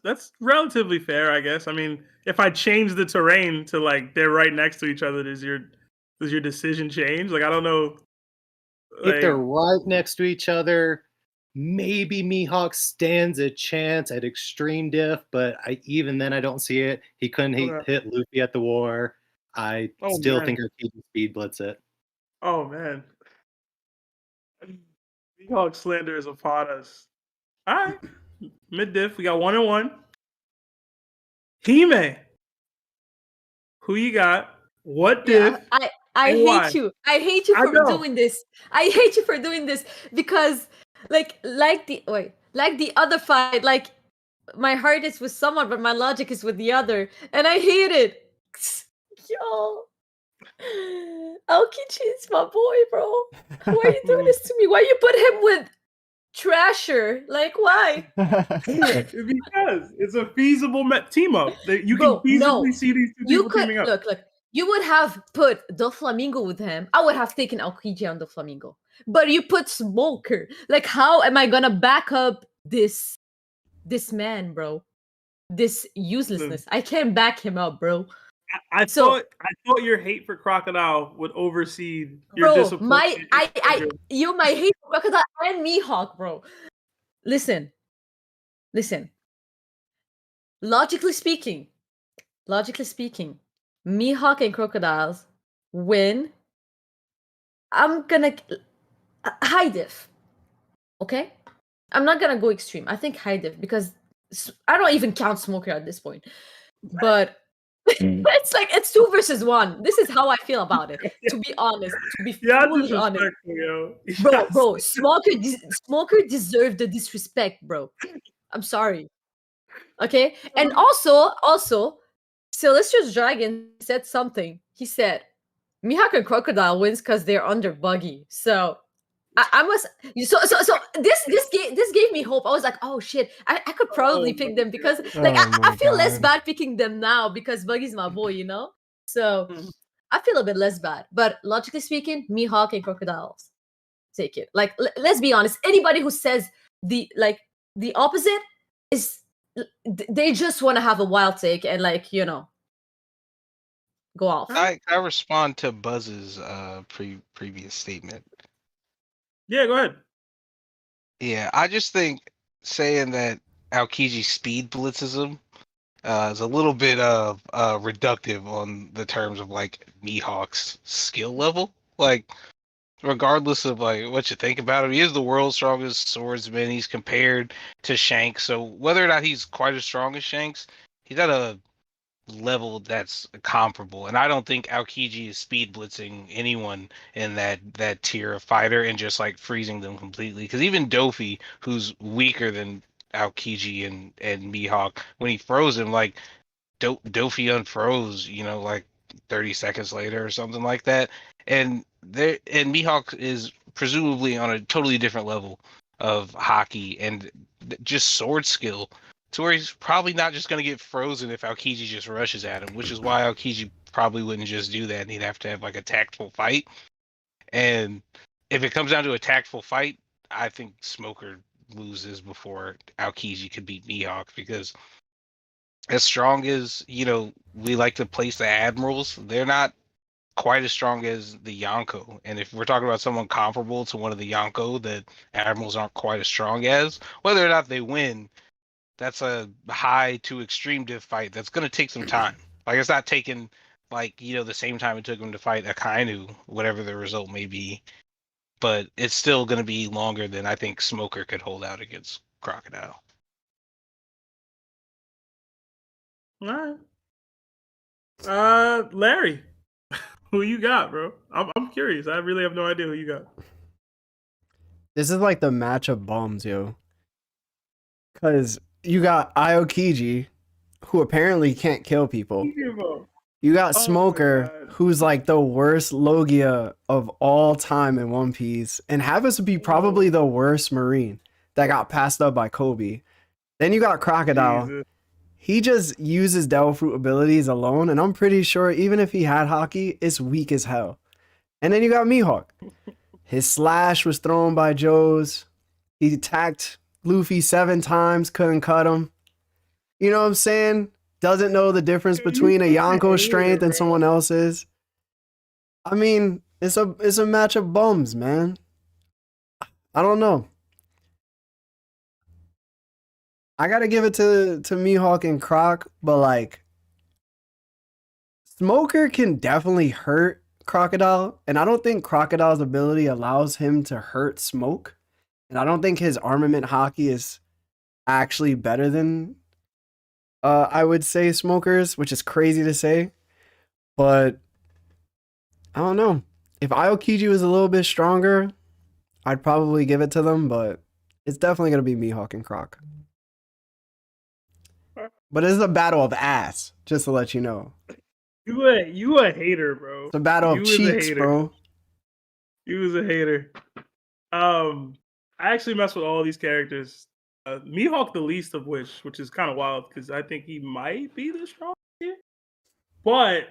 That's relatively fair, I guess. I mean, if I change the terrain to like they're right next to each other, does your decision change? Like I don't know. If they're Like, right next to each other, maybe Mihawk stands a chance at extreme diff, but even then I don't see it. He couldn't hit Luffy at the war. I still think Aokiji speed blitz it. oh man. Mihawk slander is upon us. All right. Mid diff. We got 1 and 1. Hime. Who you got? What diff? Yeah, I and hate why? you. I hate you I for know. doing this. I hate you for doing this because like the other fight, like my heart is with someone, but my logic is with the other, and I hate it. Yo, Aokiji is my boy, bro. Why are you doing this to me? Why you put him with Trasher? Like, why? Because it's a feasible team up. You Bro, can feasibly no. see these two You people could teaming up. look. You would have put Doflamingo with him. I would have taken Aokiji on Doflamingo. But you put Smoker. Like, how am I gonna back up this man, bro? This uselessness. I can't back him up, bro. I thought your hate for Crocodile would oversee your Bro, disappointment. my hate for Crocodile and Mihawk, bro. Listen. Logically speaking, Mihawk and Crocodiles win. I'm gonna high diff. Okay? I'm not gonna go extreme. I think high diff because I don't even count Smoker at this point. But it's like it's 2 versus 1. This is how I feel about it. To be honest, to be fully honest, yo. bro. Smoker deserved the disrespect, bro. I'm sorry. Okay, and also, Celestial Dragon said something. He said, "Mihawk and Crocodile wins because they're under Buggy." So I must. So this gave me hope. I was like, oh shit, I could probably pick them because like I feel less bad picking them now because Buggy's my boy, you know. So I feel a bit less bad. But logically speaking, Mihawk and Crocodiles take it. Like let's be honest. Anybody who says the opposite is they just want to have a wild take and like go off. I respond to Buzz's previous statement. Yeah, go ahead. Yeah, I just think saying that Aokiji speed blitzes him is a little bit of reductive on the terms of like Mihawk's skill level. Like, regardless of like what you think about him, he is the world's strongest swordsman. He's compared to Shanks, so whether or not he's quite as strong as Shanks, he's at a level that's comparable. And I don't think Aokiji is speed blitzing anyone in that tier of fighter and just like freezing them completely. Because even Dofi, who's weaker than Aokiji and Mihawk, when he froze him, like Dofi unfroze, like 30 seconds later or something like that. And Mihawk is presumably on a totally different level of hockey and just sword skill, to where he's probably not just going to get frozen if Aokiji just rushes at him, which is why Aokiji probably wouldn't just do that, and he'd have to have like a tactful fight. And if it comes down to a tactful fight, I think Smoker loses before Aokiji could beat Mihawk, because as strong as, we like to place the admirals, they're not quite as strong as the Yonko. And if we're talking about someone comparable to one of the Yonko that admirals aren't quite as strong as, whether or not they win, that's a high to extreme diff fight that's going to take some time. Like, it's not taking the same time it took him to fight Akainu, whatever the result may be, but it's still going to be longer than I think Smoker could hold out against Crocodile. All right. Larry, who you got, bro? I'm curious. I really have no idea who you got. This is like the match of bums, yo. Because you got Aokiji, who apparently can't kill people. You got Smoker, who's like the worst Logia of all time in One Piece, and happens to be probably the worst Marine that got passed up by Kobe. Then you got Crocodile. Jesus. He just uses Devil Fruit abilities alone, and I'm pretty sure even if he had Haki, it's weak as hell. And then you got Mihawk. His slash was thrown by Jozu. He attacked Luffy 7 times, couldn't cut him. You know what I'm saying? Doesn't know the difference between a Yonko strength and someone else's. I mean, it's a match of bums, man. I don't know. I gotta give it to Mihawk and Croc, but like, Smoker can definitely hurt Crocodile, and I don't think Crocodile's ability allows him to hurt Smoke. And I don't think his armament Haki is actually better than I would say Smoker's, which is crazy to say. But I don't know. If Aokiji was a little bit stronger, I'd probably give it to them, but it's definitely gonna be Mihawk and Croc. But it's a battle of ass, just to let you know. You a hater, bro. It's a battle of cheeks, bro. You was a hater. I actually mess with all these characters. Mihawk the least of which is kind of wild because I think he might be the strongest here. But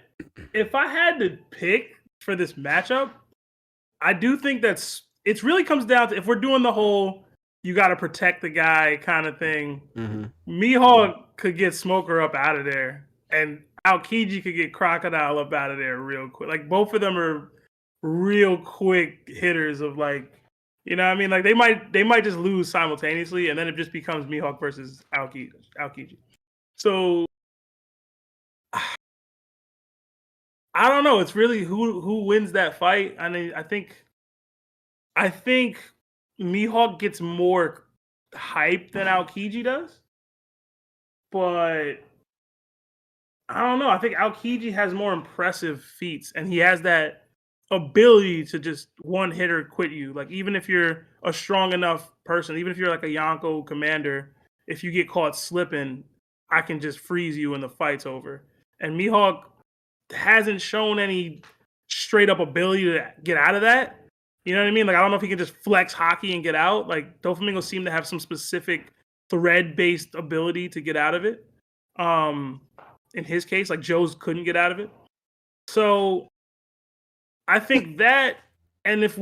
if I had to pick for this matchup, I do think it really comes down to, if we're doing the whole you got to protect the guy kind of thing, Mihawk could get Smoker up out of there, and Aokiji could get Crocodile up out of there real quick. Like, both of them are real quick hitters of like, you know what I mean? Like, they might just lose simultaneously, and then it just becomes Mihawk versus Aokiji. So I don't know. It's really who wins that fight. I mean, I think Mihawk gets more hype than Aokiji does, but I don't know. I think Aokiji has more impressive feats, and he has that ability to just one hitter quit you. Like, even if you're a strong enough person, even if you're like a Yonko commander, if you get caught slipping, I can just freeze you and the fight's over. And Mihawk hasn't shown any straight up ability to get out of that. You know what I mean? Like, I don't know if he can just flex Haki and get out. Like, Doflamingo seemed to have some specific thread-based ability to get out of it. In his case, like, Jozu couldn't get out of it. So I think that, and if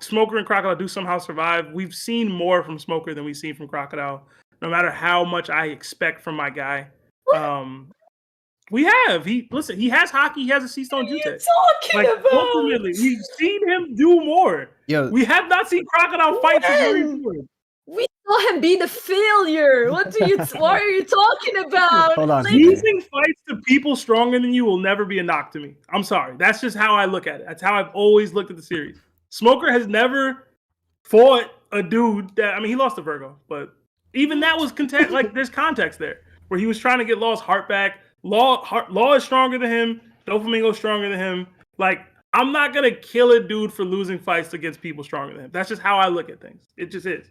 Smoker and Crocodile do somehow survive, we've seen more from Smoker than we've seen from Crocodile, no matter how much I expect from my guy. We have. He has hockey. He has a sea stone jutsu. Talking about ultimately, we've seen him do more. Yo, We have not seen Crocodile fight since When? Marineford. We saw him be the failure. What are you talking about? Hold on. Like, Losing fights to people stronger than you will never be a knock to me. I'm sorry. That's just how I look at it. That's how I've always looked at the series. Smoker has never fought a dude that, I mean, he lost to Virgo, but even that was content. Like, there's context there where he was trying to get Law's heart back. Law is stronger than him. Doflamingo is stronger than him. Like, I'm not gonna kill a dude for losing fights against people stronger than him. That's just how I look at things. It just is.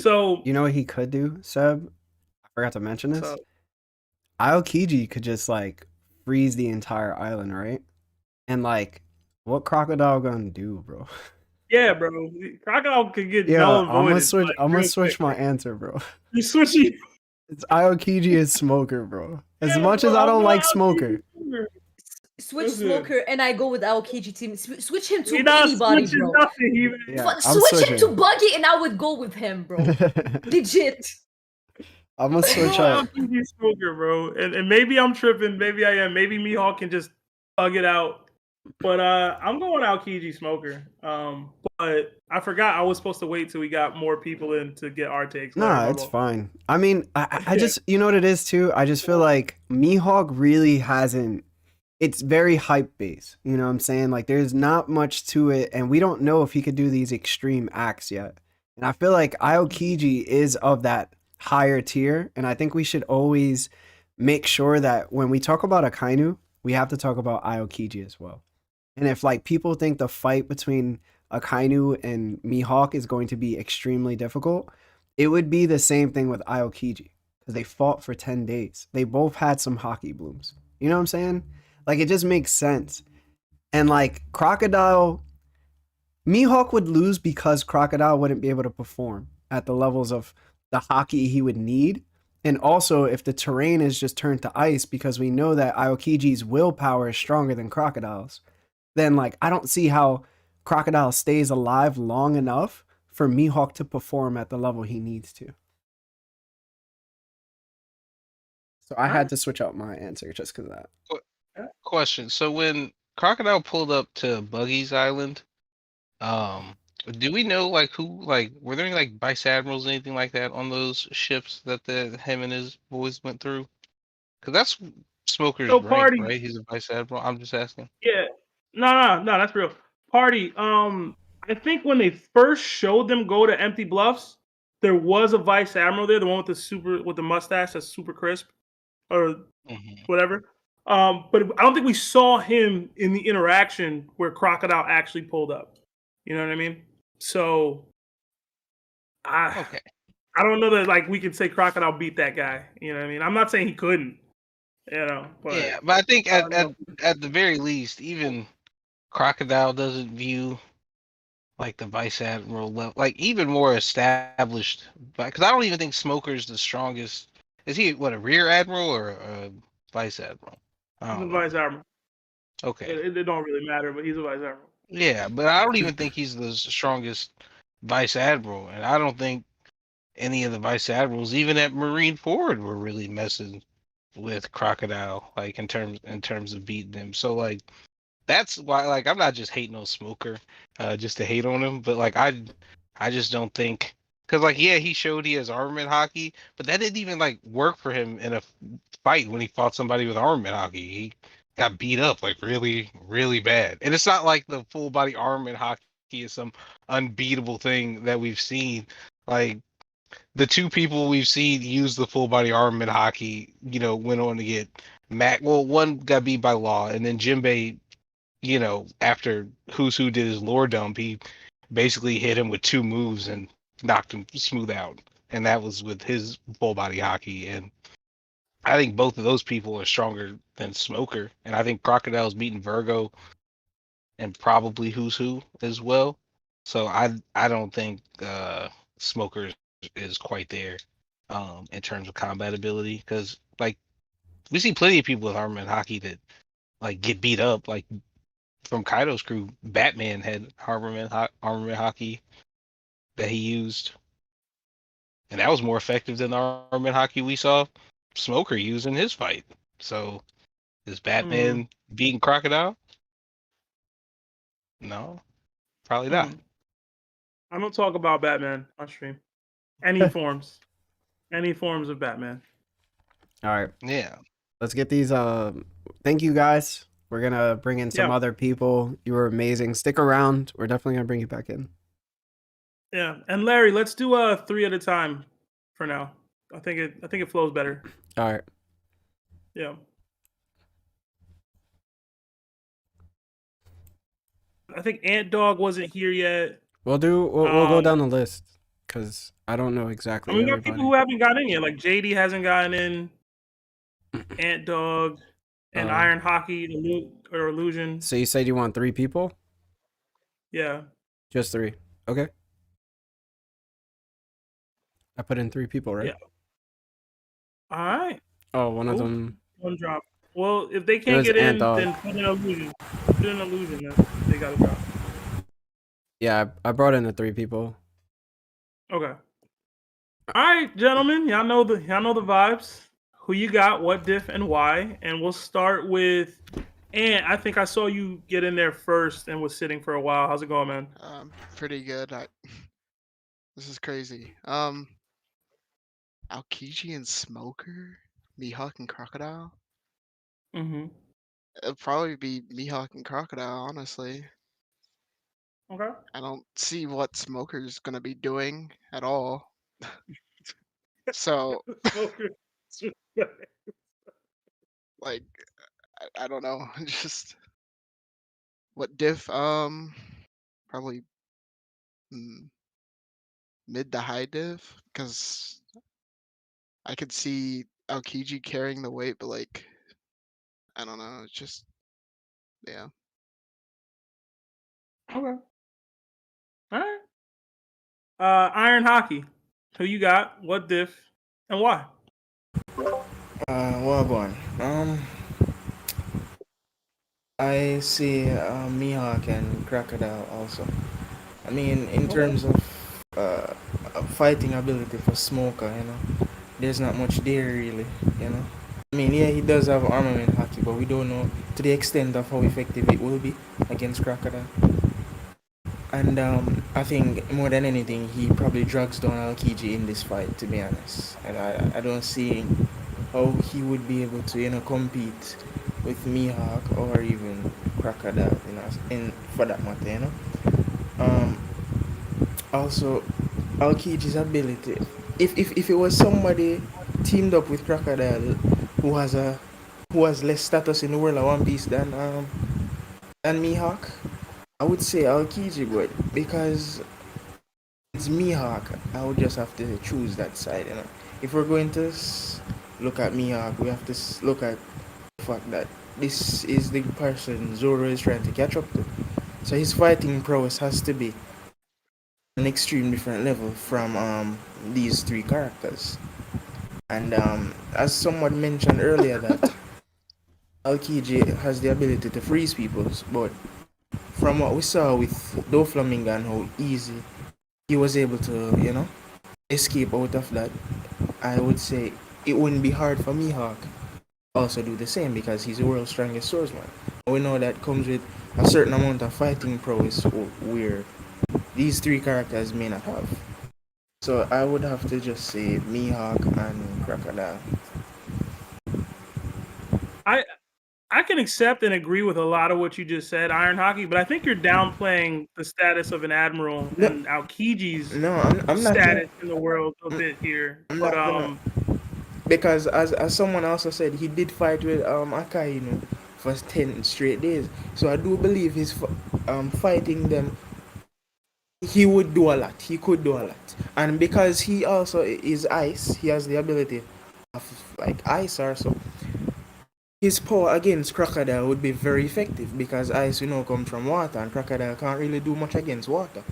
So you know what he could do, Seb? I forgot to mention this. So- Aokiji could just like freeze the entire island, right? And like, what Crocodile gonna do, bro? yeah, bro. Crocodile could get Yeah, null and I'm gonna voided, switch. like, I'm gonna real switch quick. my answer, bro. You switching? It's Aokiji and Smoker, bro. As Yeah, much as bro, I don't I'm like not Smoker, switch Listen. Smoker and I go with Aokiji team. Switch him to You're not anybody, switching bro. nothing, even. yeah, I'm Switch him to switching. Buggy and I would go with him, bro. Legit. I'm gonna switch No, up. Aokiji Smoker, bro. And maybe I'm tripping. Maybe I am. Maybe Mihawk can just thug it out. But I'm going Aokiji Smoker. But I forgot I was supposed to wait till we got more people in to get our takes. Nah, it's fine. I mean, I just, you know what it is too? I just feel like Mihawk really hasn't, it's very hype based. You know what I'm saying? Like, there's not much to it, and we don't know if he could do these extreme acts yet. And I feel like Aokiji is of that higher tier, and I think we should always make sure that when we talk about Akainu, we have to talk about Aokiji as well. And if like people think the fight between Akainu and Mihawk is going to be extremely difficult, it would be the same thing with Aokiji because they fought for 10 days. They both had some hockey blooms. You know what I'm saying? Like, it just makes sense. And like Crocodile, Mihawk would lose because Crocodile wouldn't be able to perform at the levels of the hockey he would need. And also, if the terrain is just turned to ice, because we know that Aokiji's willpower is stronger than Crocodile's, then like I don't see how Crocodile stays alive long enough for Mihawk to perform at the level he needs to. So I had to switch out my answer just because of that. Question. So when Crocodile pulled up to Buggy's Island, do we know like who, like, were there any like vice admirals or anything like that on those ships that him and his boys went through? Because that's Smoker's So rank, Party. right? He's a vice admiral. I'm just asking. Yeah. No, that's real. Party. I think when they first showed them go to Empty Bluffs, there was a vice admiral there, the one with the mustache that's super crisp, or whatever. But I don't think we saw him in the interaction where Crocodile actually pulled up. You know what I mean? So I don't know that like we could say Crocodile beat that guy. You know what I mean? I'm not saying he couldn't. You know, but Yeah, but I think at the very least, even Crocodile doesn't view like the vice admiral level, like even more established. Because I don't even think Smoker's the strongest. Is he a rear admiral or a vice admiral? he's a vice admiral. Okay. It don't really matter, but he's a vice admiral. Yeah, but I don't even think he's the strongest vice admiral, and I don't think any of the vice admirals, even at Marineford, were really messing with Crocodile, like in terms of beating him. So like that's why, like, I'm not just hating on Smoker, just to hate on him, but like I just don't think, because like yeah, he showed he has armament hockey, but that didn't even like work for him in a fight when he fought somebody with armament hockey. He got beat up like really, really bad. And it's not like the full body armament hockey is some unbeatable thing that we've seen. Like the two people we've seen use the full body armament hockey, you know, went on to get Mac. Well, one got beat by Law, and then Jinbei, you know, after Who's Who did his lore dump, he basically hit him with two moves and knocked him smooth out. And that was with his full body hockey. And I think both of those people are stronger than Smoker. And I think Crocodile's beating Virgo and probably Who's Who as well. So I don't think Smoker is quite there in terms of combat ability, because like we see plenty of people with armament hockey that like get beat up. Like from Kaido's crew, Batman had armament hockey that he used, and that was more effective than the armament hockey we saw Smoker use in his fight. So Is Batman beating Crocodile? No, probably not. I don't talk about Batman on stream. Any forms of Batman. All right. Yeah. Let's get these. Thank you guys. We're gonna bring in some other people. You were amazing. Stick around. We're definitely gonna bring you back in. Yeah, and Larry, let's do 3 at a time for now. I think it flows better. All right. Yeah. I think Ant Dog wasn't here yet. We'll go down the list because I don't know exactly. I mean, we got people who haven't gotten in yet. Like JD hasn't gotten in. Ant Dog and Iron Hockey or Illusion. So you said you want 3 people? Yeah. Just 3. Okay. I put in 3 people, right? Yeah. All right. Oh, one of them. One drop. Well, if they can't get in, then put in Illusion. Put in Illusion. Then they got to drop. Yeah, I brought in the 3 people. Okay. All right, gentlemen. Y'all know the vibes. Who you got? What diff and why? And we'll start with Ant. I think I saw you get in there first and was sitting for a while. How's it going, man? Pretty good. This is crazy. Aokiji and Smoker, Mihawk and Crocodile. Mm-hmm. It'll probably be Mihawk and Crocodile, honestly. Okay. I don't see what Smoker's gonna be doing at all. So, like, I don't know. Just what diff? Probably mid to high diff, because I could see Aokiji carrying the weight, but like, I don't know. It's just, yeah. Okay. All right. Iron Hockey. Who you got? What diff? And why? Well, go on. I see Mihawk and Crocodile also. I mean, in terms of fighting ability for Smoker, there's not much there really, I mean, yeah, he does have armament hockey, but we don't know to the extent of how effective it will be against Crocodile. And I think more than anything, he probably drags down Aokiji in this fight, to be honest. And I don't see how he would be able to, compete with Mihawk or even Crocodile, for that matter, Also, Aokiji's ability. If it was somebody teamed up with Crocodile who has less status in the world of One Piece than Mihawk, I would say Aokiji, but because it's Mihawk, I would just have to choose that side. If we're going to look at Mihawk, we have to look at the fact that this is the person Zoro is trying to catch up to. So his fighting prowess has to be an extreme different level from these 3 characters. And as someone mentioned earlier, that Aokiji has the ability to freeze people, but from what we saw with Doflamingo and how easy he was able to, escape out of that, I would say it wouldn't be hard for Mihawk also do the same because he's the world's strongest swordsman. We know that comes with a certain amount of fighting prowess where these 3 characters may not have. So I would have to just say Mihawk and Crocodile. I can accept and agree with a lot of what you just said, Iron Hockey, but I think you're downplaying the status of an admiral and Aokiji's I'm not status in the world a bit here. Because as someone also said, he did fight with Akai, for 10 straight days. So I do believe his fighting them, he would do a lot. He could do a lot. And because he also is ice, he has the ability of like ice or so. His power against Crocodile would be very effective because ice, comes from water, and Crocodile can't really do much against water.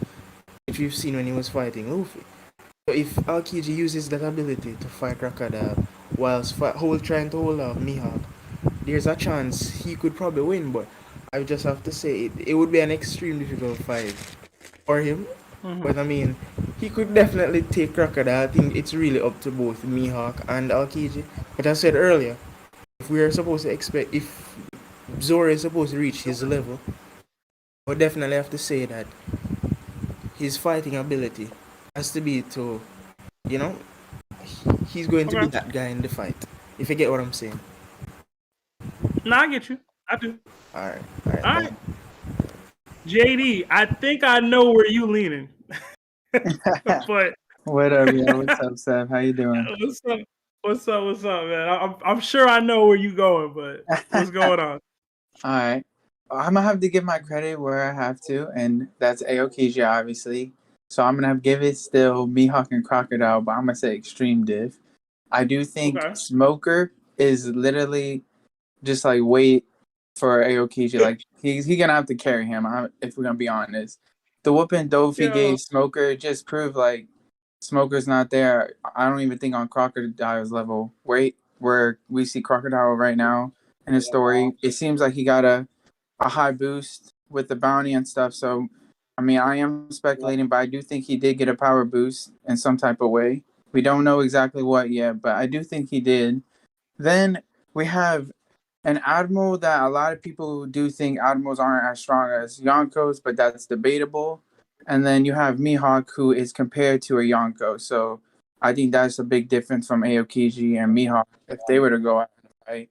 If you've seen when he was fighting Luffy. So if Aokiji uses that ability to fight Crocodile whilst trying to hold off Mihawk, there's a chance he could probably win, but I just have to say it would be an extremely difficult fight for him. But I mean, he could definitely take Crocodile. I think it's really up to both Mihawk and Aokiji. But I said earlier, if we are supposed to expect, if Zoro is supposed to reach his level, I would definitely have to say that his fighting ability has to be to, you know, he's going to be that guy in the fight. If you get what I'm saying. No, I get you. I do. All right. All right. JD, I think I know where you leaning. But What up, yo? What's up, Seth? How you doing? What's up, man? I'm sure I know where you going, but what's going on? All right. I'm gonna have to give my credit where I have to, and that's Aokiji, obviously. So I'm gonna give it still Mihawk and Crocodile, but I'm gonna say Extreme Div. I do think Smoker is literally just like wait for Aokiji. Like he's gonna have to carry him. If we're gonna be honest, the whooping Dofi gave Smoker just proved like Smoker's not there. I don't even think on Crocodile's level. Where we see Crocodile right now in his story, it seems like he got a high boost with the bounty and stuff. So, I mean, I am speculating, but I do think he did get a power boost in some type of way. We don't know exactly what yet, but I do think he did. Then we have an Admiral that a lot of people do think Admirals aren't as strong as Yonkos, but that's debatable. And then you have Mihawk, who is compared to a Yonko. So I think that's a big difference from Aokiji and Mihawk if they were to go out and fight.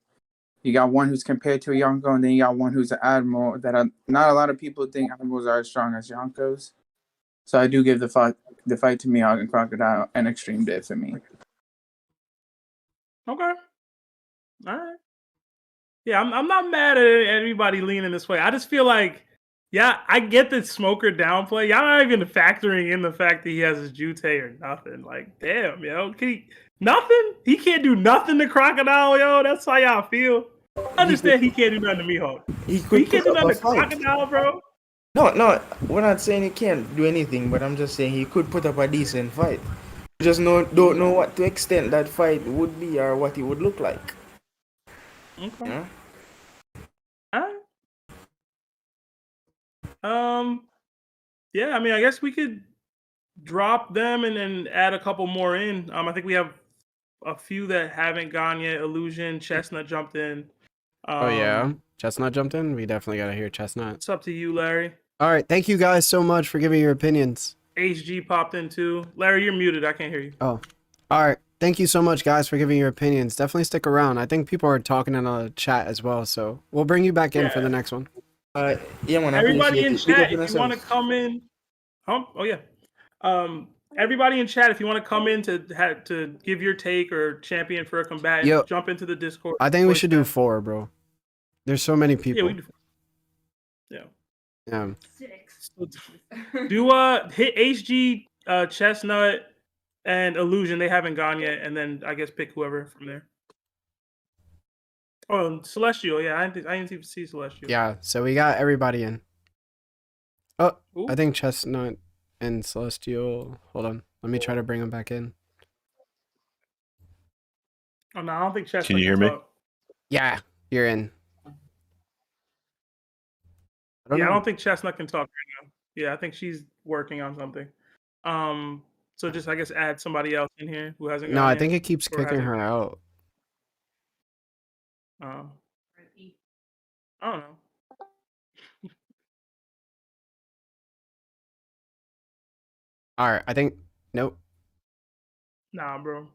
You got one who's compared to a Yonko, and then you got one who's an Admiral that not a lot of people think Admirals are as strong as Yonkos. So I do give the fight to Mihawk and Crocodile an Extreme Div for me. Okay. All right. Yeah, I'm not mad at anybody leaning this way. I just feel like, yeah, I get the Smoker downplay. Y'all not even factoring in the fact that he has his Jutei or nothing. Like, damn, yo, nothing? He can't do nothing to Crocodile, yo. That's how y'all feel. I understand he can't do nothing to Mihawk. He can't do nothing to Crocodile, bro. No, we're not saying he can't do anything, but I'm just saying he could put up a decent fight. We just don't know what to extent that fight would be or what it would look like. Okay. Yeah. All right. Yeah, I mean, I guess we could drop them and then add a couple more in. I think we have a few that haven't gone yet. Illusion, Chestnut jumped in. Oh yeah, Chestnut jumped in. We definitely gotta hear Chestnut. It's up to you, Larry. All right, thank you guys so much for giving your opinions. HG popped in too. Larry, you're muted. I can't hear you. Oh, all right. Thank you so much, guys, for giving your opinions. Definitely stick around. I think people are talking in the chat as well, so we'll bring you back in for the next one. Yeah, man. Everybody in chat, if you want to come in. Oh yeah. Everybody in chat, if you want to come in to give your take or champion for a combatant, jump into the Discord. I think we should do 4, bro. There's so many people. Yeah, we do. Yeah. 6. Do hit HG, Chestnut, and Illusion. They haven't gone yet, and then I guess pick whoever from there. Oh, Celestial. Yeah, I didn't even see Celestial. Yeah, so we got everybody in. Oh, I think Chestnut and Celestial. Hold on. Let me try to bring them back in. Oh, no, I don't think Chestnut can you hear me? Yeah, you're in. I don't think Chestnut can talk right now. Yeah, I think she's working on something. So just, I guess, add somebody else in here who hasn't gone No, I yet, think it keeps or kicking hasn't- her out. I don't know. All right, I think nope. Nah, bro.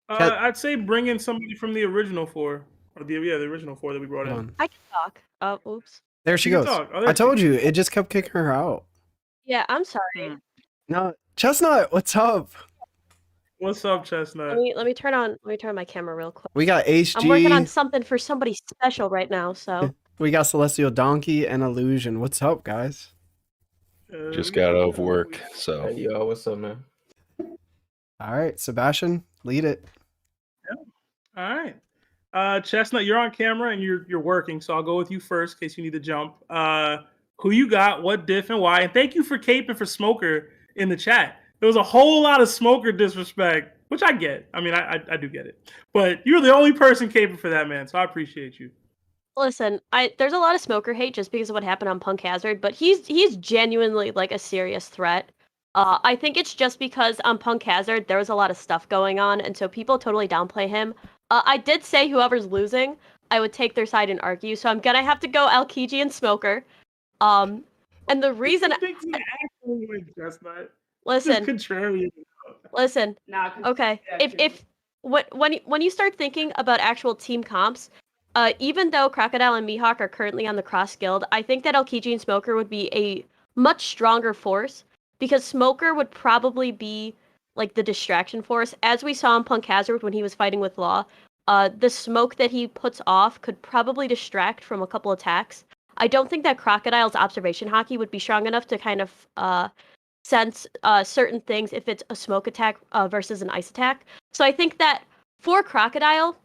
I'd say bring in somebody from the original 4, or the original 4 that we brought in. I can talk. Oops. There she can goes. talk. Oh, there I she told you, it just kept kicking her out. Yeah, I'm sorry. No, Chestnut, what's up? What's up, Chestnut? Let me turn on my camera real quick. We got HG. I'm working on something for somebody special right now, so We got Celestial Donkey and Illusion. What's up, guys? Just got off work, so. Hey, yo, what's up, man? All right, Sebastian, lead it. All right. Chestnut, you're on camera and you're working, so I'll go with you first in case you need to jump. Who you got, what diff, and why? And thank you for caping for Smoker in the chat. There was a whole lot of Smoker disrespect, which I get. I mean, I do get it. But you're the only person caping for that, man, so I appreciate you. listen, there's a lot of Smoker hate just because of what happened on Punk Hazard, but he's genuinely like a serious threat. I think it's just because on Punk Hazard there was a lot of stuff going on, and so people totally downplay him. I did say whoever's losing, I would take their side and argue, so I'm gonna have to go Aokiji and Smoker. And the reason actually win, Chestnut. Listen, Just contrarian. listen. Okay, if when you start thinking about actual team comps, even though Crocodile and Mihawk are currently on the Cross Guild, I think that Aokiji and Smoker would be a much stronger force because Smoker would probably be like the distraction force, as we saw in Punk Hazard when he was fighting with Law. The smoke that he puts off could probably distract from a couple attacks. I don't think that Crocodile's observation hockey would be strong enough to kind of sense certain things if it's a smoke attack versus an ice attack. So I think that for Crocodile,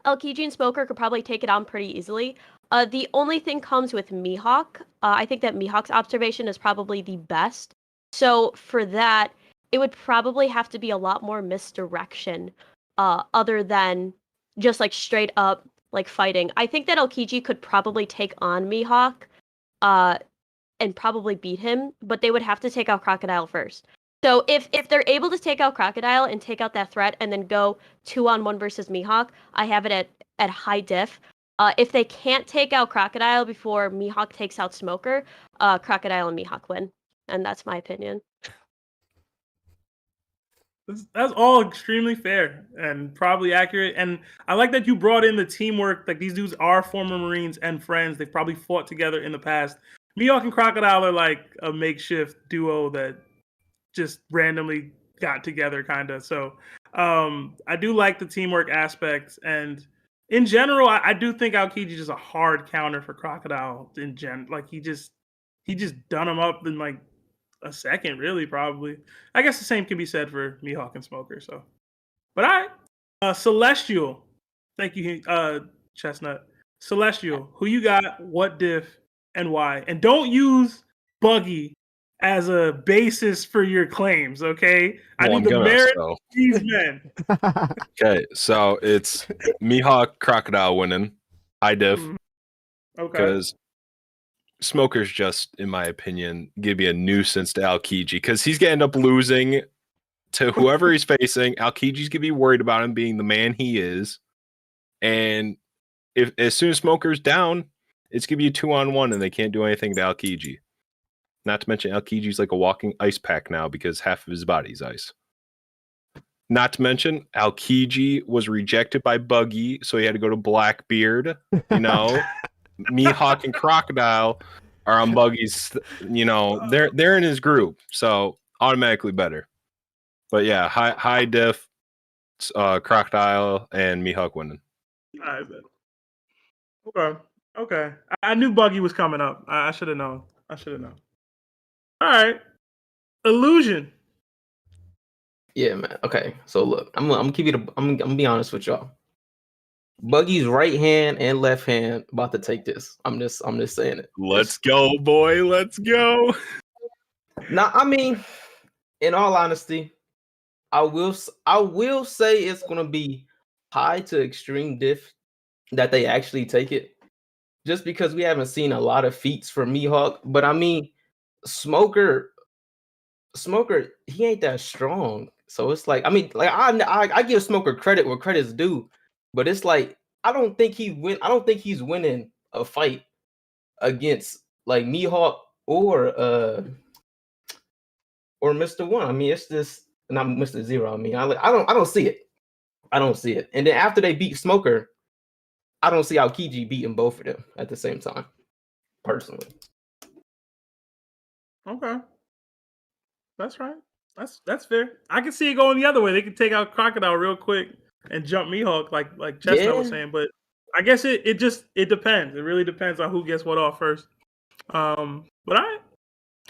Aokiji and Smoker could probably take it on pretty easily. The only thing comes with Mihawk. I think that Mihawk's observation is probably the best. So for that, it would probably have to be a lot more misdirection other than just like straight up like fighting. I think that Aokiji could probably take on Mihawk and probably beat him, but they would have to take out Crocodile first. So if they're able to take out Crocodile and take out that threat and then go 2-on-1 versus Mihawk, I have it at high diff. If they can't take out Crocodile before Mihawk takes out Smoker, Crocodile and Mihawk win. And that's my opinion. That's all extremely fair and probably accurate. And I like that you brought in the teamwork. Like, these dudes are former Marines and friends. They've probably fought together in the past. Mihawk and Crocodile are like a makeshift duo that just randomly got together, kind of. So I do like the teamwork aspect. And in general, I do think Aokiji is a hard counter for Crocodile in like he just done him up in like a second, really, probably. I guess the same can be said for Mihawk and Smoker. So, but all right, Celestial. Thank you, Chestnut. Celestial, who you got? What diff and why? And don't use Buggy as a basis for your claims, okay? I need the merit of these men. Okay, so it's Mihawk Crocodile winning. High diff. Okay. Because Smoker's just, in my opinion, give me a nuisance to Aokiji because he's gonna end up losing to whoever he's facing. Aokiji's gonna be worried about him being the man he is, and if as soon as Smoker's down, it's gonna be a 2-on-1, and they can't do anything to Aokiji. Not to mention Aokiji's like a walking ice pack now because half of his body's ice. Not to mention Aokiji was rejected by Buggy, so he had to go to Blackbeard. You know. Mihawk and Crocodile are on Buggy's, they're in his group, so automatically better. But yeah, high diff, Crocodile and Mihawk winning. I bet. Okay. I knew Buggy was coming up. I should have known. All right, Illusion. Yeah, man. Okay, so look, I'm gonna keep it. I'm gonna be honest with y'all. Buggy's right hand and left hand about to take this. I'm just saying it. Let's go, boy. Let's go. Now, I mean, in all honesty, I will say it's gonna be high to extreme diff that they actually take it, just because we haven't seen a lot of feats from Mihawk. But I mean, Smoker, he ain't that strong. So it's like, I mean, like I give Smoker credit where credit's due. But it's like I don't think he's winning a fight against like Mihawk or Mr. One. I mean, it's just not Mr. Zero. I mean, I don't see it. I don't see it. And then after they beat Smoker, I don't see Aokiji beating both of them at the same time. Personally. Okay. That's right. That's fair. I can see it going the other way. They could take out Crocodile real quick and jump Mihawk like Chestnut was saying, but I guess it depends. It really depends on who gets what off first. But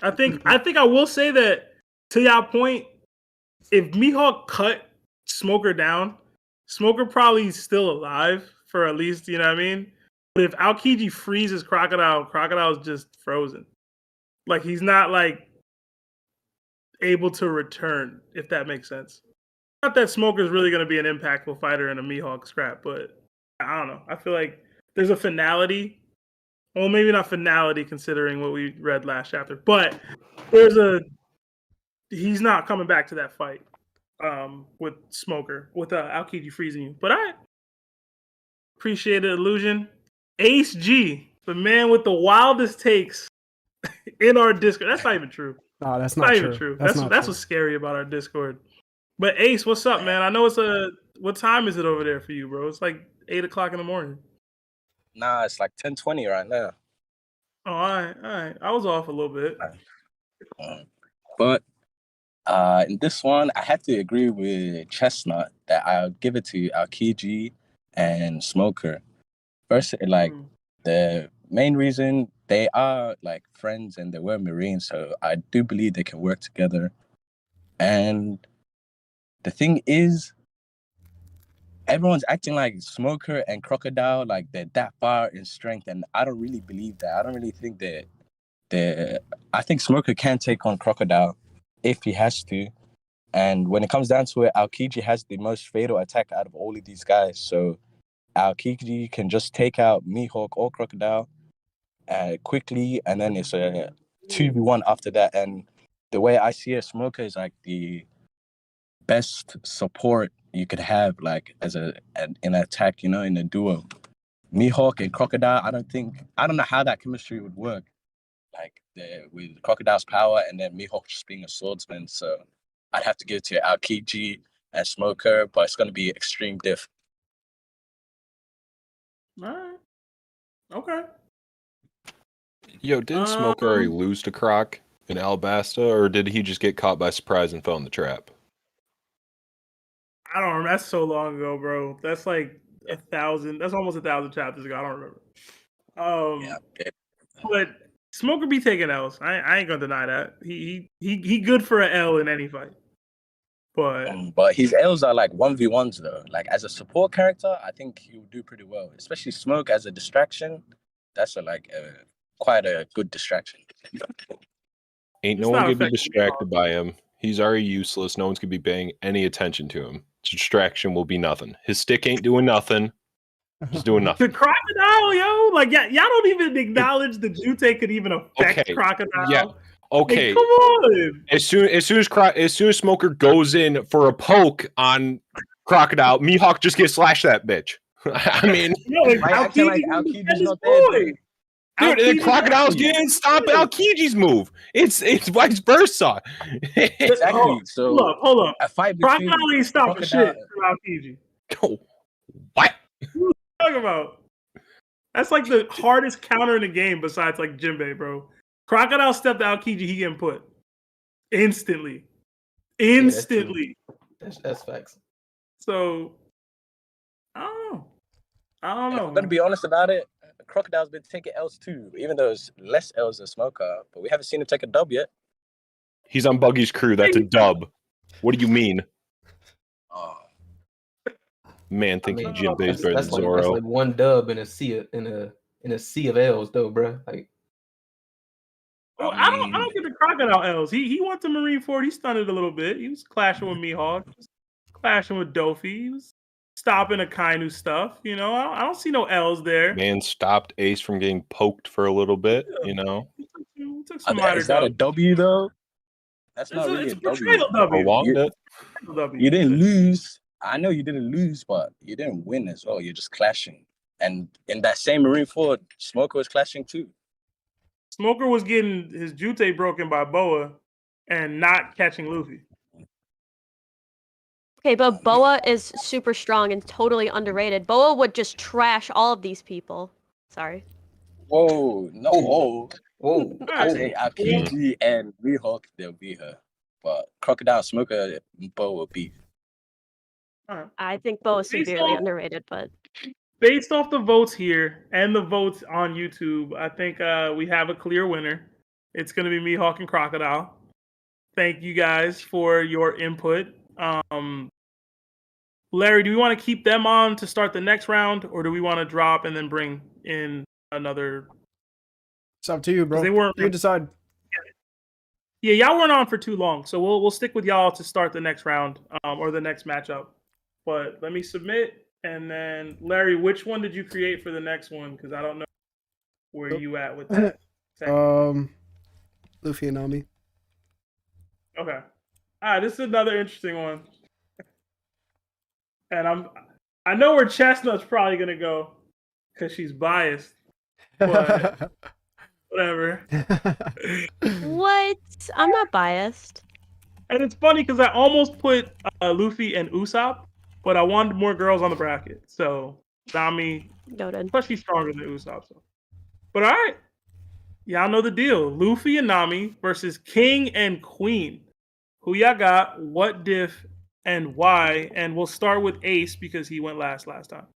I think I will say that to y'all point, if Mihawk cut Smoker down, Smoker probably still alive for at least, you know what I mean? But if Aokiji freezes Crocodile, Crocodile's just frozen. Like he's not like able to return, if that makes sense. Not that Smoker's really going to be an impactful fighter in a Mihawk scrap, but I don't know. I feel like there's a finality. Well, maybe not finality considering what we read last chapter, but there's a he's not coming back to that fight with Smoker, with Aokiji freezing you. But I appreciate the illusion. Ace G, the man with the wildest takes in our Discord. That's not even true. No, that's not even true. true. That's That's not that's true. what's scary about our Discord. But Ace, what's up, man? I know it's what time is it over there for you, bro? It's like 8 o'clock in the morning. Nah, it's like 10:20 right now. Oh, all right. I was off a little bit. But in this one, I had to agree with Chestnut that I'll give it to Aokiji and Smoker. First, like the main reason they are like friends and they were Marines, so I do believe they can work together. And the thing is, everyone's acting like Smoker and Crocodile, like they're that far in strength, and I don't really believe that. I don't really think that I think Smoker can take on Crocodile if he has to. And when it comes down to it, Aokiji has the most fatal attack out of all of these guys. So Aokiji can just take out Mihawk or Crocodile quickly, and then it's a 2v1 after that. And the way I see it, Smoker is like the best support you could have, like as in an attack, in a duo. Mihawk and Crocodile, I don't know how that chemistry would work. Like with Crocodile's power and then Mihawk just being a swordsman. So I'd have to give it to Aokiji and Smoker, but it's gonna be extreme diff. All right. Okay. Yo, didn't Smoker already lose to Croc in Alabasta, or did he just get caught by surprise and fell in the trap? I don't remember. That's so long ago, bro. That's like 1,000. That's almost 1,000 chapters ago. I don't remember. But Smoker be taking L's. I ain't gonna deny that. He good for an L in any fight. But his L's are like 1v1s though. Like as a support character, I think he will do pretty well. Especially Smoke as a distraction. That's quite a good distraction. Ain't no one gonna be distracted by him. He's already useless. No one's gonna be paying any attention to him. Distraction will be nothing. His stick ain't doing nothing. Just doing nothing. The Crocodile, yo, like y'all don't even acknowledge the Jute could even affect Crocodile. Yeah. Okay. Like, come on. As soon as Smoker goes in for a poke on Crocodile, Mihawk just gets slashed that bitch. I mean, Aokiji's not there. Dude, the Crocodile's getting stopped Aokiji's move. It's vice versa. Exactly. So hold up. A fight Crocodile ain't stopping shit from Aokiji. What? What are you talking about? That's like the hardest counter in the game besides like Jinbei, bro. Crocodile stepped to Aokiji, he getting put. Instantly. That's facts. So, I don't know. I'm gonna be honest about it. Crocodile's been taking L's too, even though it's less L's than Smoker, but we haven't seen him take a dub yet. He's on Buggy's crew. That's a dub. What do you mean? Man, thinking Jinbei's better than Zoro. That's like one dub in a sea of L's, though, bro. Like, well, I don't get the Crocodile L's. He went to Marineford. He stunned it a little bit. He was clashing with Mihawk. He was clashing with Dofy. He was stopping Akainu stuff. I don't see no L's there. Man stopped Ace from getting poked for a little bit. He took Is some minor that a dubs. W though? That's It's not a- really it's a a portrayal W. W. W. You didn't lose. I know you didn't lose, but you didn't win as well. You're just clashing. And in that same Marineford, Smoker was clashing too. Smoker was getting his Jute broken by Boa and not catching Luffy. Okay, but Boa is super strong and totally underrated. Boa would just trash all of these people. Sorry. Whoa, no. Whoa. I say Aokiji and Mihawk, they'll beat her. But Crocodile, Smoker, Bo will beat. I think Boa is severely underrated, but Based off the votes here and the votes on YouTube, I think we have a clear winner. It's going to be Mihawk and Crocodile. Thank you guys for your input. Larry, do we want to keep them on to start the next round, or do we want to drop and then bring in another? It's up to you, bro. They weren't. You decide. Yeah, y'all weren't on for too long, so we'll stick with y'all to start the next round or the next matchup. But let me submit, and then Larry, which one did you create for the next one? Because I don't know where you at with that. Luffy and Nami. Okay. All right, this is another interesting one, and I know where Chestnut's probably gonna go because she's biased, but whatever. What? I'm not biased. And it's funny because I almost put Luffy and Usopp, but I wanted more girls on the bracket. So Nami, Noted. plus she's stronger than Usopp. So. But all right, y'all know the deal. Luffy and Nami versus King and Queen. Who y'all got? What diff and why? And we'll start with Ace because he went last time.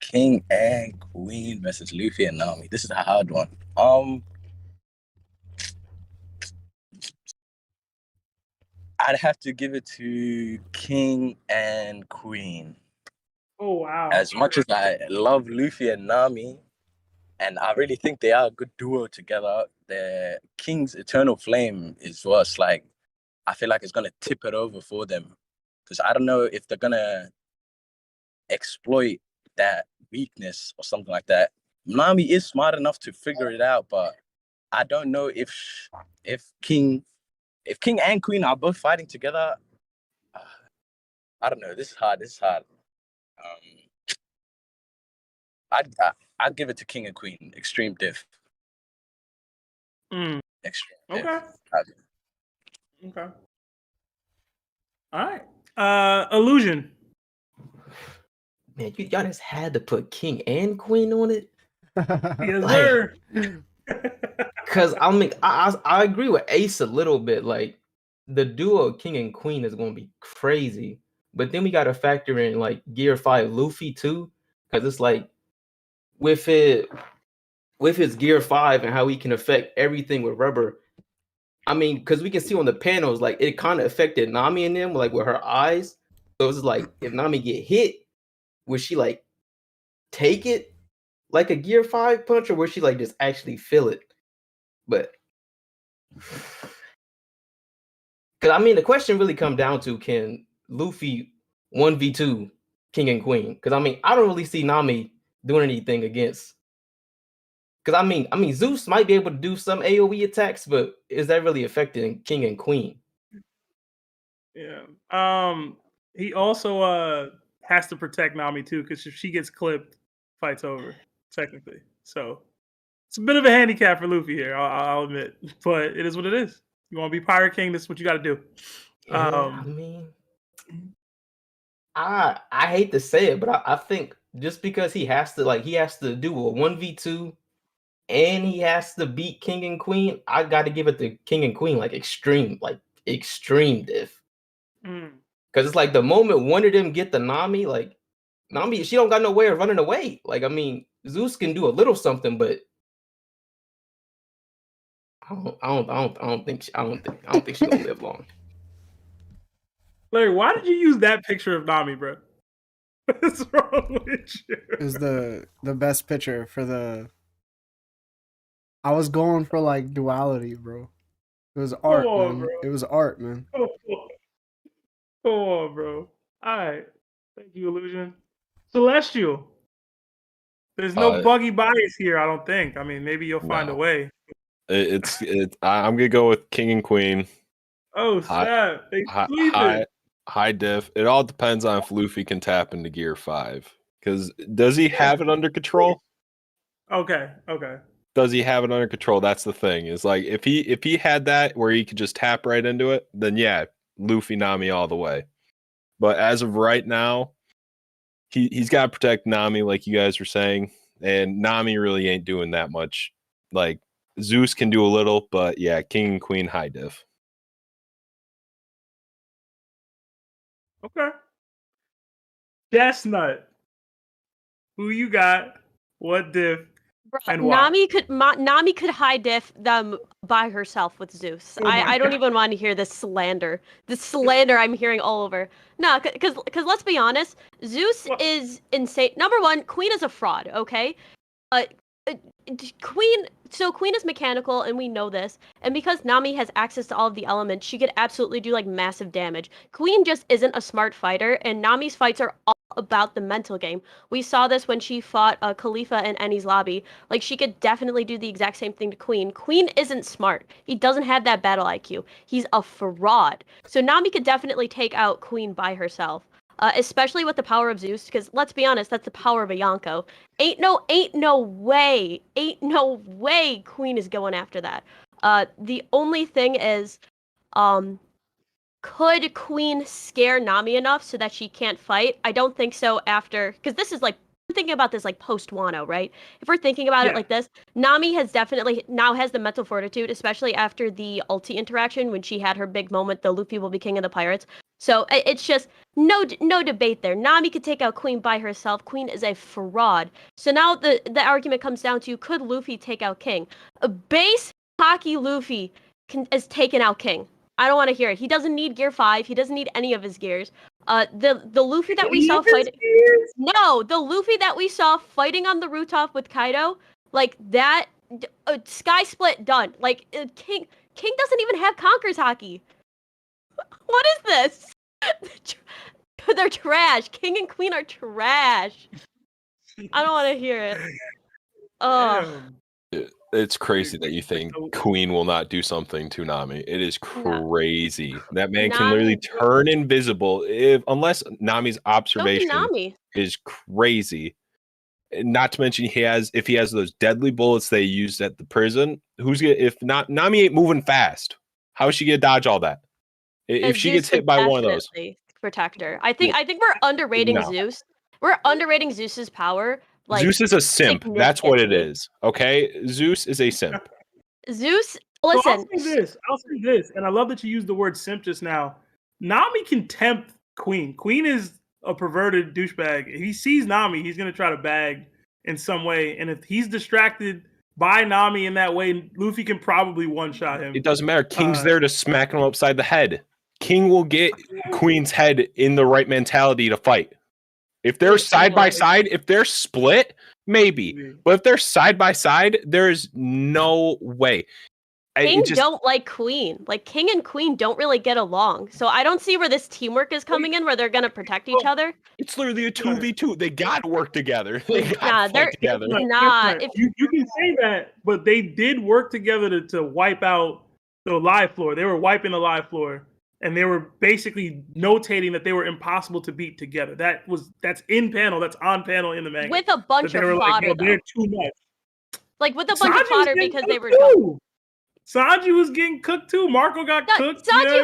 King and Queen versus Luffy and Nami. This is a hard one. I'd have to give it to King and Queen. Oh wow! As much as I love Luffy and Nami, and I really think they are a good duo together, the King's Eternal Flame is what's like. I feel like it's gonna tip it over for them, because I don't know if they're gonna exploit that weakness or something like that. Nami is smart enough to figure it out, but I don't know if King and Queen are both fighting together. I don't know. This is hard. I'd give it to King and Queen. Extreme diff. Extreme diff. Okay. All right. Illusion. Man, y'all just had to put King and Queen on it. Yes, sir. Because I mean, I agree with Ace a little bit. Like the duo of King and Queen is going to be crazy, but then we got to factor in like Gear 5 Luffy too, because it's like with his Gear 5 and how he can affect everything with rubber. I mean, because we can see on the panels, like it kind of affected Nami and them, like with her eyes. So it's like if Nami get hit, would she like take it like a Gear 5 punch, or would she like just actually feel it? But because I mean, the question really come down to, can Luffy 1v2 King and Queen? Because I mean, I don't really see Nami doing anything against. Because I mean, Zeus might be able to do some AOE attacks, but is that really affecting King and Queen? Yeah. He also has to protect Nami too, because if she gets clipped, fight's over technically. So it's a bit of a handicap for Luffy here. I'll admit, but it is what it is. You want to be Pirate King? This is what you got to do. Yeah, I mean, I hate to say it, but I think just because he has to do a 1v2 and he has to beat King and Queen, I got to give it to King and Queen like extreme diff. Because it's like the moment one of them get the Nami, like Nami, she don't got no way of running away. Like I mean, Zeus can do a little something, but I don't think she's gonna live long. Larry, why did you use that picture of Nami, bro? What's wrong with you? It was the best picture for the. I was going for like duality, bro. It was art, man. Bro. It was art, man. Come on, bro. All right. Thank you, Illusion. Celestial. There's no Buggy bias here, I don't think. I mean, maybe you'll find a way. I'm gonna go with King and Queen. Oh, snap. High diff. It all depends on if Luffy can tap into Gear 5. Because does he have it under control? Okay. Does he have it under control? That's the thing. Is like if he had that where he could just tap right into it, then yeah, Luffy Nami all the way. But as of right now, he's got to protect Nami, like you guys were saying, and Nami really ain't doing that much. Like Zeus can do a little, but yeah, King and Queen high diff. Okay. Chestnut. Who you got? What diff? And why? Nami could high diff them by herself with Zeus. I don't even want to hear this slander. The slander I'm hearing all over. No, because let's be honest, Zeus is insane. Number one, Queen is a fraud. Okay, Queen is mechanical, and we know this, and because Nami has access to all of the elements, she could absolutely do like massive damage. Queen just isn't a smart fighter, and Nami's fights are all about the mental game. We saw this when she fought Khalifa in Eni's lobby. Like, she could definitely do the exact same thing to Queen. Queen isn't smart. He doesn't have that battle IQ. He's a fraud. So Nami could definitely take out Queen by herself. Especially with the power of Zeus, because let's be honest, that's the power of a Yonko. Ain't no way Queen is going after that. The only thing is, could Queen scare Nami enough so that she can't fight? I don't think so after, because this is like, I'm thinking about this like post Wano, right? If we're thinking about it like this, Nami has definitely now has the mental fortitude, especially after the ulti interaction when she had her big moment, the Luffy will be king of the pirates. So it's just no debate there. Nami could take out Queen by herself. Queen is a fraud. So now the argument comes down to, could Luffy take out King? A base hockey Luffy is taking out King. I don't want to hear it. He doesn't need gear 5. He doesn't need any of his gears. The Luffy that we saw fighting. No, the Luffy that we saw fighting on the rooftop with Kaido, like that, sky split done. Like King doesn't even have Conqueror's Haki. What is this? They're trash. King and Queen are trash. I don't want to hear it. Oh. It's crazy that you think Queen will not do something to Nami. It is crazy. That man can literally turn invisible unless Nami's observation Nami is crazy. Not to mention if he has those deadly bullets they used at the prison. If not Nami ain't moving fast. How is she gonna dodge all that? If she gets hit by one of those, protect her. I think we're underrating Zeus. We're underrating Zeus's power. Like, Zeus is a simp. That's what it is. Okay, Zeus is a simp. Zeus, listen. I'll say this, and I love that you used the word simp just now. Nami can tempt Queen. Queen is a perverted douchebag. If he sees Nami, he's gonna try to bag in some way, and if he's distracted by Nami in that way, Luffy can probably one-shot him. It doesn't matter. King's there to smack him upside the head. King will get Queen's head in the right mentality to fight. If they're side by side, if they're split, maybe. But if they're side by side, there's no way. King don't like Queen. Like, King and Queen don't really get along. So I don't see where this teamwork is coming in, where they're gonna protect each other. It's literally a 2v2. They gotta work together. They gotta fight together. Not. You can say that, but they did work together to wipe out the live floor. They were wiping the live floor. And they were basically notating that they were impossible to beat together. That's in panel. That's on panel in the manga. With a bunch of fodder, like, they're too much. Like with a bunch of fodder because they were. Sanji was getting cooked too. Marco got cooked. Sanji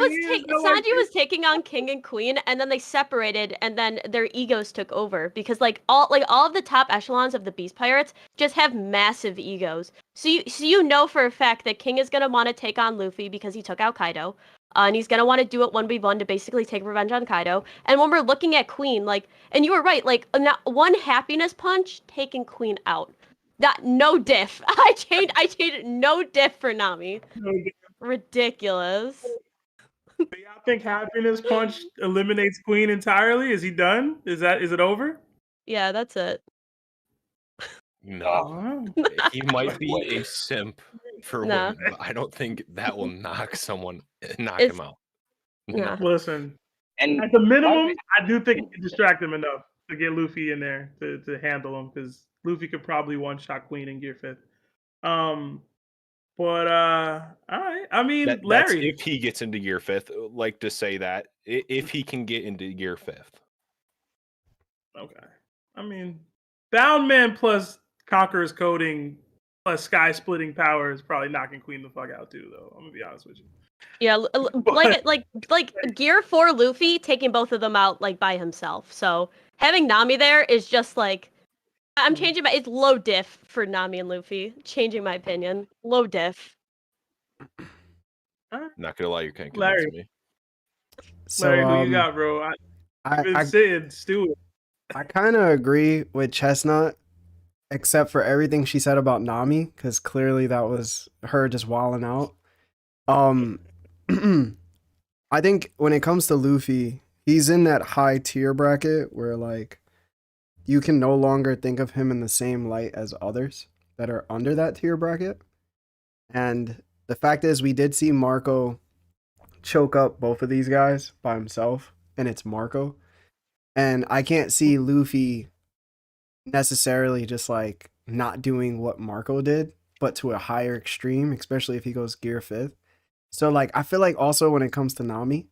was taking on King and Queen, and then they separated, and then their egos took over because all of the top echelons of the Beast Pirates just have massive egos. So you know for a fact that King is gonna want to take on Luffy because he took out Kaido. And he's going to want to do it 1v1 to basically take revenge on Kaido. And when we're looking at Queen, and you were right, one happiness punch taking Queen out. No diff. I changed no diff for Nami. Ridiculous. Do y'all think happiness punch eliminates Queen entirely? Is he done? Is it over? Yeah, that's it. No. He might be a simp for women, but I don't think that will knock him out. No. Listen, and at the minimum, I do think it can distract him enough to get Luffy in there to handle him, because Luffy could probably one-shot Queen in Gear 5th. But all right. I mean, Larry, if he gets into Gear 5th, like to say that if he can get into Gear 5th. Okay. I mean, Bound Man plus Conqueror's coding plus sky splitting power is probably knocking Queen the fuck out too, though. I'm gonna be honest with you. Yeah, like Gear 4 Luffy taking both of them out by himself. So having Nami there is just I'm changing it's low diff for Nami and Luffy. Changing my opinion. Low diff. Not gonna lie, you can't convince me. So, Larry, who you got, bro? I've been sitting stewing. I kind of agree with Chestnut, except for everything she said about Nami, because clearly that was her just walling out. I think when it comes to Luffy, he's in that high tier bracket where you can no longer think of him in the same light as others. that are under that tier bracket. And the fact is, we did see Marco choke up both of these guys by himself, and it's Marco. And I can't see Luffy necessarily just like not doing what Marco did, but to a higher extreme, especially if he goes gear 5th. So like I feel like also when it comes to Nami,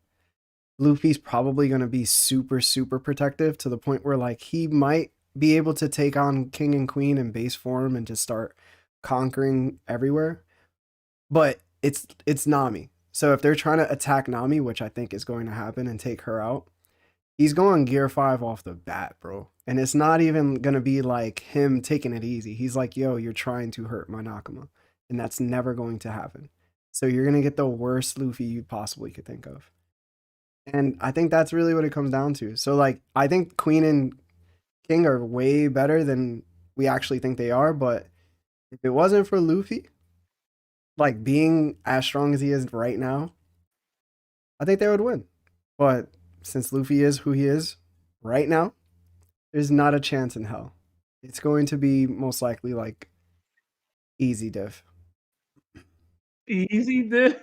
Luffy's probably going to be super, super protective to the point where like he might be able to take on King and Queen in base form and just start conquering everywhere. But it's Nami. So if they're trying to attack Nami, which I think is going to happen, and take her out, he's going gear 5 off the bat, bro. And it's not even going to be like him taking it easy. He's like, yo, you're trying to hurt my Nakama. And that's never going to happen. So you're going to get the worst Luffy you possibly could think of. And I think that's really what it comes down to. So, like, I think Queen and King are way better than we actually think they are. But if it wasn't for Luffy, like, being as strong as he is right now, I think they would win. But since Luffy is who he is right now, there's not a chance in hell. It's going to be most likely, like, easy diff. Easy diff?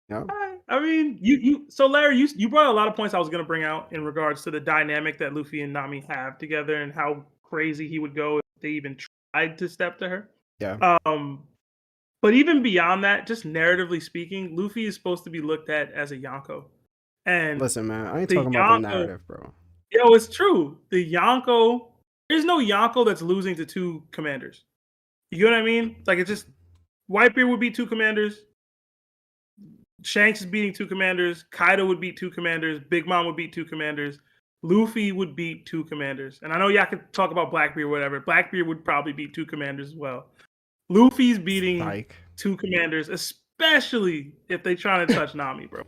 Yeah. I mean, so Larry, you brought a lot of points I was going to bring out in regards to the dynamic that Luffy and Nami have together and how crazy he would go if they even tried to step to her. Yeah. But even beyond that, just narratively speaking, Luffy is supposed to be looked at as a Yonko. And listen, man, I ain't the talking about the Yonko- narrative, bro. Yo, it's true. The Yonko, there's no Yonko that's losing to 2 commanders. You know what I mean? Like, it's just Whitebeard would beat 2 commanders. Shanks is beating 2 commanders. Kaido would beat 2 commanders. Big Mom would beat 2 commanders. Luffy would beat 2 commanders. And I know y'all could talk about Blackbeard or whatever. Blackbeard would probably beat 2 commanders as well. Luffy's beating 2 commanders, especially if they trying to touch Nami, bro.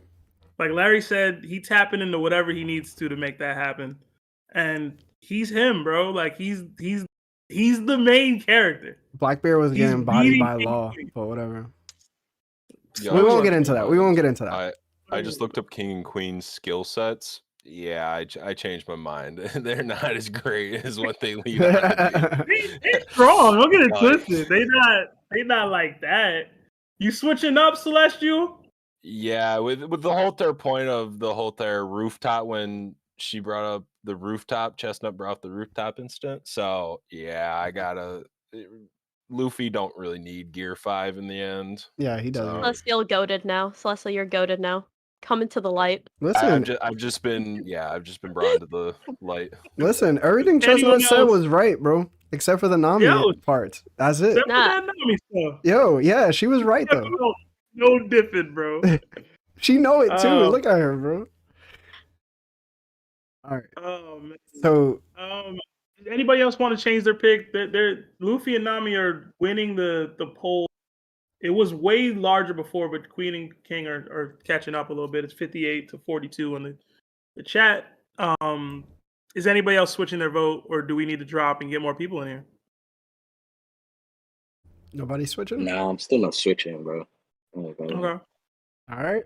Like Larry said, he tapping into whatever he needs to make that happen. And he's him, bro. Like he's the main character. Blackbeard was getting bodied by law, but whatever. We won't get into that. We won't get into that. I just looked up King and Queen's skill sets. Yeah, I changed my mind. They're not as great as what they lead on to be. They're strong. Don't get it twisted. They not like that. You switching up, Celestial? Yeah, with the whole third point of the whole third rooftop when she brought up the rooftop, Chestnut brought up the rooftop instant. So yeah, I gotta. Luffy don't really need gear 5 in the end. Yeah, he doesn't. Celestial goaded now. Celestial, you're goaded now. Coming to the light. Listen, I've just been brought into the light. Listen, everything Chestnut said was right, bro. Except for the Nami part. That's it. Except for that Nami stuff. Yo, yeah, she was right though. No different, bro. She know it too. Look at her, bro. All right. Oh man. So, anybody else want to change their pick? They're Luffy and Nami are winning the poll. It was way larger before, but Queen and King are catching up a little bit. It's 58-42 in the chat. Is anybody else switching their vote, or do we need to drop and get more people in here? Nobody switching? Nah, I'm still not switching, bro. Okay. All right.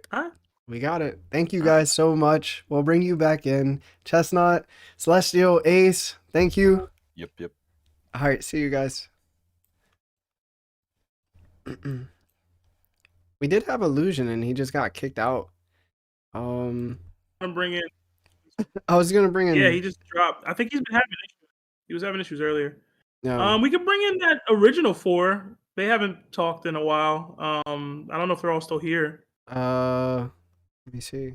We got it. Thank you guys so much. We'll bring you back in. Chestnut, Celestial, Ace, thank you. Yep. All right, see you guys. We did have Illusion and he just got kicked out. I'm bringing. I was gonna bring in. Yeah, he just dropped. I think he's been having issues. He was having issues earlier. No. We could bring in that original 4. They haven't talked in a while. I don't know if they're all still here. Let me see.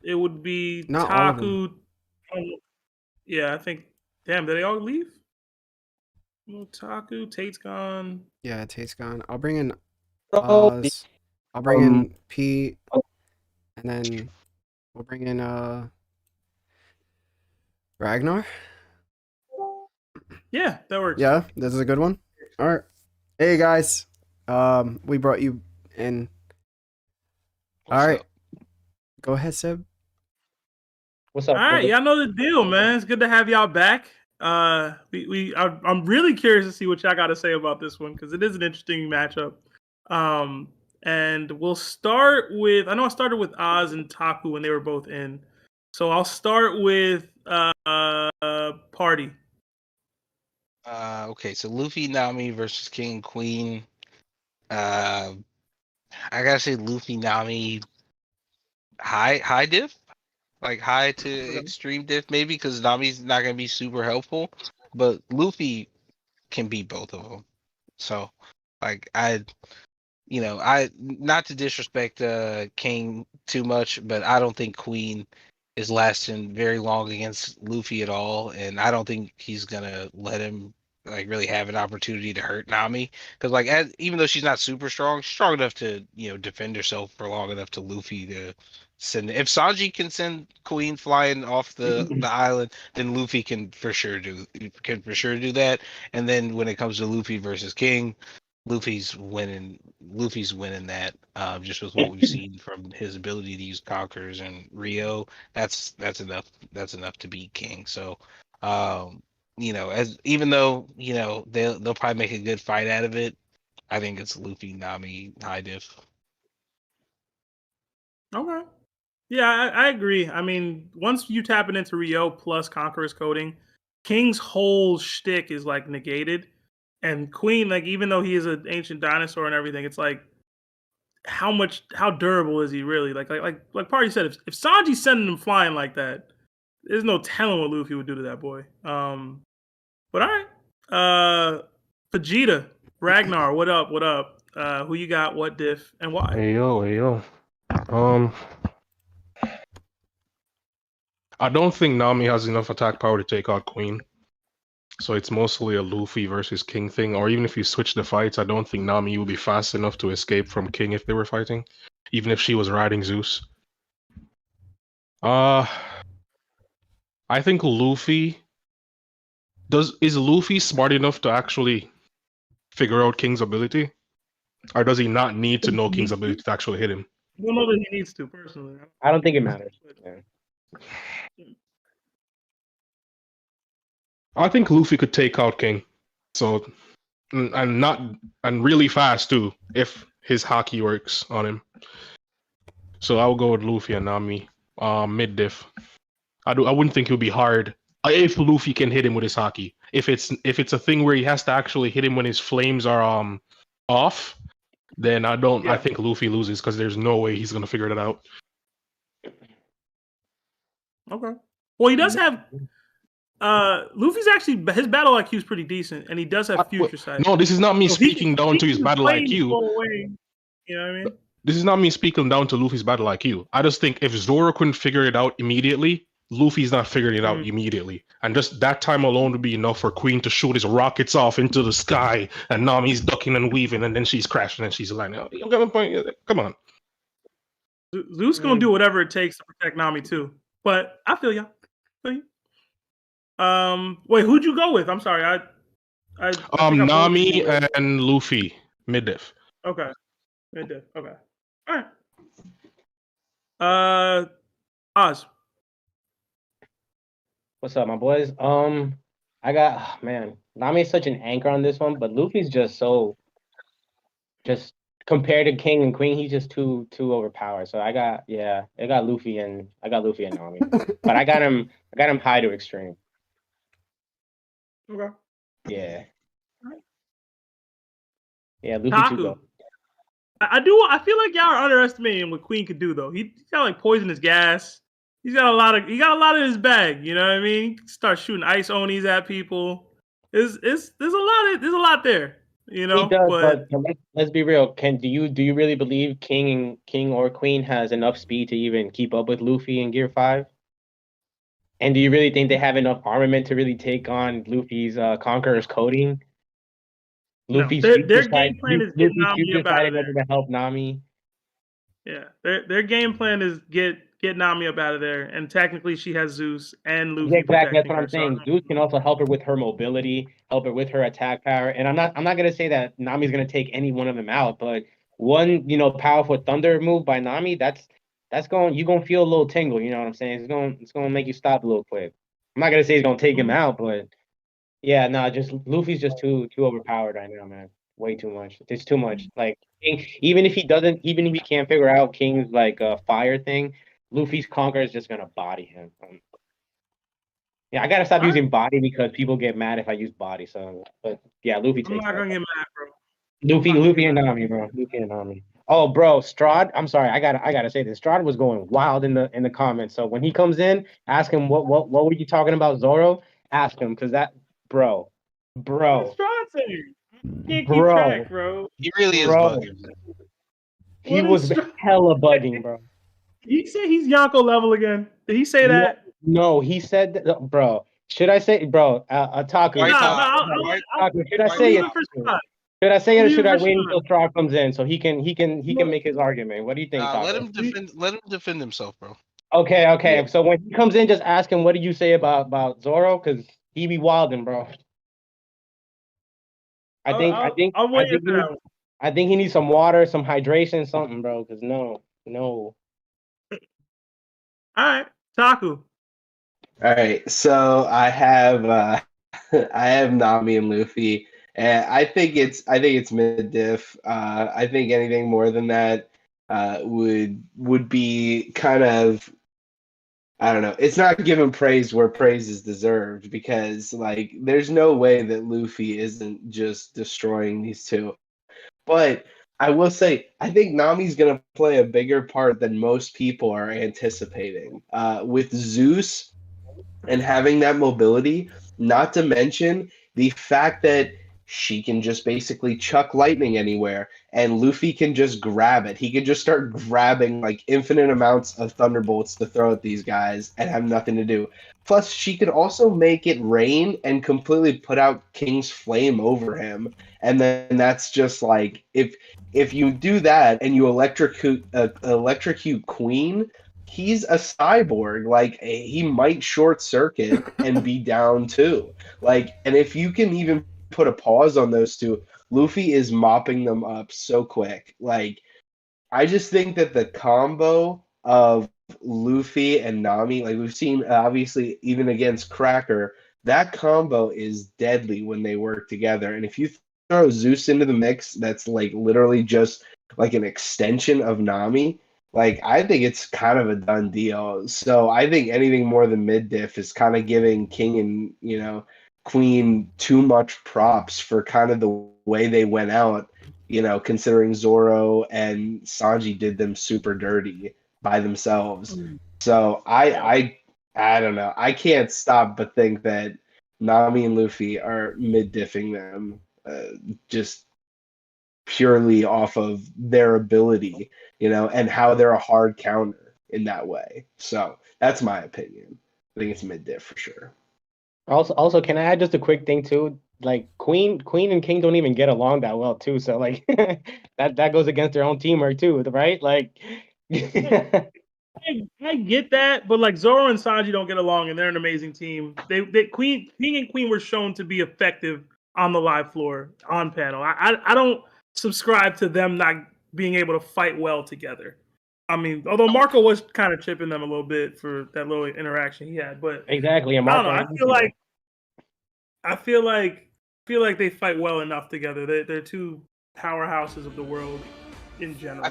It would be Not all of Taku. Yeah, I think. Damn, did they all leave? Taku, Tate's gone. Yeah, Tate's gone. I'll bring in Oz. I'll bring in Pete. And then we'll bring in Ragnar. Yeah, that works. Yeah, this is a good one. All right. Hey guys. We brought you in. All right. Go ahead, Seb. What's up? All right, y'all know the deal, man. It's good to have y'all back. I'm really curious to see what y'all got to say about this one because it is an interesting matchup. And we'll start with. I know I started with Oz and Taku when they were both in, so I'll start with Party. Okay, so Luffy, Nami versus King and Queen. Uh, I gotta say Luffy, Nami, high diff, like high to extreme diff, maybe because Nami's not gonna be super helpful, but Luffy can beat both of them. So, like I not to disrespect King too much, but I don't think Queen is lasting very long against Luffy at all, and I don't think he's gonna let him like really have an opportunity to hurt Nami because even though she's not super strong, she's strong enough to defend herself for long enough to Luffy to send. If Sanji can send Queen flying off the island, then Luffy can for sure do that. And then when it comes to Luffy versus King, Luffy's winning that, just with what we've seen from his ability to use Conquerors and Rio. That's enough to beat King. So, as even though they'll probably make a good fight out of it, I think it's Luffy, Nami, high diff. Okay. Yeah, I agree. I mean, once you tap it into Rio plus Conqueror's coding, King's whole shtick is like negated. And Queen, like, even though he is an ancient dinosaur and everything, it's like how durable is he really? Like Party said, if Sanji's sending him flying like that, there's no telling what Luffy would do to that boy. But all right. Vegeta, Ragnar, what up? What up? Who you got? What diff and why? Hey yo. I don't think Nami has enough attack power to take out Queen. So it's mostly a Luffy versus King thing. Or even if you switch the fights, I don't think Nami would be fast enough to escape from King if they were fighting. Even if she was riding Zeus. I think Luffy is Luffy smart enough to actually figure out King's ability? Or does he not need to know King's ability to actually hit him? I don't know that he needs to, personally. I don't think it matters. Yeah. I think Luffy could take out King. So, and really fast too, if his haki works on him. So I'll go with Luffy and Nami. Mid diff. I wouldn't think it would be hard if Luffy can hit him with his haki. If it's a thing where he has to actually hit him when his flames are off, then I think Luffy loses because there's no way he's gonna figure it out. Okay. Well, he does have. Luffy's actually his battle IQ is pretty decent, and he does have future sight. No, this is not me speaking down to his battle IQ. You know what I mean? This is not me speaking down to Luffy's battle IQ. I just think if Zoro couldn't figure it out immediately, Luffy's not figuring it out immediately. And just that time alone would be enough for Queen to shoot his rockets off into the sky, and Nami's ducking and weaving, and then she's crashing and she's like, oh, you got my point? Come on. Zeus gonna do whatever it takes to protect Nami too. But I feel ya. Wait, who'd you go with? I'm sorry. I Nami and Luffy, mid diff. Okay. Mid diff. Okay. All right. Oz. What's up, my boys? I got Nami is such an anchor on this one, but Luffy's just compared to King and Queen, he's just too overpowered. So I got Luffy and Nami, but I got him high to extreme. Okay. Yeah. Yeah, Luffy too go. I feel like y'all are underestimating what Queen could do though. He's got like poisonous gas. He got a lot in his bag. You know what I mean? He can start shooting ice onis at people. There's a lot there. You know, he does, but let's be real. Do you really believe King or Queen has enough speed to even keep up with Luffy in Gear 5? And do you really think they have enough armament to really take on Luffy's Conqueror's coding? Luffy's their game plan is get Nami up out of there to help Nami. Yeah, their game plan is get Nami up out of there, and technically she has Zeus and Luffy. Yeah, exactly, that's what I'm saying. Zeus can also help her with her mobility, help her with her attack power, and I'm not gonna say that Nami's gonna take any one of them out, but one powerful thunder move by Nami, you're gonna feel a little tingle. You know what I'm saying? It's gonna make you stop a little quick. I'm not gonna say it's gonna take him out, but yeah, no, just Luffy's just too overpowered right now, man. Way too much. It's too much. Like even if he can't figure out King's like fire thing, Luffy's Conqueror is just gonna body him. Yeah, I gotta stop using body because people get mad if I use body. So, but yeah, Luffy I'm takes not that. gonna get mad, bro. Luffy and Nami, bro. Luffy and Nami. Oh, bro, Strahd. I'm sorry, I gotta say this. Strahd was going wild in the comments. So when he comes in, ask him what were you talking about, Zoro? Ask him because that, bro. What's Strahd saying? Can't keep Bro. track, bro. He really is Bro. bugging. He What was is hella bugging, bro. Did he say he's Yonko level again? Did he say that? No, he said that, bro. Should I say, bro? Taku. Nah, Taku, should I I'll say leave it? it for Strahd. Should I say it or Leave should it I for wait Strahd. until Strahd comes in so he can make his argument? What do you think, Taku? Let him defend. Let him defend himself, bro. Okay. Yeah. So when he comes in, just ask him, what do you say about Zoro? Because he be wilding, bro. I think he needs some water, some hydration, something, bro. Because no. All right, Taku. All right, so I have I have Nami and Luffy, and I think it's mid diff. I think anything more than that would be kind of, I don't know. It's not giving praise where praise is deserved because like there's no way that Luffy isn't just destroying these two. But I will say, I think Nami's going to play a bigger part than most people are anticipating. With Zeus and having that mobility, not to mention the fact that she can just basically chuck lightning anywhere and Luffy can just grab it. He can just start grabbing like infinite amounts of thunderbolts to throw at these guys and have nothing to do. Plus, she could also make it rain and completely put out King's Flame over him. And then that's just like if you do that and you electrocute Queen, he's a cyborg. Like he might short circuit and be down too. Like, and if you can even put a pause on those two, Luffy is mopping them up so quick. Like, I just think that the combo of Luffy and Nami, like we've seen obviously even against Cracker, that combo is deadly when they work together. And if you throw Zeus into the mix, that's like literally just like an extension of Nami. Like, I think it's kind of a done deal. So I think anything more than mid diff is kind of giving King and, Queen too much props for kind of the way they went out, considering Zoro and Sanji did them super dirty by themselves. So I don't know. I can't stop but think that Nami and Luffy are mid diffing them just purely off of their ability, and how they're a hard counter in that way. So that's my opinion. I think it's mid diff for sure. Also, can I add just a quick thing too? Like Queen and King don't even get along that well too. So like that goes against their own teamwork too, right? Like I get that, but like Zoro and Sanji don't get along, and they're an amazing team. King and Queen were shown to be effective on the live floor on panel. I don't subscribe to them not being able to fight well together. I mean, although Marco was kind of chipping them a little bit for that little interaction he had, but exactly. And I don't Marco, know. I feel like they fight well enough together. They're two powerhouses of the world in general.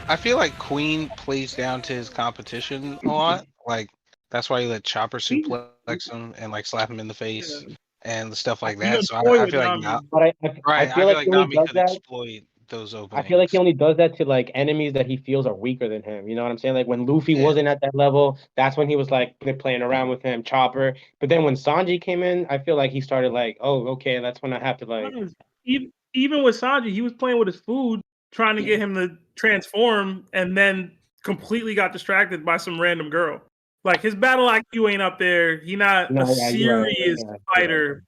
I feel like Queen plays down to his competition a lot. Like that's why he let Chopper suplex him and like slap him in the face and stuff like that. So I feel like I feel like Nami does could that. exploit those openings. I feel like he only does that to like enemies that he feels are weaker than him. You know what I'm saying? Like when Luffy wasn't at that level, that's when he was like playing around with him, Chopper. But then when Sanji came in, I feel like he started like, oh, okay, that's when I have to like. Even with Sanji, he was playing with his food, trying to get him to transform, and then completely got distracted by some random girl. Like his battle IQ ain't up there. He's not a serious fighter.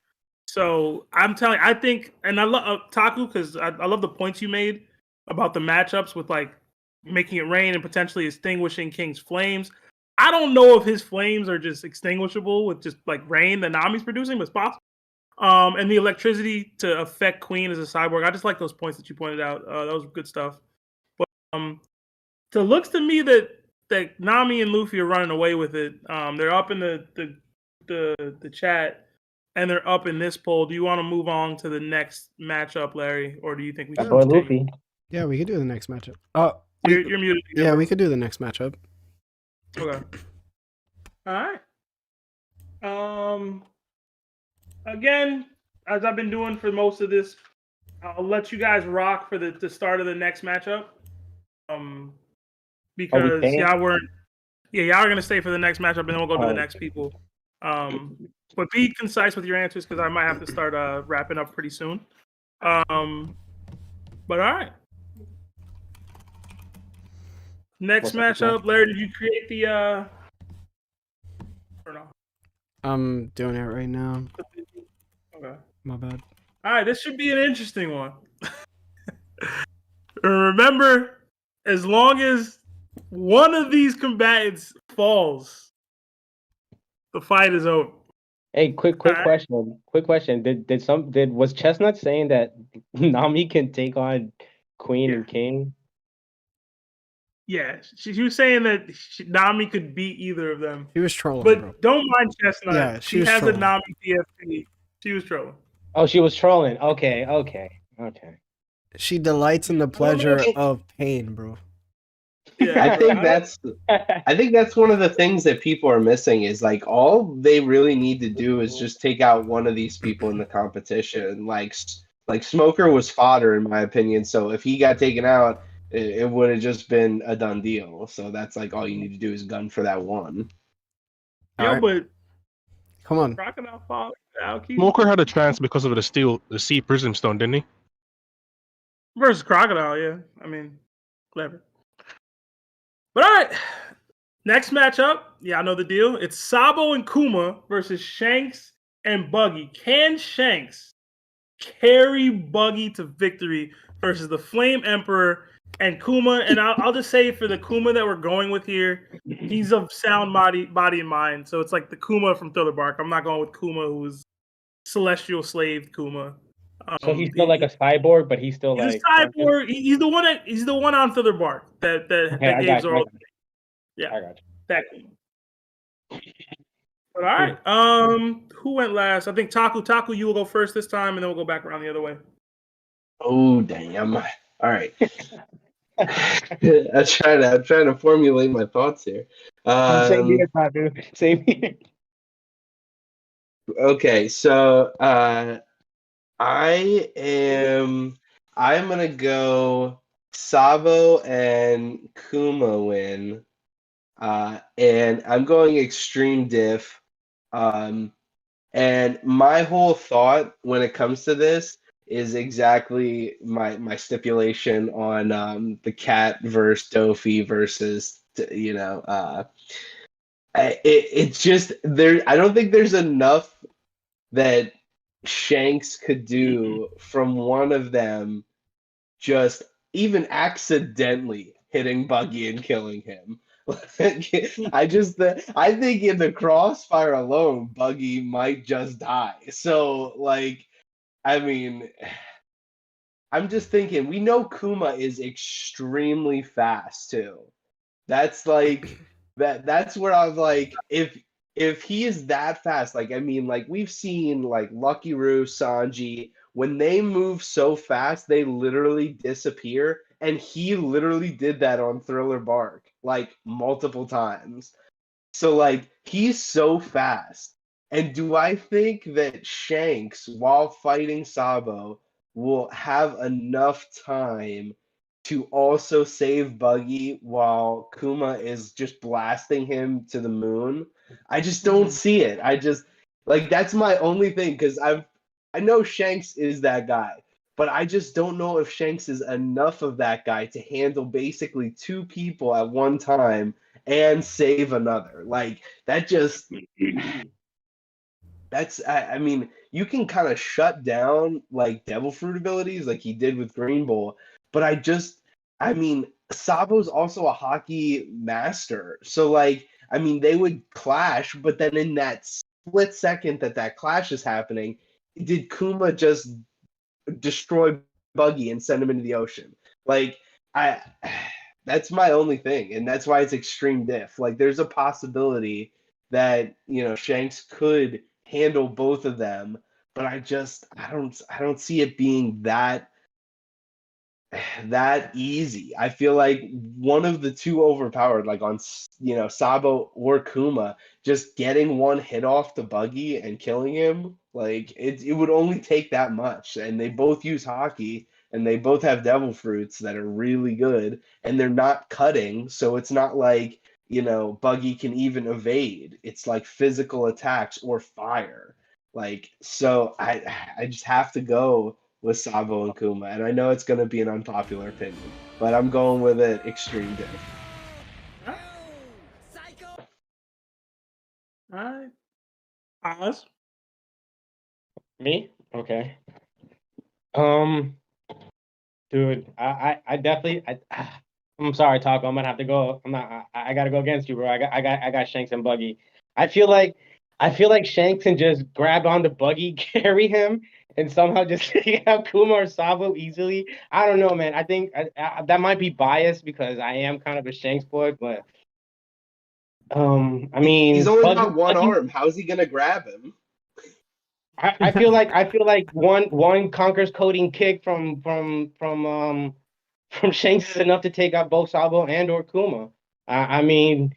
So I'm telling you, I think, and I love Taku because I love the points you made about the matchups with like making it rain and potentially extinguishing King's flames. I don't know if his flames are just extinguishable with just like rain that Nami's producing, but it's possible. And the electricity to affect Queen as a cyborg. I just like those points that you pointed out. That was good stuff. But it looks to me that Nami and Luffy are running away with it. They're up in the chat. And they're up in this poll. Do you want to move on to the next matchup, Larry, or do you think we should continue? Luffy? Yeah, we could do the next matchup. Oh, you're muted. Yeah, we could do the next matchup. Okay. All right. Again, as I've been doing for most of this, I'll let you guys rock for the start of the next matchup. Because y'all are gonna stay for the next matchup, and then we'll go to the next people. But be concise with your answers because I might have to start wrapping up pretty soon. But all right. Next matchup, Larry, did you create the or no? I'm doing it right now. Okay. My bad. All right, this should be an interesting one. Remember, as long as one of these combatants falls, the fight is over. Hey, quick question. Quick question. Was Chestnut saying that Nami can take on Queen and King? Yeah, she was saying that Nami could beat either of them. She was trolling, but bro. don't mind Chestnut. Yeah, she was has trolling. a Nami PFP. She was trolling. Oh, she was trolling. Okay. She delights in the pleasure of pain, bro. Yeah, I think that's one of the things that people are missing is like all they really need to do is just take out one of these people in the competition. Like Smoker was fodder in my opinion. So if he got taken out, it would have just been a done deal. So that's like all you need to do is gun for that one. Yeah, but come on, Crocodile fought Aokiji. Smoker had a chance because of the sea prism stone, didn't he? Versus Crocodile, yeah. I mean, clever. But all right, next matchup. Yeah, I know the deal. It's Sabo and Kuma versus Shanks and Buggy. Can Shanks carry Buggy to victory versus the Flame Emperor and Kuma? And I'll just say for the Kuma that we're going with here, he's of sound body and mind. So it's like the Kuma from Thriller Bark. I'm not going with Kuma who's celestial slave Kuma. So he's still like a cyborg, but he's still He's like a cyborg. He's the one on Thriller Bark that gave Zoro. Yeah, I got you. that Kuma. But all right. Who went last? I think Taku. Taku, you will go first this time, and then we'll go back around the other way. Oh damn! All right. I'm trying to formulate my thoughts here. Same here, Taku. Same here. Okay, so I'm gonna go Sabo and Kuma win. And I'm going extreme diff. And my whole thought when it comes to this is exactly my stipulation on the cat versus Dofi versus it's just there. I don't think there's enough that Shanks could do from one of them just even accidentally hitting Buggy and killing him. I think in the crossfire alone, Buggy might just die. So I mean, I'm just thinking we know Kuma is extremely fast too. That's that's where I was like, if he is that fast, I mean, we've seen Lucky Roo, Sanji, when they move so fast, they literally disappear. And he literally did that on Thriller Bark, multiple times. So he's so fast. And do I think that Shanks, while fighting Sabo, will have enough time to also save Buggy while Kuma is just blasting him to the moon? I just don't see it. I just that's my only thing because I know Shanks is that guy, but I just don't know if Shanks is enough of that guy to handle basically two people at one time and save another. That just I mean, you can kind of shut down Devil Fruit abilities like he did with Green Bull, but I mean, Sabo's also a hockey master. So I mean, they would clash, but then in that split second that clash is happening, did Kuma just destroy Buggy and send him into the ocean? That's my only thing, and that's why it's extreme diff. There's a possibility that Shanks could handle both of them, but I don't see it being that that easy. I feel like one of the two overpowered, like on Sabo or Kuma, just getting one hit off to Buggy and killing him, like it would only take that much. And they both use hockey, and they both have devil fruits that are really good, and they're not cutting, so it's not like Buggy can even evade. It's like physical attacks or fire. Like so, I just have to go with Sabo and Kuma, and I know it's going to be an unpopular opinion, but I'm going with it. Extreme Diff. All right. Oz? Me? Okay. Dude, I definitely I'm sorry, Taco. I'm gonna have to go. I gotta go against you, bro. I got Shanks and Buggy. I feel like Shanks can just grab onto Buggy, carry him, and somehow just take out Kuma or Sabo easily. I don't know, man. I think that might be biased because I am kind of a Shanks boy, but I mean, he's only got one Buggy, arm. How's he gonna grab him? I feel like one conquers coding kick from Shanks is enough to take out both Sabo and or Kuma. I mean,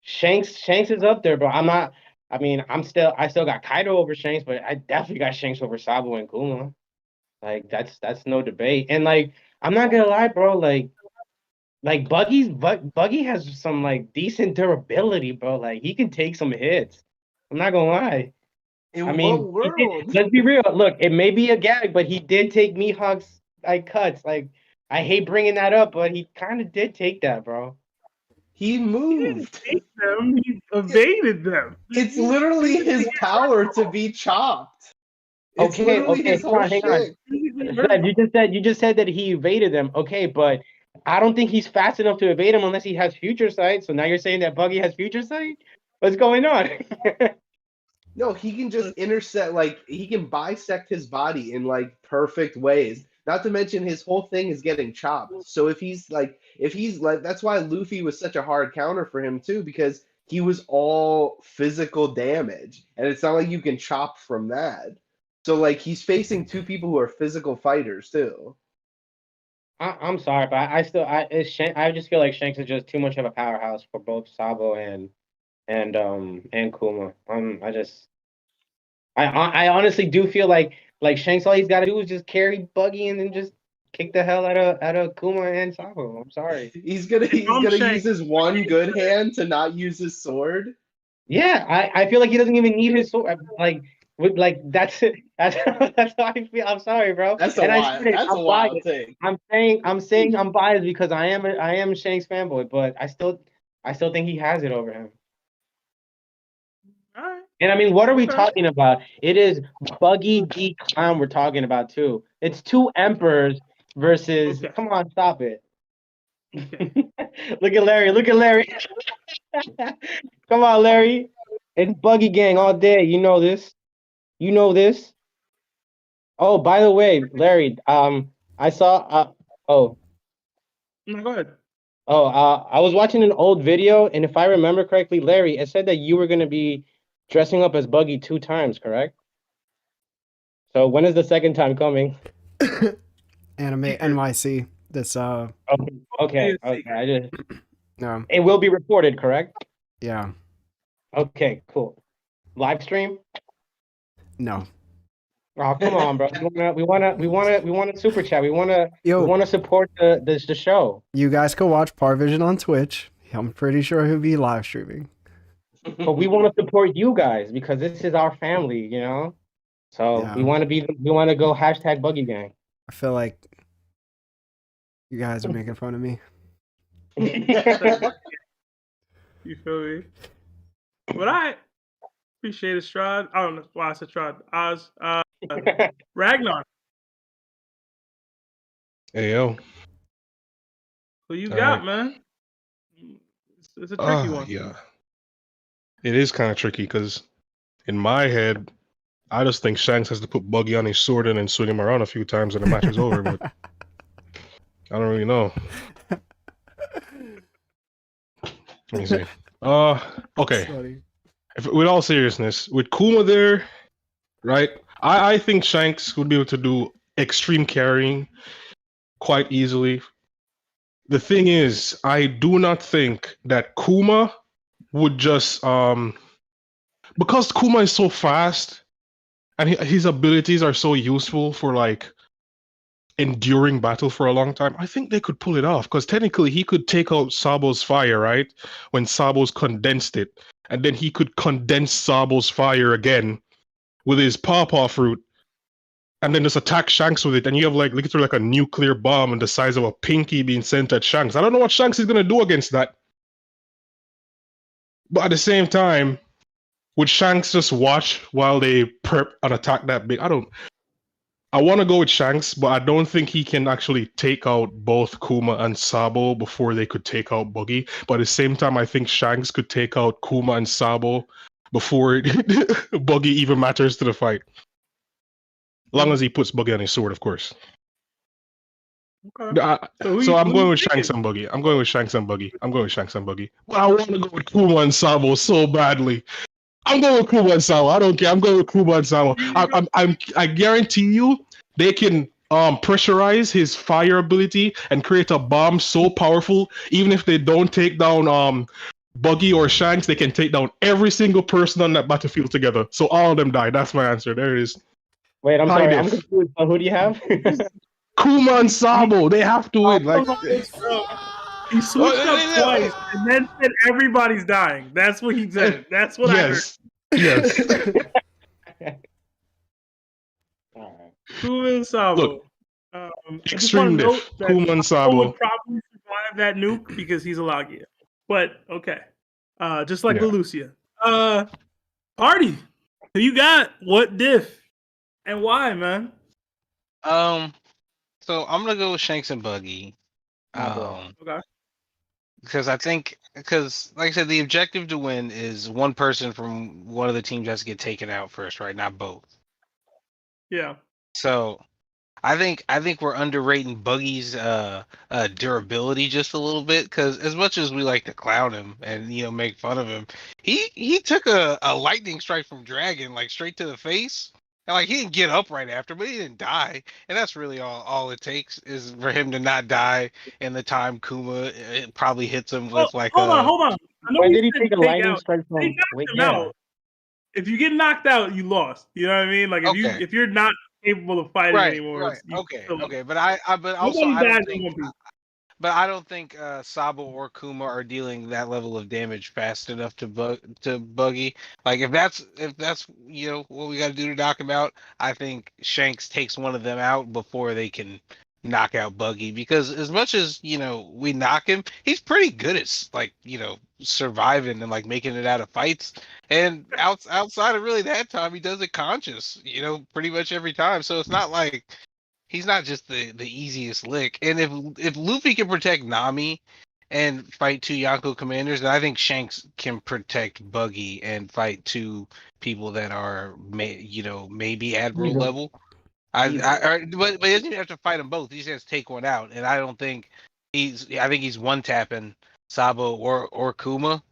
Shanks is up there, but I'm not. I mean, I still got Kaido over Shanks, but I definitely got Shanks over Sabo and Kuma. Like that's no debate. And like I'm not gonna lie, bro. Like Buggy has some like decent durability, bro. Like he can take some hits. I'm not gonna lie. In I what mean, world? let's be real. Look, it may be a gag, but he did take Mihawk's like cuts. Like I hate bringing that up, but he kind of did take that, bro. He moved. He didn't take them. He evaded them. It's literally his power to be chopped. It's literally his whole hang on. shit. Zeb, you just said that he evaded them. Okay, but I don't think he's fast enough to evade him unless he has future sight. So now you're saying that Buggy has future sight? What's going on? No, he can just intersect, like he can bisect his body in like perfect ways. Not to mention his whole thing is getting chopped. So if he's like that's why Luffy was such a hard counter for him too, because he was all physical damage. And it's not like you can chop from that. So like he's facing two people who are physical fighters too. I'm sorry, but I just feel like Shanks is just too much of a powerhouse for both Sabo and Kuma. I honestly do feel like Shanks, all he's got to do is just carry Buggy and then just kick the hell out of Kuma and Sabo. I'm sorry. He's gonna use his one good hand to not use his sword. Yeah, I feel like he doesn't even need his sword. That's that's how I feel. I'm sorry, bro. That's a wild thing. I'm saying I'm biased because I am Shanks fanboy, but I still think he has it over him. And I mean, what are we talking about? It is Buggy D Clown we're talking about too. It's two emperors versus. Come on, stop it. Look at Larry. Look at Larry. Come on, Larry. It's Buggy Gang all day. You know this. You know this. Oh, by the way, Larry. I saw. No, go ahead. Oh, I was watching an old video, and if I remember correctly, Larry, it said that you were gonna be dressing up as Buggy 2 times, correct? So when is the second time coming? Anime NYC. This Okay. I just no. It will be reported, correct? Yeah. Okay, cool. Live stream? No. Oh, come on, bro. We want to super chat. We want to support the show. You guys can watch Parvision on Twitch. I'm pretty sure he'll be live streaming. But we want to support you guys because this is our family, you know. So Yeah. we want to go hashtag Buggy Gang. I feel like you guys are making fun of me. You feel me? But I appreciate it, Strahd. I don't know why I said Strahd. Oz. Ragnar. Hey yo. Who you got, man? It's a tricky one. Yeah. It is kind of tricky because in my head, I just think Shanks has to put Buggy on his sword and then swing him around a few times and the match is over, but I don't really know. Let me see. Okay. With all seriousness, with Kuma there, right? I think Shanks would be able to do extreme carrying. quite easily. The thing is, I do not think that Kuma would just because Kuma is so fast and his abilities are so useful for like enduring battle for a long time. I think they could pull it off because technically he could take out Sabo's fire, right? When Sabo's condensed it, and then he could condense Sabo's fire again with his pawpaw fruit, and then just attack Shanks with it, and you have like literally like a nuclear bomb in the size of a pinky being sent at Shanks. I don't know what Shanks is gonna do against that. But at the same time, would Shanks just watch while they prep and attack that big? I want to go with Shanks, but I don't think he can actually take out both Kuma and Sabo before they could take out Buggy. But at the same time, I think Shanks could take out Kuma and Sabo before Buggy even matters to the fight. As long as he puts Buggy on his sword, of course. Okay. So I'm going with Shanks and Buggy. I'm going with Shanks and Buggy. But I want to go with Kuma and Sabo so badly. I'm going with Kuma and Sabo. I don't care. I'm going with Kuma and Sabo. I guarantee you they can pressurize his fire ability and create a bomb so powerful. Even if they don't take down Buggy or Shanks, they can take down every single person on that battlefield together. So all of them die. That's my answer. There it is. Wait, I'm sorry. I'm confused. So who do you have? Kuma and Sabo. They have to win. Like he switched up twice and then said everybody's dying. That's what he said. That's what I heard. Yes. Kuma and Sabo. Look, extreme diff. Kuma and Sabo would probably survive that nuke because he's a Logia. But okay. Just like Lucia. Party. Who you got? What diff? And why, man? So I'm gonna go with Shanks and Buggy. Okay. Because like I said, the objective to win is one person from one of the teams has to get taken out first, right? Not both. Yeah. So I think we're underrating Buggy's durability just a little bit, because as much as we like to clown him and make fun of him, he took a lightning strike from Dragon like straight to the face. And like he didn't get up right after, but he didn't die, and that's really all it takes is for him to not die. In the time Kuma probably hits him with like hold on. When did he take a lightning strike from? If you get knocked out, you lost. You know what I mean? Like if you're not capable of fighting anymore. Right. Okay. But I don't think Sabo or Kuma are dealing that level of damage fast enough to Buggy. Like if that's what we got to do to knock him out, I think Shanks takes one of them out before they can knock out Buggy. Because as much as we knock him, he's pretty good at surviving and like making it out of fights. And outside of really that time, he does it conscious. Pretty much every time. So it's not like he's not just the easiest lick. And if Luffy can protect Nami and fight two Yonko commanders, then I think Shanks can protect Buggy and fight two people that are maybe Admiral level. But he doesn't even have to fight them both. He just has to take one out. And I think he's one tapping Sabo or Kuma.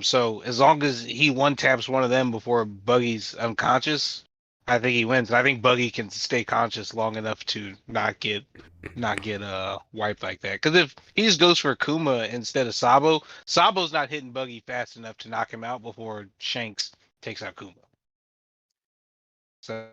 So as long as he one taps one of them before Buggy's unconscious, I think he wins. I think Buggy can stay conscious long enough to not get wiped like that. Because if he just goes for Kuma instead of Sabo, Sabo's not hitting Buggy fast enough to knock him out before Shanks takes out Kuma. So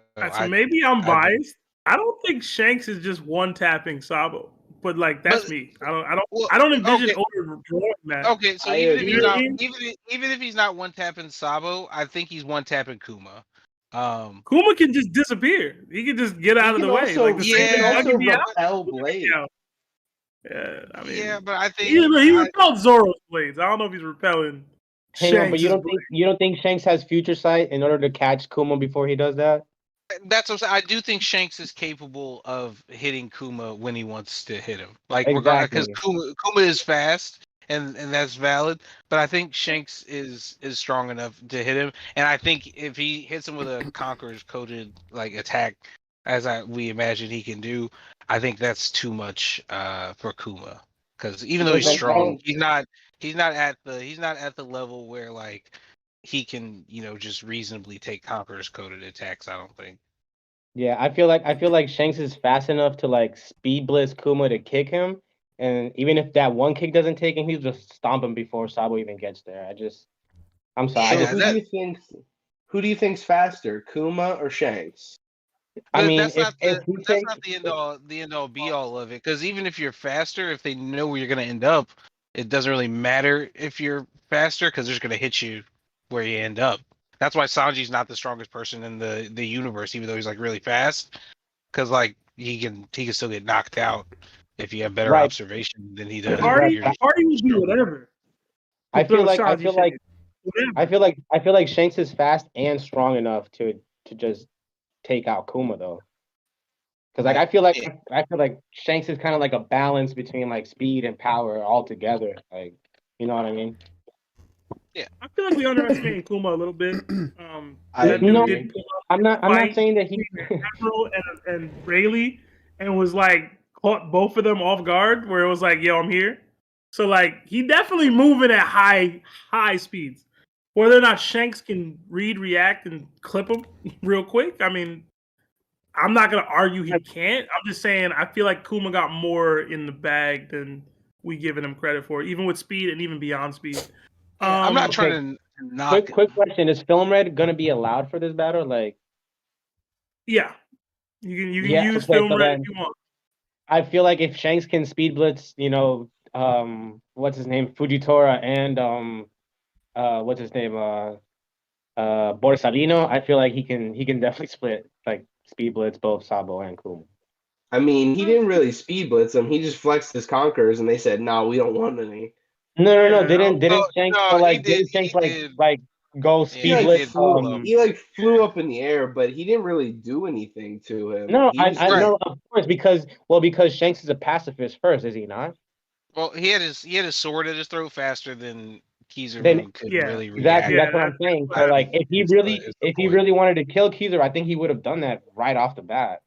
maybe I'm biased. I don't think Shanks is just one tapping Sabo. But like that's me. I don't envision Oda drawing that. Okay, so even if he's not one tapping Sabo, I think he's one tapping Kuma. Kuma can just disappear. He can just get out of the way. Like repel blade. Yeah, I mean, but I think he repelled Zoro's blades. I don't know if he's repelling. Hang on, but you don't think Shanks has future sight in order to catch Kuma before he does that? That's what I'm saying. I do think Shanks is capable of hitting Kuma when he wants to hit him. Like exactly. because Kuma is fast. And that's valid, but I think Shanks is strong enough to hit him, and I think if he hits him with a Conqueror's coded like attack, as we imagine he can do, I think that's too much for Kuma, because even though he's strong, he's not at the level where like he can just reasonably take Conqueror's coded attacks. I don't think. Yeah, I feel like Shanks is fast enough to like speed blitz Kuma to kick him, and even if that one kick doesn't take him, he'll just stomp him before Sabo even gets there. I'm sorry. So who do you think's faster, Kuma or Shanks? I But mean, that's not if the we that's take not the end all be all of it. Because even if you're faster, if they know where you're gonna end up, it doesn't really matter if you're faster because they're just gonna hit you where you end up. That's why Sanji's not the strongest person in the universe, even though he's like really fast. Because like he can still get knocked out if you have better right, observation than he does. right, You're just Hardy would do whatever. I To throw feel like I Sanji feel like shade. Whatever. I feel like Shanks is fast and strong enough to just take out Kuma though. Because like I feel like Shanks is kind of like a balance between like speed and power all together. Like, you know what I mean? I feel like we underestimated Kuma a little bit. I That dude No, did pull up I'm not fight saying that he. between Admiral and Rayleigh and was like caught both of them off guard where it was like, yo, I'm here. So like he definitely moving at high speeds. Whether or not Shanks can read, react, and clip him real quick, I mean, I'm not gonna argue he can't. I'm just saying I feel like Kuma got more in the bag than we giving him credit for, even with speed and even beyond speed. I'm not Okay, trying to knock quick question: is Film Red gonna be allowed for this battle? Like, Yeah, you can yeah. use Okay, film so red if then you want. I feel like if Shanks can speed blitz, what's his name, Fujitora, and what's his name, Borsalino, I feel like he can definitely split like speed blitz both Sabo and Kuma. I mean, he didn't really speed blitz them. He just flexed his conquerors, and they said, "No, we don't want any." No. Yeah, Didn't Shanks no, but he like did. didn't Shanks He did. like go Yeah, He speed he like blitz? did flew. pull up. He like flew up in the air, but he didn't really do anything to him. No, He just I like know, of course, because Shanks is a pacifist first, is he not? Well, he had his sword at his throat faster than Then Kizaru could yeah, really exactly, react. yeah. that's what I'm saying. What So like, happened. if he Is really the if he point? really wanted to kill Kizaru, I think he would have done that right off the bat.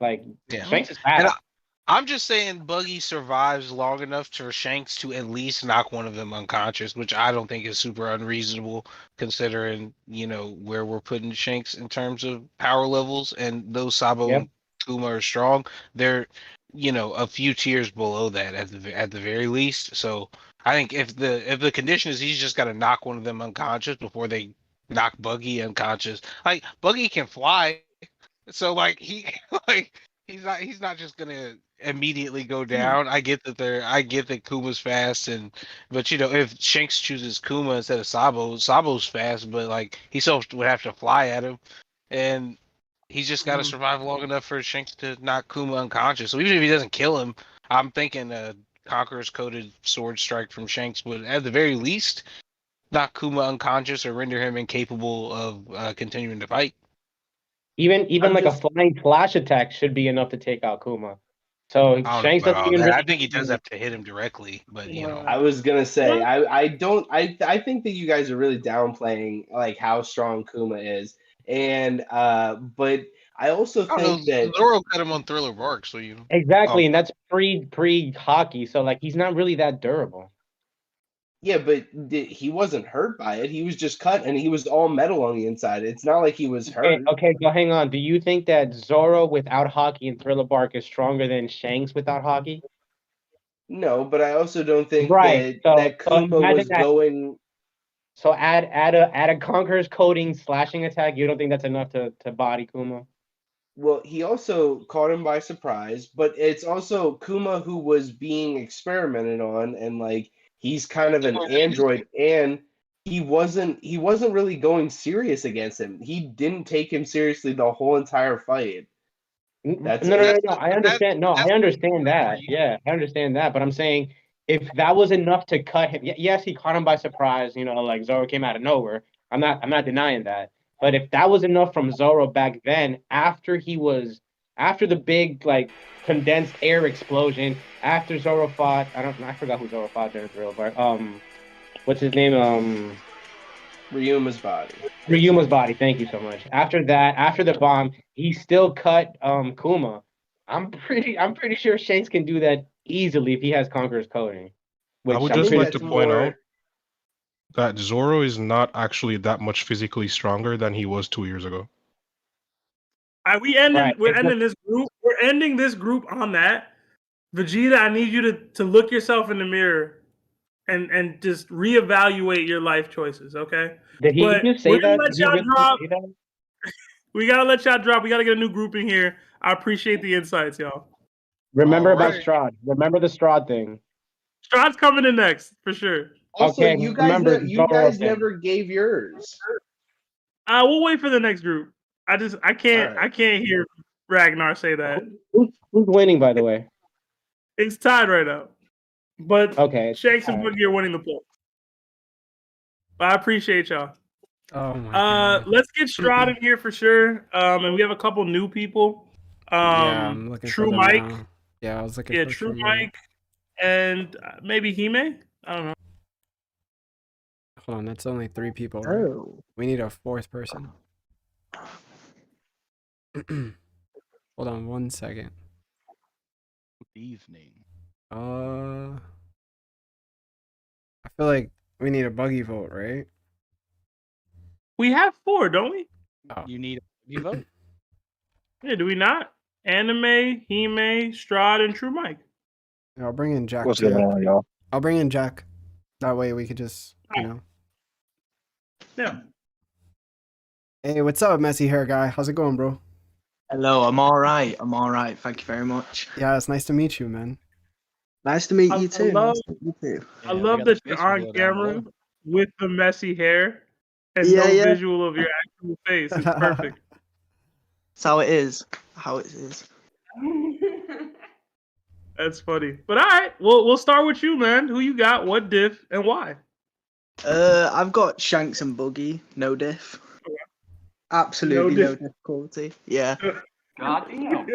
Like Yeah, Shanks is and fast. I'm just saying Buggy survives long enough for Shanks to at least knock one of them unconscious, which I don't think is super unreasonable considering, where we're putting Shanks in terms of power levels and those Sabo Yep. and Kuma are strong. They're, a few tiers below that at the very least. So I think if the condition is he's just got to knock one of them unconscious before they knock Buggy unconscious. Like Buggy can fly, so like he like he's not just gonna immediately go down. I get that Kuma's fast but if Shanks chooses Kuma instead of Sabo, Sabo's fast, but like he still would have to fly at him. And he's just gotta survive long enough for Shanks to knock Kuma unconscious. So even if he doesn't kill him, I'm thinking a Conqueror's Coded sword strike from Shanks would at the very least knock Kuma unconscious or render him incapable of continuing to fight. Even I'm like a just flying flash attack should be enough to take out Kuma. So I don't know Shanks about doesn't all even that. really I think he does have to hit him directly, but I was gonna say I don't I think that you guys are really downplaying like how strong Kuma is, and but I also I don't know. think that Zoro cut him on Thriller Bark, so exactly, Oh, and that's pre hockey. So like he's not really that durable. yeah, but he wasn't hurt by it. He was just cut, and he was all metal on the inside. It's not like he was Okay, hurt. okay, so hang on. Do you think that Zoro without hockey and Thriller Bark is stronger than Shanks without hockey? No, but I also don't think Right. that So Kuma imagine was that. going. So add a Conqueror's coding slashing attack. You don't think that's enough to body Kuma? Well, he also caught him by surprise, but it's also Kuma who was being experimented on, and like he's kind of an android, and he wasn't really going serious against him. He didn't take him seriously the whole entire fight. No, That's no, it. no, no. I understand. No, I understand that. Yeah, I understand that. But I'm saying if that was enough to cut him, yes, he caught him by surprise. Like Zoro came out of nowhere. I'm not denying that. But if that was enough from Zoro back then, after the big like condensed air explosion, after Zoro fought, I forgot who Zoro fought during Thriller Bark. What's his name? Ryuma's body. Ryuma's body. Thank you so much. After that, after the bomb, he still cut Kuma. I'm pretty sure Shanks can do that easily if he has Conqueror's coding. I Which would I I'm just think pretty like to that's point more. out that Zoro is not actually that much physically stronger than he was 2 years ago. We're ending this group. We're ending this group on that. Vegeta, I need you to look yourself in the mirror and just reevaluate your life choices, okay? Did he just say we're gonna that? let Did he y'all really drop. say that? We gotta let y'all drop. We gotta get a new group in here. I appreciate the insights, y'all. Remember about Alright. Strahd. Remember the Strahd thing. Strahd's coming in next for sure. Also, Okay, you guys, remember you Zoro guys thing. never gave yours. We'll wait for the next group. I can't hear Ragnar say that. Who's winning, by the way? It's tied right now. But Okay. Shanks and Buggy are winning the poll. But I appreciate y'all. Oh my god. Let's get Strahd in here for sure. And we have a couple new people. Yeah, I'm looking True for them Mike. now. Yeah, I was looking Yeah, for True True Mike. And maybe Hime? I don't know. Hold on, that's only 3 people, right? Oh. We need a 4th person. Hold on 1 second. Evening. I feel like we need a Buggy vote, right? We have 4, don't we? Oh. You need a vote? Yeah, do we not? Anime, Hime, Strahd, and True Mike. Yeah, I'll bring in Jack What's too. going on, y'all? I'll bring in Jack. That way we could just, you know. Yeah. Hey, what's up, messy hair guy? How's it going, bro? Hello, I'm all right. I'm all right. Thank you very much. Yeah, it's nice to meet you, man. Nice to meet I you too. love, Nice to meet you too. I love that you're on camera with the messy hair and Yeah, no yeah. visual of your actual face. It's perfect. It's how it is. How it is. That's funny. But all right, we'll start with you, man. Who you got? What diff and why? I've got Shanks and Buggy. No diff. Absolutely no difficulty. Yeah. God damn.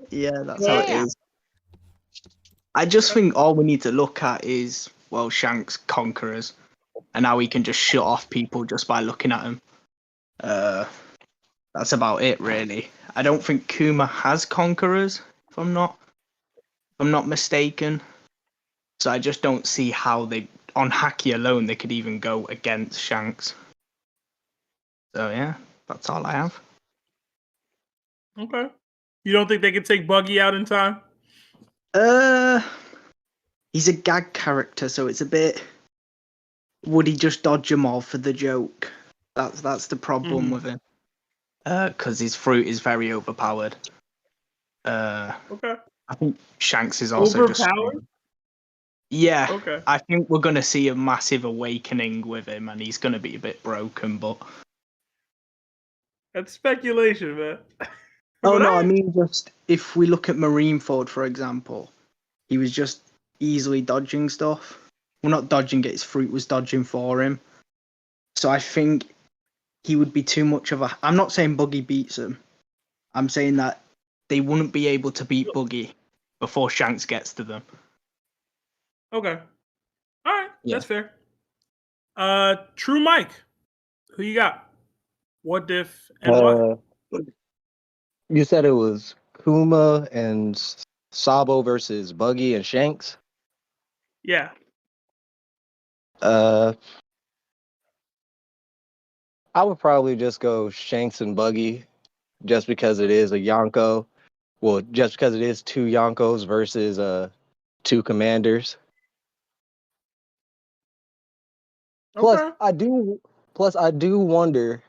Yeah, that's how it is. I just think all we need to look at is, well, Shanks conquerors and how he can just shut off people just by looking at them. That's about it, really. I don't think Kuma has conquerors, if I'm not mistaken. So I just don't see how they, on Haki alone, they could even go against Shanks. So yeah, that's all I have. Okay. You don't think they could take Buggy out in time? He's a gag character, so it's a bit. Would he just dodge them all for the joke? That's the problem with him. Because his fruit is very overpowered. Okay. I think Shanks is also Overpowered? Yeah. Okay. I think we're gonna see a massive awakening with him, and he's gonna be a bit broken. But That's speculation, man. oh no, I mean just if we look at Marineford, for example, he was just easily dodging stuff. Well, not dodging it; his fruit was dodging for him. So I think he would be too much of a. I'm not saying Buggy beats him. I'm saying that they wouldn't be able to beat Buggy before Shanks gets to them. Okay. All right. Yeah. That's fair. True Mike. Who you got? What diff and why? You said it was Kuma and Sabo versus Buggy and Shanks. Yeah. I would probably just go Shanks and Buggy, just because it is a Yonko. Well, just because it is 2 Yonkos versus 2 commanders. Plus, I do wonder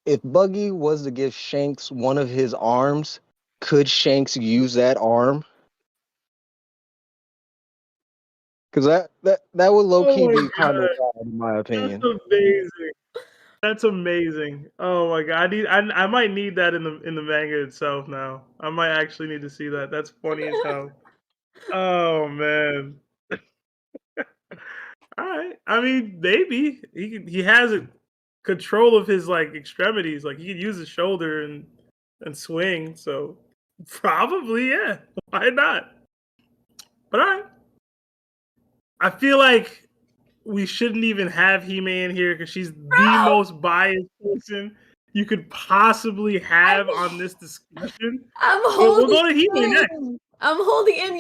if Buggy was to give Shanks one of his arms, could Shanks use that arm? Because that would low key be kind of bad, in my opinion. That's amazing. That's amazing. Oh my god. I might need that in the manga itself now. I might actually need to see that. That's funny as hell. Oh man. All right. I mean, maybe he has a control of his like extremities. Like he could use his shoulder and swing. So probably yeah. Why not? But all right. I feel like we shouldn't even have Hime in here because she's the most biased person you could possibly have on this discussion. I'm We'll holding go to Hime in. next. I'm holding in.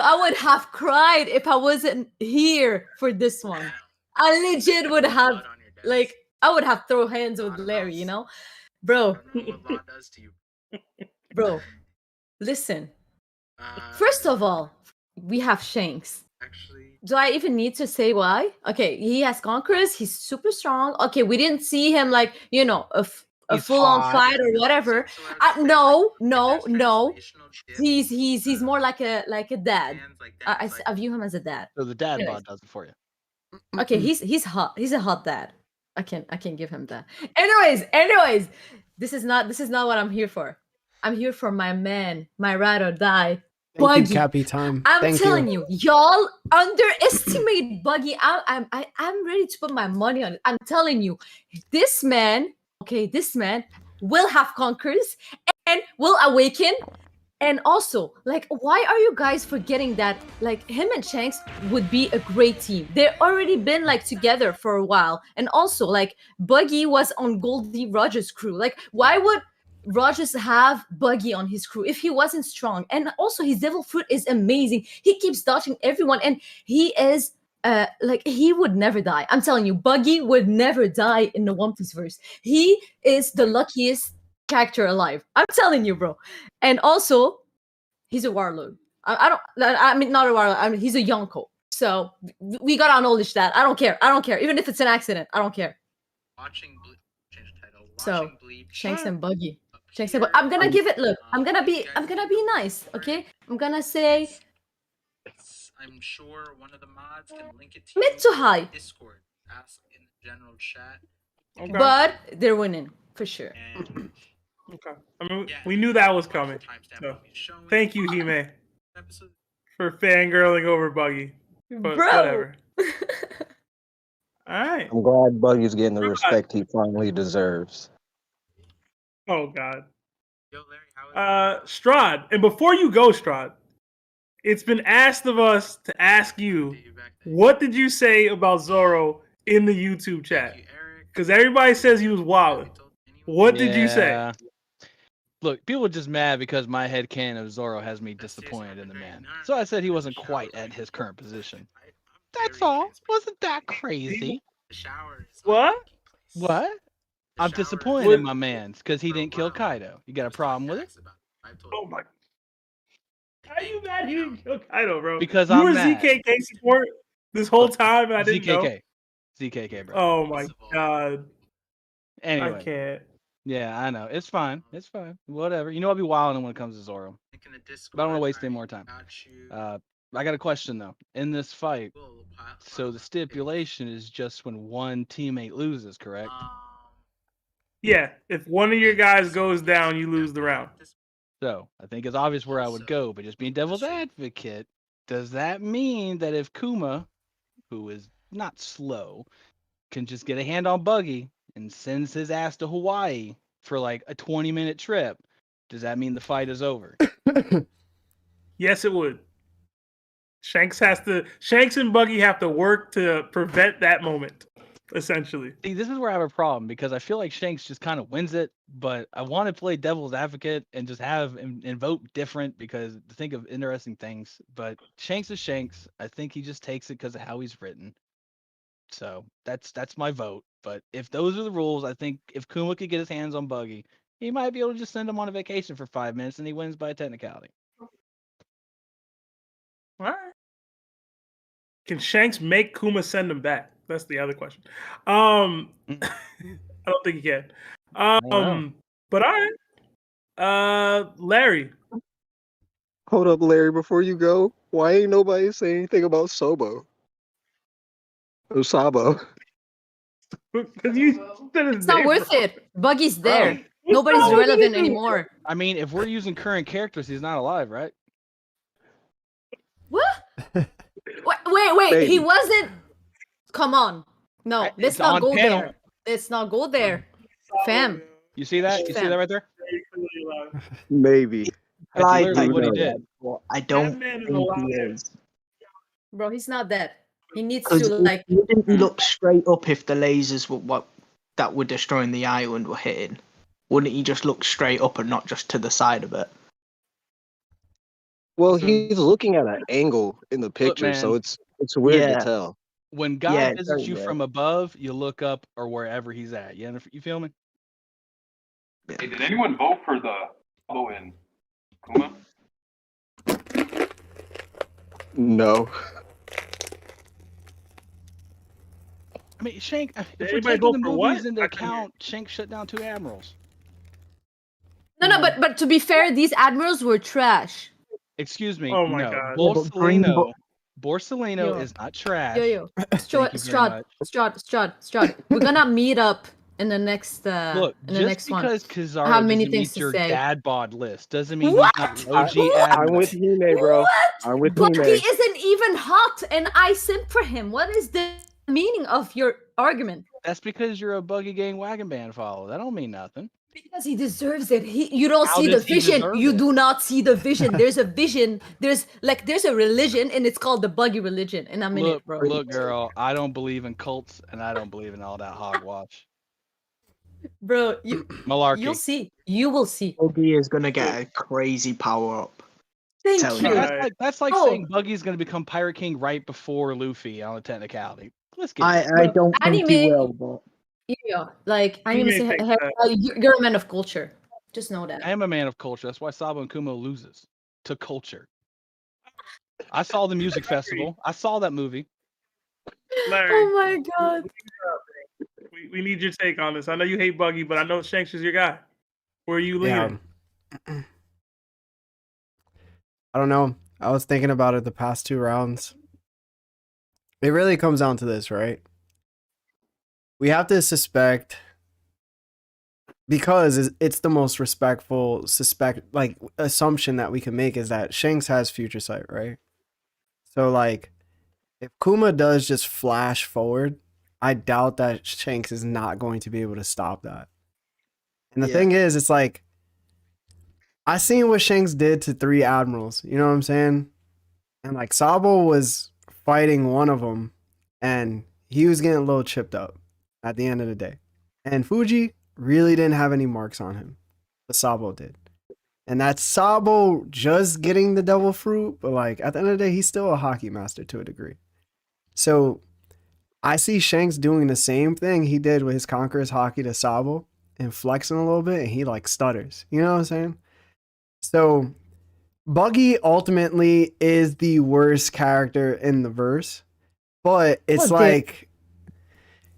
I would have cried if I wasn't here for this one. I legit would have, like, I would have thrown hands with Larry, you know? Bro. Bro, listen. First of all, we have Shanks. Do I even need to say why? Okay, he has conquerors. He's super strong. Okay, we didn't see him like a He's full-on hot. fight or whatever. No. He's more like a dad. I view him as a dad. So the dad Anyways. bod does it for you. Okay, he's hot. He's a hot dad. I can give him that. Anyways, this is not what I'm here for. I'm here for my man, my ride or die, Thank you, Buggy. Cappy Time. I'm Thank telling you. y'all underestimate Buggy. I'm ready to put my money on it. I'm telling you, this man will have conquers and will awaken. And also, like, why are you guys forgetting that, like, him and Shanks would be a great team? They've already been, like, together for a while. And also, like, Buggy was on Goldie Rogers' crew. Like, why would Rogers have Buggy on his crew if he wasn't strong? And also, his devil fruit is amazing. He keeps dodging everyone, and he is like, he would never die. I'm telling you, Buggy would never die in the One Piece verse. He is the luckiest character alive. I'm telling you, bro. And also, he's a warlord. I mean, not a warlord. I mean, he's a Yonko. So we gotta acknowledge that. I don't care. Even if it's an accident, I don't care. So Shanks and Buggy. I'm gonna give it. Look, I'm gonna be nice. Okay, I'm gonna say I'm sure one of the mods can link it to mid to high. Discord. Ask in the general chat. Okay. But they're winning for sure. Okay. I mean, we knew that was coming. So, thank you, Hime, for fangirling over Buggy. But Bro. whatever. All right. I'm glad Buggy's getting the respect he finally deserves. Oh God. Strahd, and before you go, Strahd, it's been asked of us to ask you, what did you say about Zoro in the YouTube chat? Because everybody says he was wild. What did you say? Look, people are just mad because my headcanon of Zoro has me disappointed in the man. So I said he wasn't quite at his current position. That's all. Wasn't that crazy? What? What? I'm disappointed in my man because he didn't kill Kaido. You got a problem with it? Oh my. How are you mad he didn't kill Kaido, bro? Because you I'm were mad. ZKK support this whole time and I didn't know. ZKK, bro. Oh my God. Anyway. I can't. Yeah, I know. It's fine. It's fine. Whatever. You know I'll be wilding when it comes to Zoro. But I don't want to waste any more time. I got a question though. In this fight, so the stipulation is just when one teammate loses, correct? Yeah, if one of your guys goes down, you lose the round. So I think it's obvious where I would go, but just being devil's advocate, does that mean that if Kuma, who is not slow, can just get a hand on Buggy and sends his ass to Hawaii for like a 20-minute trip, does that mean the fight is over? Yes, it would. Shanks and Buggy have to work to prevent that moment, essentially. See, this is where I have a problem because I feel like Shanks just kind of wins it, but I want to play devil's advocate and just have and vote different because to think of interesting things. But Shanks is Shanks. I think he just takes it because of how he's written. So that's my vote. But if those are the rules, I think if Kuma could get his hands on Buggy, he might be able to just send him on a vacation for 5 minutes and he wins by a technicality. All right. Can Shanks make Kuma send him back? That's the other question. I don't think he can. But all right. Larry. Hold up, Larry, before you go, why ain't nobody saying anything about Sabo? Or Sabo? Because you said It's not worth it. Buggy's there. Nobody's relevant anymore. I mean, if we're using current characters, he's not alive, right? What? Wait. Baby. He wasn't. Come on. No, let's It's not on go panel. there. Let's not go there. Fam. You see that? You see that right there? Maybe. That's literally what he did. I don't man is think alive. he is. Bro, he's not dead. He needs Because to, like. wouldn't he look straight up if the lasers that were destroying the island were hitting? Wouldn't he just look straight up and not just to the side of it? Well, he's looking at an angle in the picture, so man. it's weird Yeah. to tell. When God Yeah, visits very you weird. from above, you look up or wherever he's at. You feel me? Hey, did anyone vote for the Sabo and Kuma? No. I mean, Shank. If we're anybody taking vote the for movies what? into I couldn't hear. account, Shank shut down 2 admirals. No, but to be fair, these admirals were trash. Excuse me. Oh my No, God. Yeah, but Green Borsalino. Bo- Borsalino Yo. is not trash. Yo. Thank you very much. Strad. We're gonna meet up in the next Look, in the just next one. because I Kizaru have many doesn't things meet to your say. dad bod list doesn't mean What? he's not an OG I'm with admiral. Hime, bro. What? I'm with Buggy Hime. isn't even hot, and I simp for him. What is the meaning of your argument? That's because you're a Buggy Gang Wagon Band follower. That don't mean nothing. Because he deserves it. You don't How see the does he vision. deserve You it? do not see the vision. There's a vision. There's a religion, and it's called the Buggy religion. And I'm in it, bro. Look, girl. I don't believe in cults, and I don't believe in all that hogwash. Bro, you'll Malarkey. see. You will see. Buggy is gonna get a crazy power up. Thank Tell you. you. That's like Oh. saying Buggy's gonna become Pirate King right before Luffy on a technicality. Let's get it. I don't think he Anime- will, but Yeah, like He anime may say, think hey, that. you're a man of culture. Just know that. I am a man of culture. That's why Sabo and Kuma loses to culture. I saw the music festival. I saw that movie. Larry, Oh my god. we need your take on this. I know you hate Buggy, but I know Shanks is your guy. Where are you leaning? I don't know. I was thinking about it the past 2 rounds. It really comes down to this, right? We have to suspect, because it's the most respectful assumption that we can make is that Shanks has future sight, right? So like, if Kuma does just flash forward, I doubt that Shanks is not going to be able to stop that. And the thing is, it's like, I seen what Shanks did to 3 admirals. You know what I'm saying? And like, Sabo was fighting one of them, and he was getting a little chipped up at the end of the day. And Fuji really didn't have any marks on him, but Sabo did. And that's Sabo just getting the devil fruit, but like, at the end of the day, he's still a hockey master to a degree. So I see Shanks doing the same thing he did with his Conqueror's Hockey to Sabo and flexing a little bit, and he like stutters. You know what I'm saying? So Buggy ultimately is the worst character in the verse, but it's like,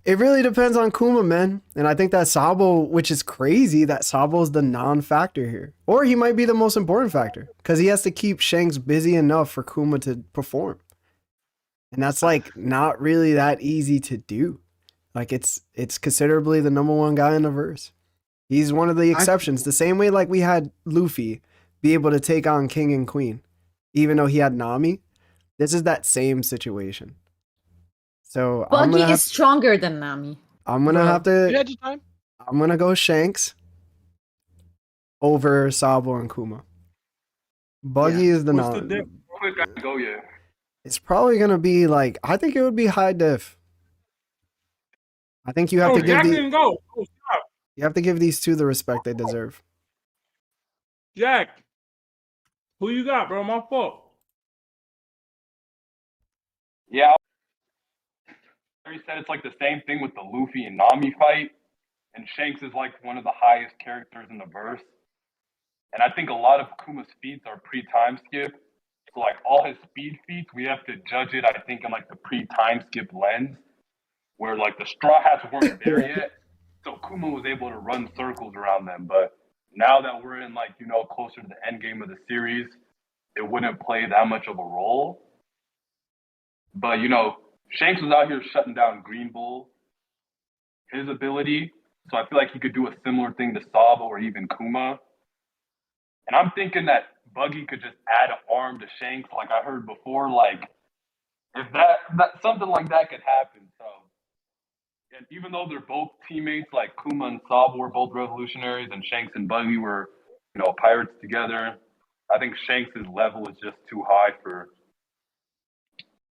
it really depends on Kuma, man. And I think that Sabo, which is crazy, that Sabo's the non-factor here. Or he might be the most important factor, because he has to keep Shanks busy enough for Kuma to perform. And that's like not really that easy to do. Like it's considerably the number 1 guy in the verse. He's one of the exceptions. The same way like we had Luffy be able to take on King and Queen, even though he had Nami. This is that same situation. So Buggy is stronger than Nami. I'm gonna have to. You had your time. I'm gonna go Shanks over Sabo and Kuma. Buggy is the What's the non. difference? Quick, I go, yeah. It's probably gonna be like, I think it would be high diff. I think you have to give Jack the. didn't go. Oh, stop. You have to give these 2 the respect they deserve. Jack, who you got, bro? My fault. Yeah. Larry said it's like the same thing with the Luffy and Nami fight, and Shanks is like one of the highest characters in the verse. And I think a lot of Kuma's feats are pre-time skip. So like all his speed feats, we have to judge it, I think, in like the pre-time skip lens, where like the straw hats weren't there yet. So Kuma was able to run circles around them. But now that we're in like, closer to the end game of the series, it wouldn't play that much of a role. But Shanks was out here shutting down Green Bull, his ability. So I feel like he could do a similar thing to Sabo or even Kuma. And I'm thinking that Buggy could just add an arm to Shanks, like I heard before. Like, if that something like that could happen. So, and even though they're both teammates, like Kuma and Sabo were both revolutionaries, and Shanks and Buggy were, pirates together, I think Shanks' level is just too high for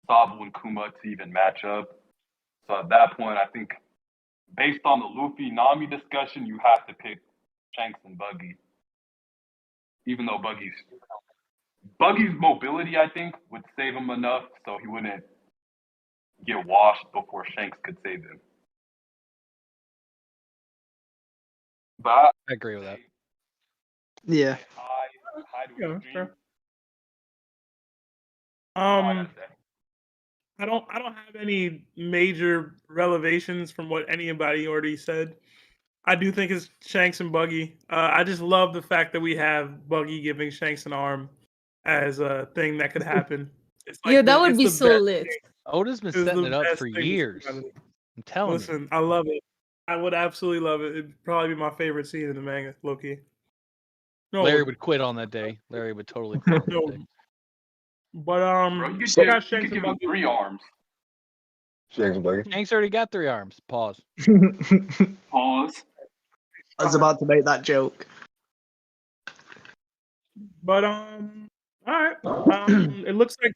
Sabo and Kuma to even match up. So at that point, I think based on the Luffy Nami discussion, you have to pick Shanks and Buggy. Even though Buggy's mobility, I think, would save him enough so he wouldn't get washed before Shanks could save him. But I agree with that. Yeah. Yeah, sure. I don't have any major revelations from what anybody already said. I do think it's Shanks and Buggy. I just love the fact that we have Buggy giving Shanks an arm as a thing that could happen. It's Yeah, that would it's be the so best lit. thing. Oda's been It was setting the it up best for thing that's years. happened. I'm telling you. Listen, I love it. I would absolutely love it. It'd probably be my favorite scene in the manga, Loki. No, it Larry wouldn't. would quit on that day. Larry would totally quit on No. that day. But bro, you I could, got you Shanks could and give him Buggy. 3 arms. Shanks Buggy. Shanks already got 3 arms. Pause. Pause. I was about to make that joke. But all right. It looks like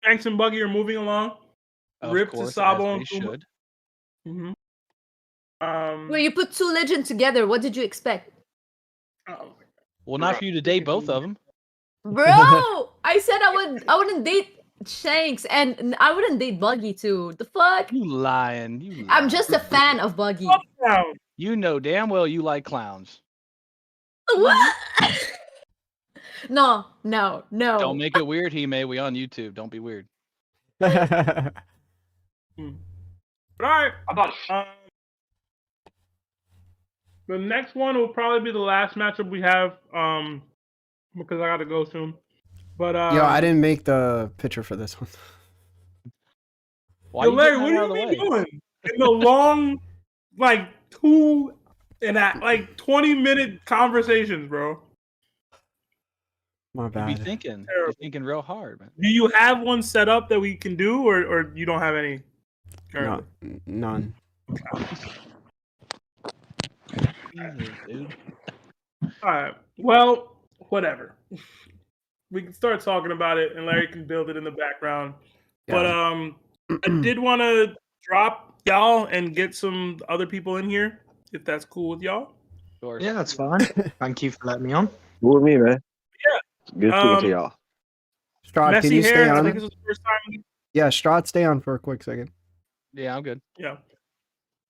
Shanks and Buggy are moving along. Of Rip to course, Sabo as and they Kuma. should. Mm-hmm. Well, you put two legends together. What did you expect? Well, not for you to date both of them. Bro, I said I wouldn't date Shanks and I wouldn't date Buggy too. The fuck? You lying. You lying. I'm just a fan of Buggy. You know damn well you like clowns. What? No. Don't make it weird, Hime. We on YouTube. Don't be weird. All right. I thought the next one will probably be the last matchup we have, because I gotta go soon. But Yo, I didn't make the picture for this one. Why Yo, you Larry, getting what out are of the you way? doing? In the long, like 20-minute conversations, bro. My You be bad. thinking. You're thinking real hard, man. Do you have one set up that we can do, or you don't have any No, currently? none. Jesus, dude. All right. Well, whatever. We can start talking about it, and Larry can build it in the background. But I did want to drop y'all and get some other people in here, if that's cool with y'all. Yeah, that's fine. Thank you for letting me on. Cool with me, man. Yeah. Good speaking to y'all. Strahd, can Messy you stay hair. I on? think this is the first time. Yeah, Strahd, stay on for a quick second. Yeah, I'm good. Yeah.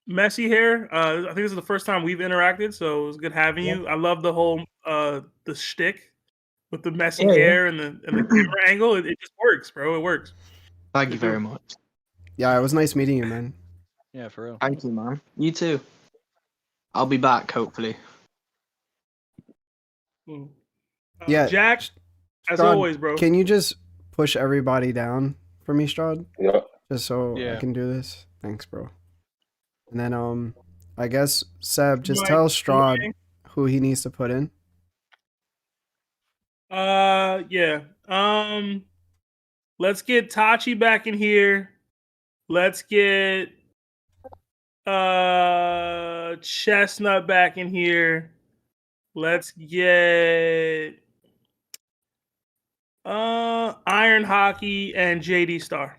Messy hair. I think this is the first time we've interacted, so it was good having you. I love the whole the shtick with the messy hair and the camera angle. It just works, bro. It works. Thank you very much. Yeah, it was nice meeting you, man. Yeah, for real. Thank you, man. You too. I'll be back, hopefully. Yeah, Jack, as Strahd, always, bro. Can you just push everybody down for me, Strahd? Yeah. Just so I can do this. Thanks, bro. And then I guess Seb, just tell Strahd who he needs to put in. Yeah. Let's get Tachi back in here. Let's get Chestnut back in here. Let's get Iron Hockey and JD Star.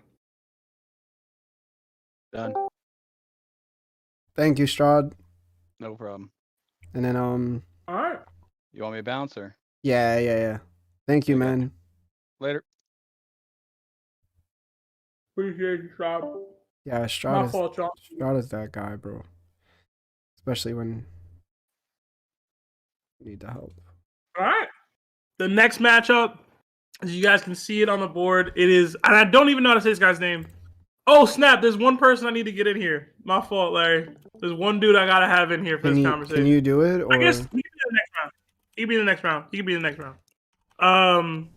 Done. Thank you, Strahd. No problem. And then All right. You want me to bounce or? Yeah. Thank you, man. Later. Appreciate you, Strahd. Yeah, My Strahd fault, y'all. is that guy, bro. Especially when you need the help. All right. The next matchup, as you guys can see it on the board, it is, and I don't even know how to say this guy's name. Oh, snap. There's one person I need to get in here. My fault, Larry. There's one dude I got to have in here for this conversation. Can you do it? Or? I guess he can be in the next round. He can be in the next round. He can be in the next round.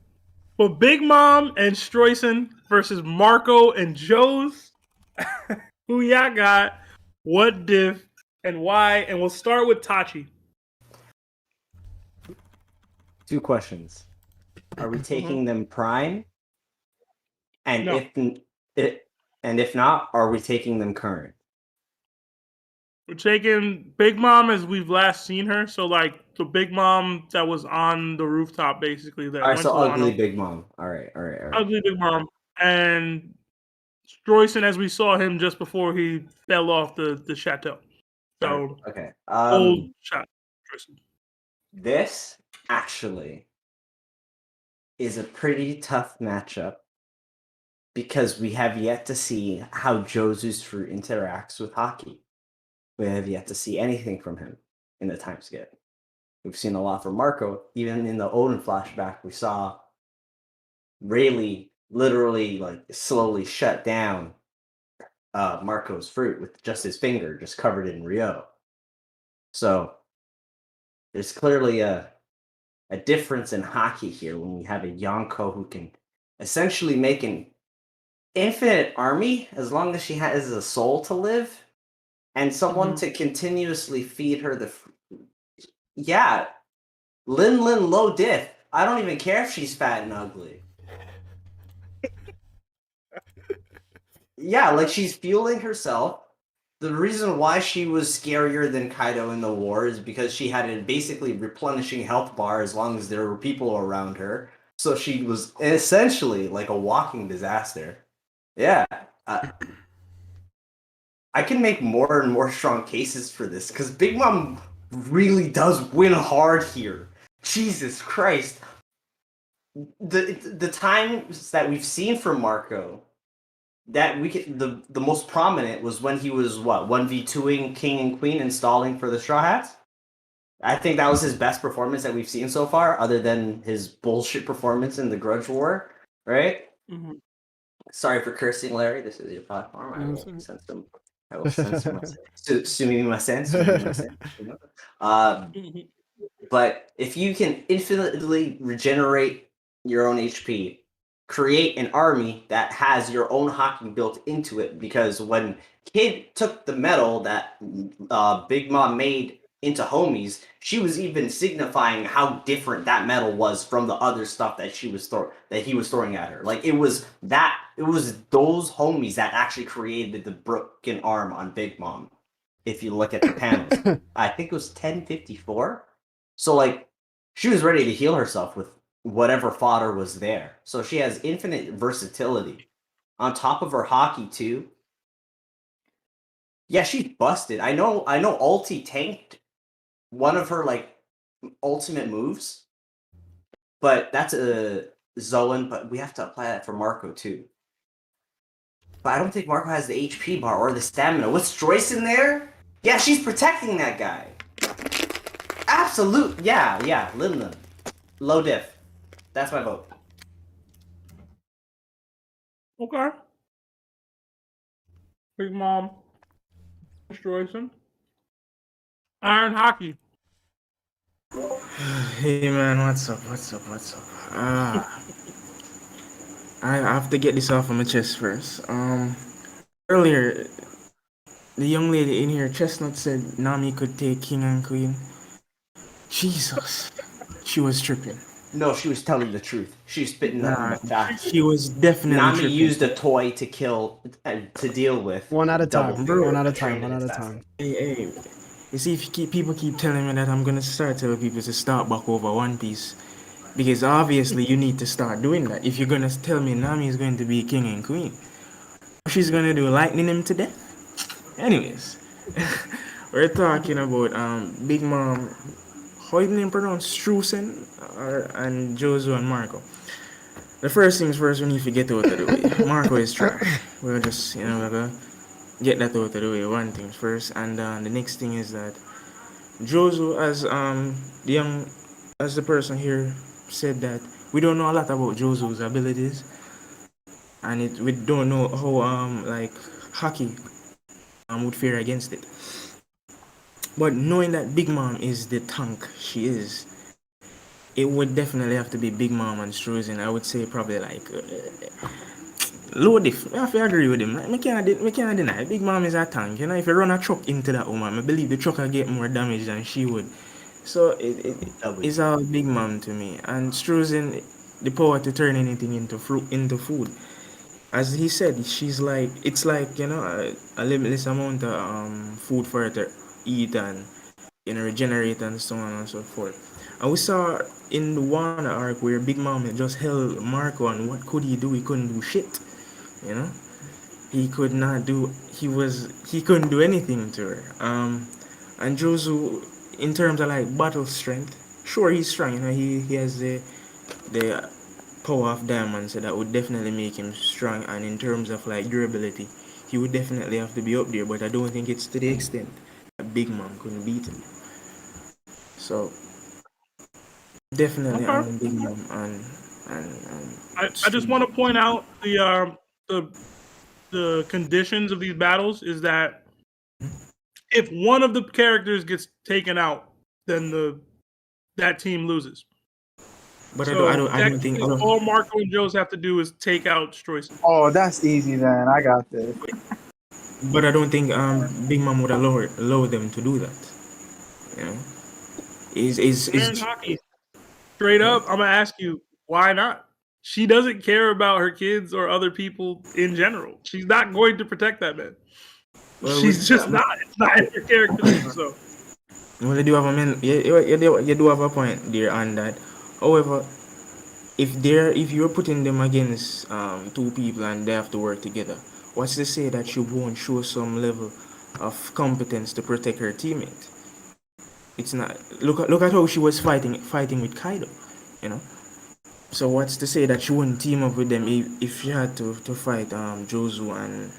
But Big Mom and Struesen versus Marco and Joes. Who y'all got? What diff and why? And we'll start with Tachi. 2 questions. Are we taking them prime? And No. if not, are we taking them current? We're taking Big Mom as we've last seen her. So, like, the Big Mom that was on the rooftop, basically. That All right, went so to ugly Wano. Big Mom. All right. Ugly Big Mom. And Struesen as we saw him just before he fell off the chateau. So, Okay. old shot. This actually is a pretty tough matchup because we have yet to see how Jozu's fruit interacts with hockey. We have yet to see anything from him. in the time skip. We've seen a lot from Marco. Even in the Odin flashback, we saw Rayleigh literally like slowly shut down Marco's fruit with just his finger, just covered in Rio. So there's clearly a difference in hockey here when we have a Yonko who can essentially make an infinite army as long as she has a soul to live and someone to continuously feed her the. Yeah, Lin low diff. I don't even care if she's fat and ugly. Yeah, like she's fueling herself. The reason why she was scarier than Kaido in the war is because she had a basically replenishing health bar as long as there were people around her. So she was essentially like a walking disaster. Yeah. I can make more and more strong cases for this because Big Mom really does win hard here. Jesus Christ. The times that we've seen from Marco that we can, the most prominent was when he was 1v2ing King and Queen and stalling for the Straw Hats. I think that was his best performance that we've seen so far, other than his bullshit performance in the Grudge War, right? Mm-hmm. Sorry for cursing, Larry. This is your platform. I will censor them. I will censor myself. Sumimasen. But if you can infinitely regenerate your own HP, create an army that has your own hockey built into it, because when Kid took the medal that Big Mom made into homies, she was even signifying how different that medal was from the other stuff that he was throwing at her. Like it was those homies that actually created the broken arm on Big Mom. If you look at the panels, I think it was 1054. So like she was ready to heal herself with whatever fodder was there. So she has infinite versatility. On top of her hockey too. Yeah, she's busted. I know Ulti tanked one of her like ultimate moves. But that's a Zoan, but we have to apply that for Marco too. But I don't think Marco has the HP bar or the stamina. With Struesen there? Yeah, she's protecting that guy. Absolute. Yeah. Lin. Low diff. That's my vote. Okay. Big Mom. Struesen. Iron Hockey. Hey man, what's up? I have to get this off of my chest first. Earlier, the young lady in here, Chestnut, said Nami could take King and Queen. Jesus, she was tripping. No, she was telling the truth. She was spitting nothing but facts. She was definitely Nami tripping. used a toy to kill, to deal with. One at a time, bro. One at a time. Hey. You see, if people keep telling me that, I'm gonna start telling people to start back over One Piece. Because obviously you need to start doing that. If you're gonna tell me Nami is going to be king and queen, she's gonna do lightning him to death. Anyways, we're talking about Big Mom. How is the name pronounced? Struesen and Jozu and Marco. The first things first, we need to get out of the way. Marco is trash. We'll just we're gonna get that out of the way. One thing first, and the next thing is that Jozu, as the person here said, that we don't know a lot about Jozu's abilities, and we don't know how like hockey would fare against it. But knowing that Big Mom is the tank she is, it would definitely have to be Big Mom and Struesen. I would say probably like low diff. I have to agree with him. I can't deny Big Mom is a tank. If you run a truck into that woman, I believe the truck will get more damage than she would. So it's all Big Mom to me. And Struesen, the power to turn anything into food. As he said, it's like a limitless amount of food for her to eat and regenerate and so on and so forth. And we saw in the one arc where Big Mom had just held Marco, and what could he do? He couldn't do shit. He couldn't do anything to her. And Jozu, in terms of like battle strength, sure he's strong. He has the power of diamond, so that would definitely make him strong. And in terms of like durability, he would definitely have to be up there. But I don't think it's to the extent that Big Mom couldn't beat him. So definitely, Okay. Big Mom and I just want to point out the conditions of these battles is that if one of the characters gets taken out, then that team loses. But So I don't think technically, all Marco and Joes have to do is take out Struesen. Oh, that's easy then. I got this. But I don't think Big Mom would allow them to do that. You know, Aaron Hockey, straight up, I'm gonna ask you why not? She doesn't care about her kids or other people in general. She's not going to protect that man. Well, She's just not. It's not in her character. So. Well, you do have you do have a point there on that. However, if you're putting them against two people and they have to work together, what's to say that she won't show some level of competence to protect her teammate? It's not look at how she was fighting with Kaido, you know. So what's to say that she wouldn't team up with them if she had to fight Jozu and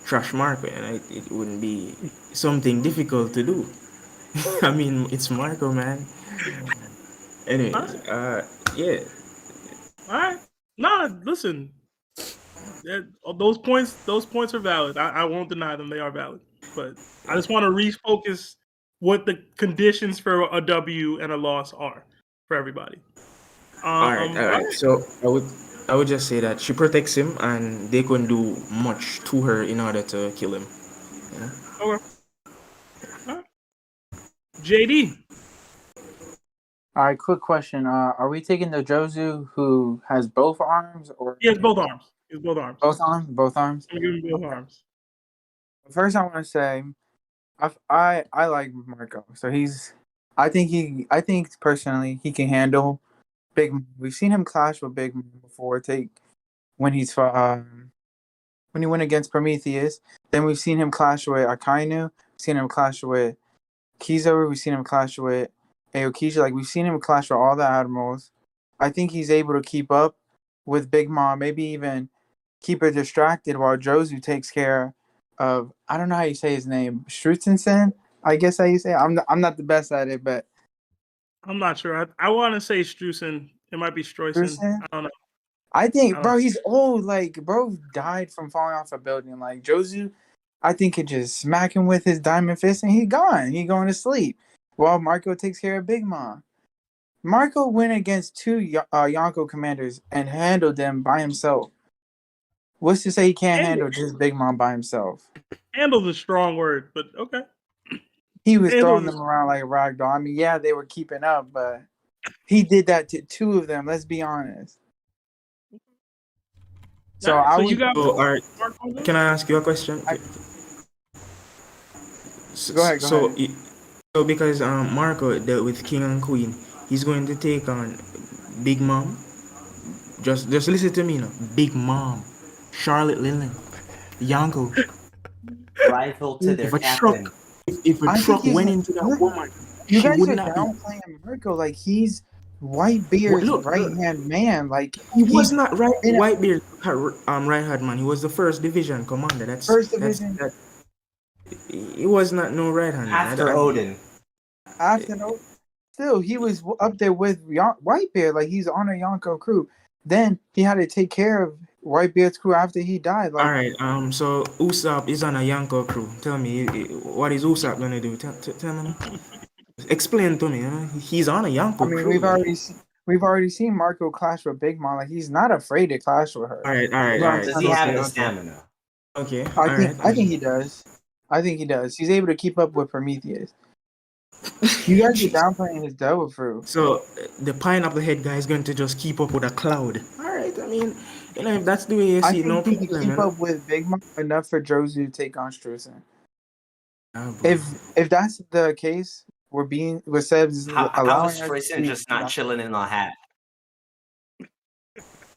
Trash Marco? And it wouldn't be something difficult to do. I mean, it's Marco, man. Anyways, yeah. All right. Nah, listen. Those points are valid. I won't deny them. They are valid. But I just want to refocus what the conditions for a W and a loss are for everybody. All right. So I would just say that she protects him, and they couldn't do much to her in order to kill him. You know? Okay. All right. JD. All right, quick question. Are we taking the Jozu who has both arms, or He has both arms. He has both arms. both arms? Both arms. I'm giving both arms. First, I want to say, I like Marco. So I think personally he can handle Big Mom. We've seen him clash with Big Mom before. When he's when he went against Prometheus. Then we've seen him clash with Akainu. We've seen him clash with Kizaru. We've seen him clash with Aokiji. Like, we've seen him clash with all the admirals. I think he's able to keep up with Big Mom. Maybe even keep her distracted while Jozu takes care of, I don't know how you say his name, Struesen. I guess how you say it. I'm not the best at it, but I'm not sure. I want to say Struesen. It might be Struesen. I don't know. I think, bro, he's old. Like, bro died from falling off a building. Like, Jozu, I think, could just smack him with his diamond fist and he gone. He going to sleep. While Marco takes care of Big Mom. Marco went against two Yonko commanders and handled them by himself. What's to say he can't handle just Big Mom by himself? Handle's a strong word, but okay. He was throwing them around like a rag doll. I mean, yeah, they were keeping up, but he did that to two of them. Let's be honest. So All right, I so would. you got. All right. Can I ask you a question? Go ahead. So because Marco dealt with King and Queen, he's going to take on Big Mom. Just listen to me now. Big Mom, Charlotte Lillian, Yonko. Rival to their captain. If a truck went into that woman, you she guys would are not downplaying Marco like he's Whitebeard's right hand man. Like, he was not Whitebeard's right hand man. He was the first division commander. That's first division. He was not no right hand man. After Odin. Still, he was up there with Whitebeard. Like, he's on a Yonko crew. Then he had to take care of Whitebeard's crew after he died. Like, all right. So Usopp is on a Yonko crew. Tell me, what is Usopp gonna do? Tell me. Explain to me. He's on a Yonko crew. We've already seen Marco clash with Big Mom. Like, he's not afraid to clash with her. All right. Does he have the stamina? Okay. I think he does. He's able to keep up with Prometheus. You guys are downplaying his devil fruit. So the pineapple head guy is going to just keep up with a cloud. All right. I mean, if that's the way you see, no problem. He can keep up with Big Mom enough for Jozu to take on Struesen. If that's the case, we're Seb's how is Struesen just not chilling in a hat?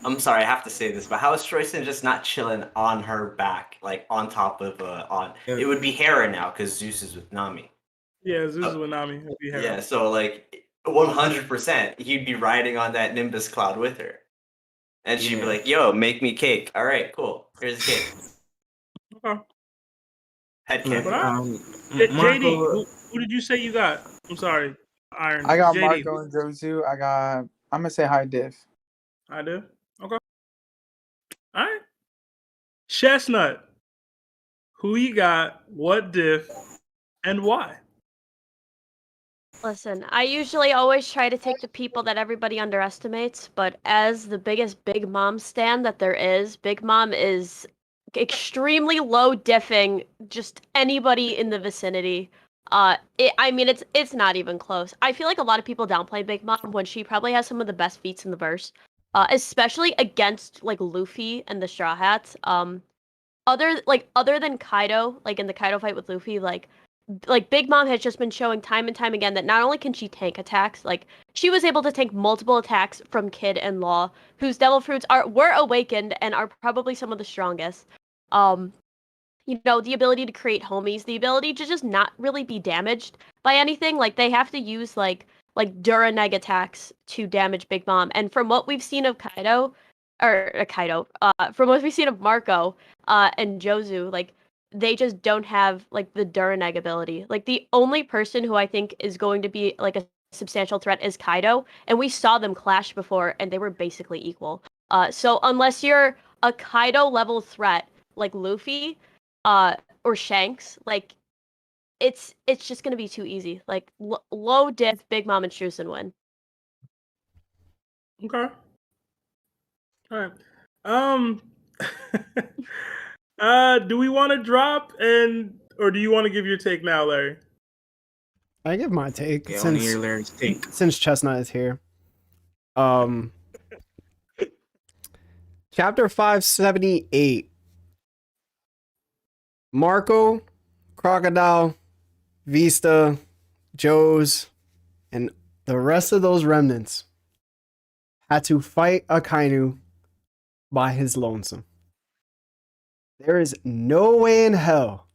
I'm sorry, I have to say this, but how is Struesen just not chilling on her back, like on top of It would be Hera now because Zeus is with Nami. Yeah, Zeus is with Nami. It'd be Hera. Yeah, so like 100%, he'd be riding on that Nimbus cloud with her, and she'd be like, "Yo, make me cake." All right, cool. Here's the cake. Okay. Head cake. JD, who did you say you got? I'm sorry. Iron. I got JD. Marco and Jozu. I'm gonna say high diff. I do. Okay. All right. Chestnut. Who you got? What diff? And why? Listen, I usually always try to take the people that everybody underestimates, but as the biggest Big Mom stan that there is, Big Mom is extremely low diffing just anybody in the vicinity. It's not even close. I feel like a lot of people downplay Big Mom when she probably has some of the best feats in the verse, especially against like Luffy and the Straw Hats. Other than Kaido, like in the Kaido fight with Luffy, like Big Mom has just been showing time and time again that not only can she tank attacks, like she was able to tank multiple attacks from Kid and Law, whose Devil Fruits were awakened and are probably some of the strongest. The ability to create homies, the ability to just not really be damaged by anything. Like they have to use like Duraneg attacks to damage Big Mom. And from what we've seen of from what we've seen of Marco and Jozu, like they just don't have like the Duraneg ability. Like the only person who I think is going to be like a substantial threat is Kaido, and we saw them clash before and they were basically equal. So unless you're a Kaido level threat like Luffy or Shanks, like it's just going to be too easy. Like low diff, Big Mom and Struesen win. Okay. All right. Do we want to drop or do you want to give your take now, Larry? I give my take Yeah, I wanna hear Larry's take. since Chestnut is here. Chapter 578. Marco, Crocodile, Vista, Joes, and the rest of those remnants had to fight Akainu by his lonesome. There is no way in hell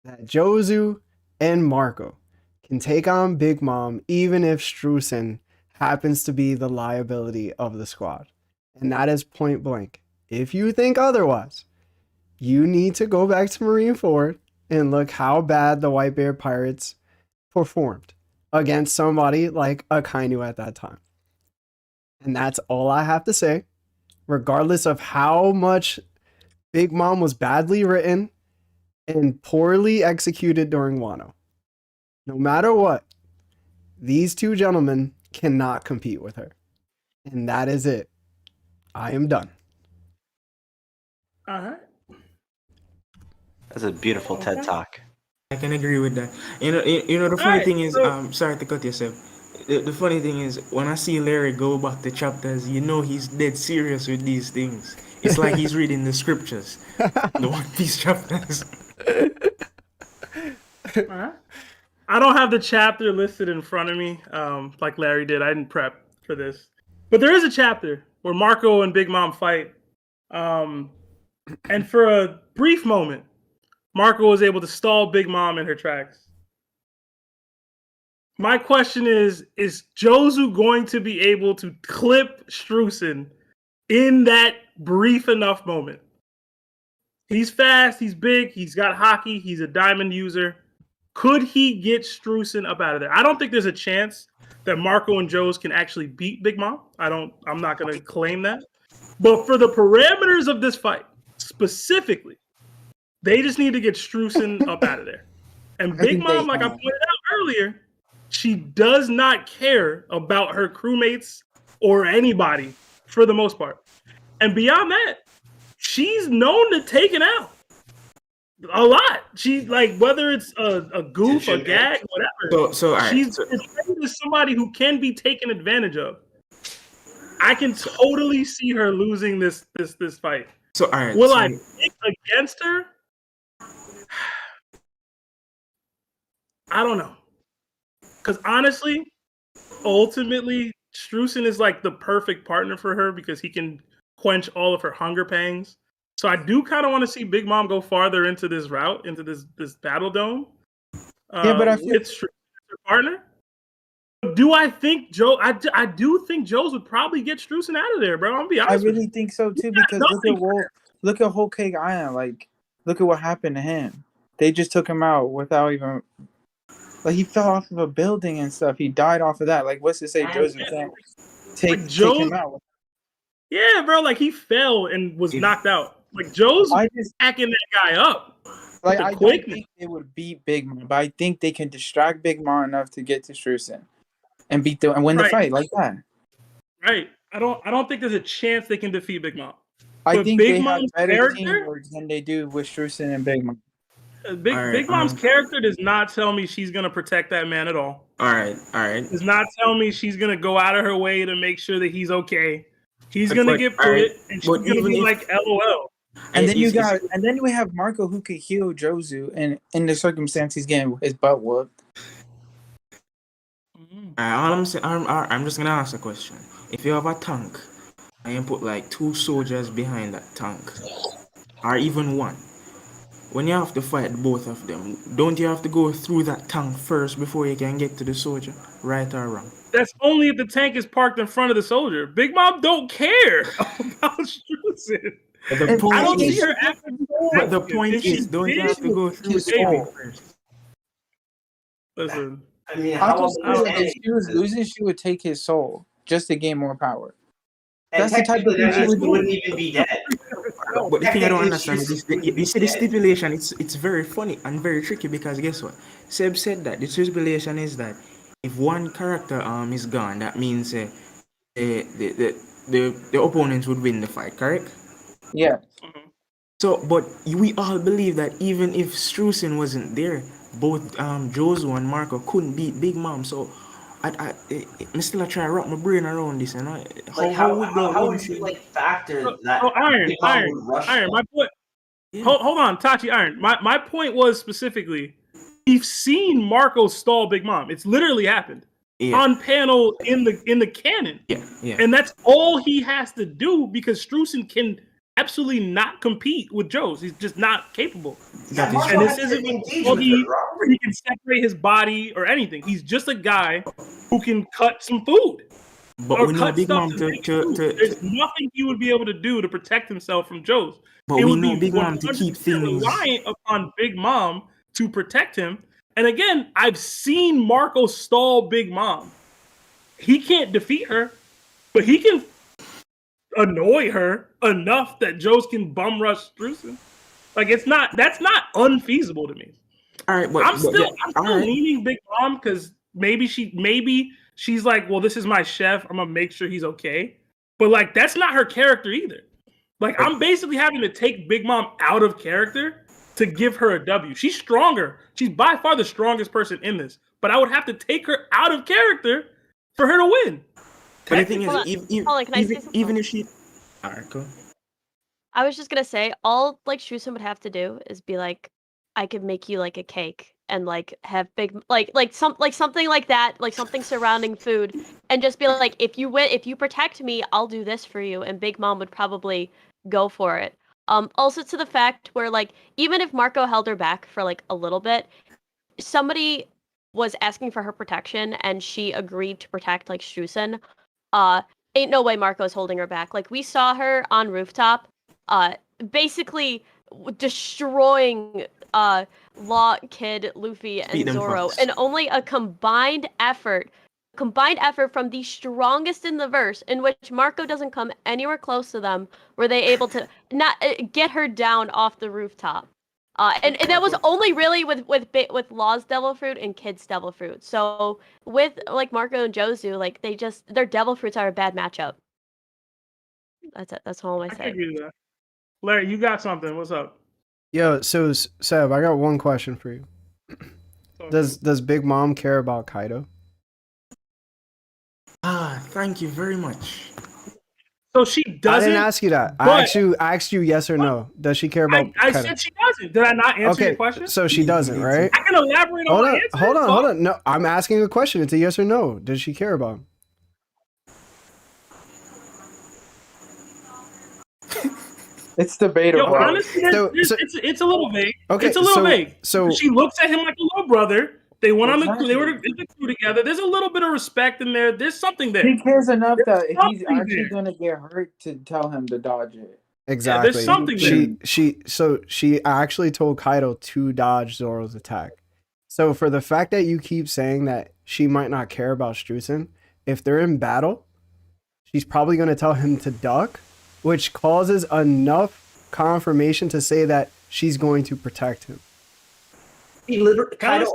that Jozu and Marco can take on Big Mom even if Struesen happens to be the liability of the squad. And that is point blank. If you think otherwise, you need to go back to Marineford and look how bad the White Bear Pirates performed against somebody like Akainu at that time. And that's all I have to say, regardless of how much Big Mom was badly written and poorly executed during Wano. No matter what, these two gentlemen cannot compete with her. And that is it. I am done. All right. That's a beautiful TED Talk. I can agree with that. You know the funny thing is, sorry to cut yourself. The funny thing is, when I see Larry go back to chapters, he's dead serious with these things. It's like he's reading the scriptures, the One Piece chapters. All right. I don't have the chapter listed in front of me, like Larry did. I didn't prep for this, but there is a chapter where Marco and Big Mom fight, and for a brief moment, Marco was able to stall Big Mom in her tracks. My question is Jozu going to be able to clip Struesen in that brief enough moment? He's fast, he's big, he's got hockey, he's a diamond user. Could he get Struesen up out of there? I don't think there's a chance that Marco and Joes can actually beat Big Mom. I'm not going to claim that. But for the parameters of this fight, specifically, they just need to get Struesen up out of there. And Big Mom, like I pointed out earlier, she does not care about her crewmates or anybody for the most part. And beyond that, she's known to take it out a lot. She's like, whether it's a goof, a gag, whatever. So all right, she's portrayed as somebody who can be taken advantage of. I can totally see her losing this fight. So all right, will I pick against her? I don't know. Because honestly, ultimately, Struesen is like the perfect partner for her because he can quench all of her hunger pangs. So I do kind of want to see Big Mom go farther into this route, into this battle dome. Yeah, but I feel it's Struesen as her partner. Do I think Joe? I do think Joe's would probably get Struesen out of there, bro. I'm gonna be honest. I really think so too because look at Whole Cake Island. Like, look at what happened to him. They just took him out without even Like he fell off of a building and stuff. He died off of that. Like what's to say Jozu can't take him out? Yeah, bro. Like he fell and was knocked out. Like Joe's hacking that guy up. Like I don't think they would beat Big Mom, but I think they can distract Big Mom enough to get to Struesen and win the fight like that. Right. I don't think there's a chance they can defeat Big Mom. I But think Big they Mom's have better character, teamwork than they do with Struesen and Big Mom. Big Mom's character does not tell me she's gonna protect that man at all. All right. Does not tell me she's gonna go out of her way to make sure that he's okay. He's gonna get put, and she's gonna be like, LOL. And then and then we have Marco who could heal Jozu, and in the circumstance he's getting his butt whooped. All I'm saying, I'm just gonna ask a question. If you have a tank, and you put like 2 soldiers behind that tank, or even 1, when you have to fight both of them, don't you have to go through that tank first before you can get to the soldier, right or wrong? That's only if the tank is parked in front of the soldier. Big Mom don't care about Struesen. But the point I don't is, see her after but the point is, don't you have to go through the tank first? Listen, I mean, if she was losing, she would take his soul just to gain more power. And That's the type of thing she would do. wouldn't even be dead. But the thing I don't understand is you see the stipulation. It's very funny and very tricky because guess what? Seb said that the stipulation is that if one character is gone, that means the opponents would win the fight. Correct? Yeah. So, but we all believe that even if Struesen wasn't there, both Jozu and Marco couldn't beat Big Mom. So, I still try to wrap my brain around this, and how would you like factor that? Iron. Iron. My point. Hold on, Tachi. Iron. My point was specifically, we've seen Marco stall Big Mom. It's literally happened on panel in the canon. Yeah. And that's all he has to do because Struesen can absolutely not compete with Joe's. He's just not capable. And this isn't he can separate his body or anything. He's just a guy who can cut some food. But or we know cut Big stuff Mom There's nothing he would be able to do to protect himself from Joe's. But it we would know be Big Mom to keep 100% things. reliant upon Big Mom to protect him. And again, I've seen Marco stall Big Mom. He can't defeat her, but he can annoy her enough that Joe's can bum rush Struesen. Like that's not unfeasible to me. All right, but I'm still right. leaning Big Mom because maybe she's like, well, this is my chef. I'm gonna make sure he's okay. But like that's not her character either. Like I'm basically having to take Big Mom out of character to give her a W. She's stronger. She's by far the strongest person in this. But I would have to take her out of character for her to win. But the thing is, even if she, all right, go. I was just gonna say, all like Struesen would have to do is be like, I could make you like a cake and like have big something like that, like something surrounding food, and just be like, if you protect me, I'll do this for you, and Big Mom would probably go for it. Also to the fact where like even if Marco held her back for like a little bit, somebody was asking for her protection and she agreed to protect like Struesen. Ain't no way Marco's holding her back. Like we saw her on rooftop, basically destroying Law, Kid, Luffy, and Zoro, and only a combined effort from the strongest in the verse, in which Marco doesn't come anywhere close to them, were they able to not get her down off the rooftop. And that was only really with Law's Devil Fruit and Kid's Devil Fruit. So with like Marco and Jozu, like their Devil Fruits are a bad matchup. That's it. That's all I say. I can agree with that. Larry, you got something. What's up? Yo, so Seb, I got one question for you. Does Big Mom care about Kaido? Thank you very much. So she doesn't. I didn't ask you that. I asked you yes or no. Does she care about I Kaido? said she doesn't. Did I not answer your question? So she doesn't, right? I can elaborate on my answer. Hold on. No, I'm asking a question. It's a yes or no. Does she care about him? It's debatable. Yo, honestly, it's a little vague. Okay, it's a little vague. So she looks at him like a little brother. They went they were in the crew together. There's a little bit of respect in there. There's something there. He cares enough that if he's actually going to get hurt to tell him to dodge it. Exactly. Yeah, there's something there. She actually told Kaido to dodge Zoro's attack. So for the fact that you keep saying that she might not care about Struesen, if they're in battle, she's probably going to tell him to duck, which causes enough confirmation to say that she's going to protect him. He literally Kaido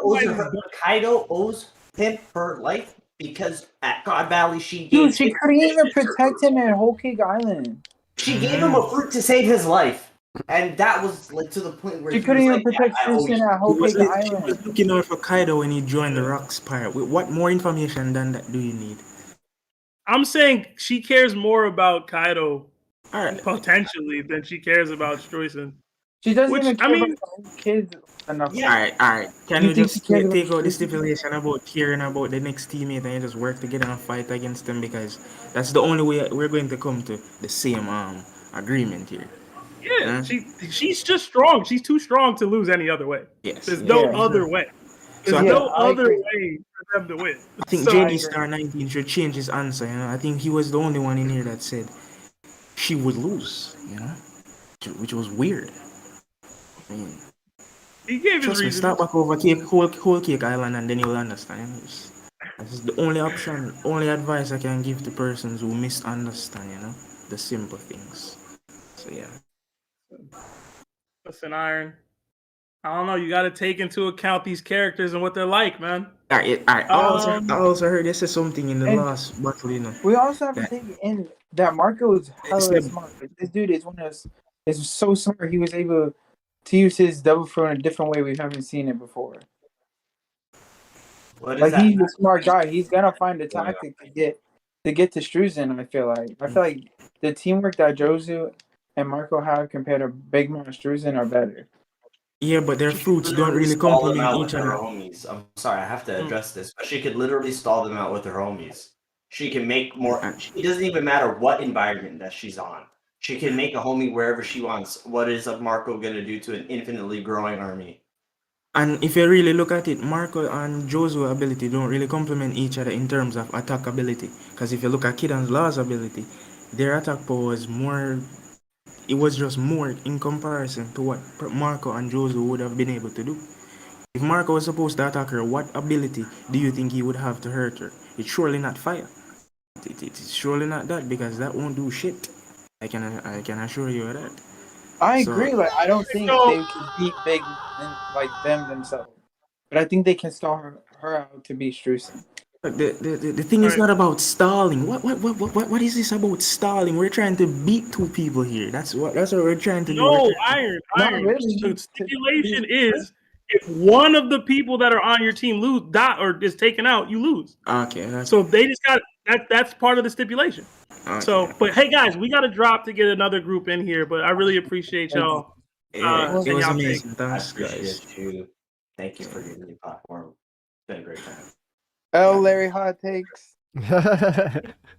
owes him her life because at God Valley she Dude, gave she him couldn't even wishes. protect him at Whole Cake Island. She gave him a fruit to save his life, and that was like to the point where She he couldn't was even like, protect "Yeah, I owe Struesen you." at Whole Cake She Island. was looking out for Kaido when he joined the Rock Spire. What more information than that do you need? I'm saying she cares more about Kaido potentially than she cares about Struisen. She doesn't Which, even care I mean, about her own kids enough. All right. Can You you think just she cares about take out the Struesen? stipulation about caring about the next teammate and you just work together and fight against them, because that's the only way we're going to come to the same agreement here. yeah, she's just strong. She's too strong to lose any other way. Yes. There's no other way. There's no other way for them to win. I think So- JD Star 19 should change his answer. I think he was the only one in here that said she would lose. Which was weird. I mean, he gave his trust me, reasons. start back over whole Cake Island, and then you'll understand. This is the only option, only advice I can give to persons who misunderstand. The simple things. So yeah. Listen, Iron. I don't know. You got to take into account these characters and what they're like, man. I also heard they said something in the last battle. We also have to that- take in that Marco is hella Except- smart. Like, this dude is is so smart. He was able to use his double throw in a different way we haven't seen it before. What is Like that? he's a smart guy. He's gonna find a tactic to get to Struesen. I feel like the teamwork that Jozu and Marco have compared to Big Mom and Struesen are better. Yeah, but their fruits don't really stall them complement out each with her other. homies. I'm sorry, I have to address this, but she could literally stall them out with her homies. She can make more. It doesn't even matter what environment that she's on. She can make a homie wherever she wants. What is Marco gonna do to an infinitely growing army? And if you really look at it, Marco and Jozu's ability don't really complement each other in terms of attack ability. Because if you look at Kid and Law's ability, their attack power was more. It was just more in comparison to what Marco and Jozu would have been able to do. If Marco was supposed to attack her, what ability do you think he would have to hurt her? It's surely not fire. It's surely not that, because that won't do shit. I can assure you of that. I agree. Like I don't think they can beat Big like them themselves, but I think they can stall her out to beat Struesen. But the thing is not about stalling. What is this about stalling? We're trying to beat two people here. That's what we're trying to do. No, Iron. The stipulation is if one of the people that are on your team is taken out, you lose. Okay. So they just got that's part of the stipulation. Okay. So, but hey guys, we got to drop to get another group in here. But I really appreciate y'all. It was and y'all amazing. take- Thanks, I appreciate guys. you. Thank you for giving me the platform. It's been a great time. Oh, Larry Hot Takes.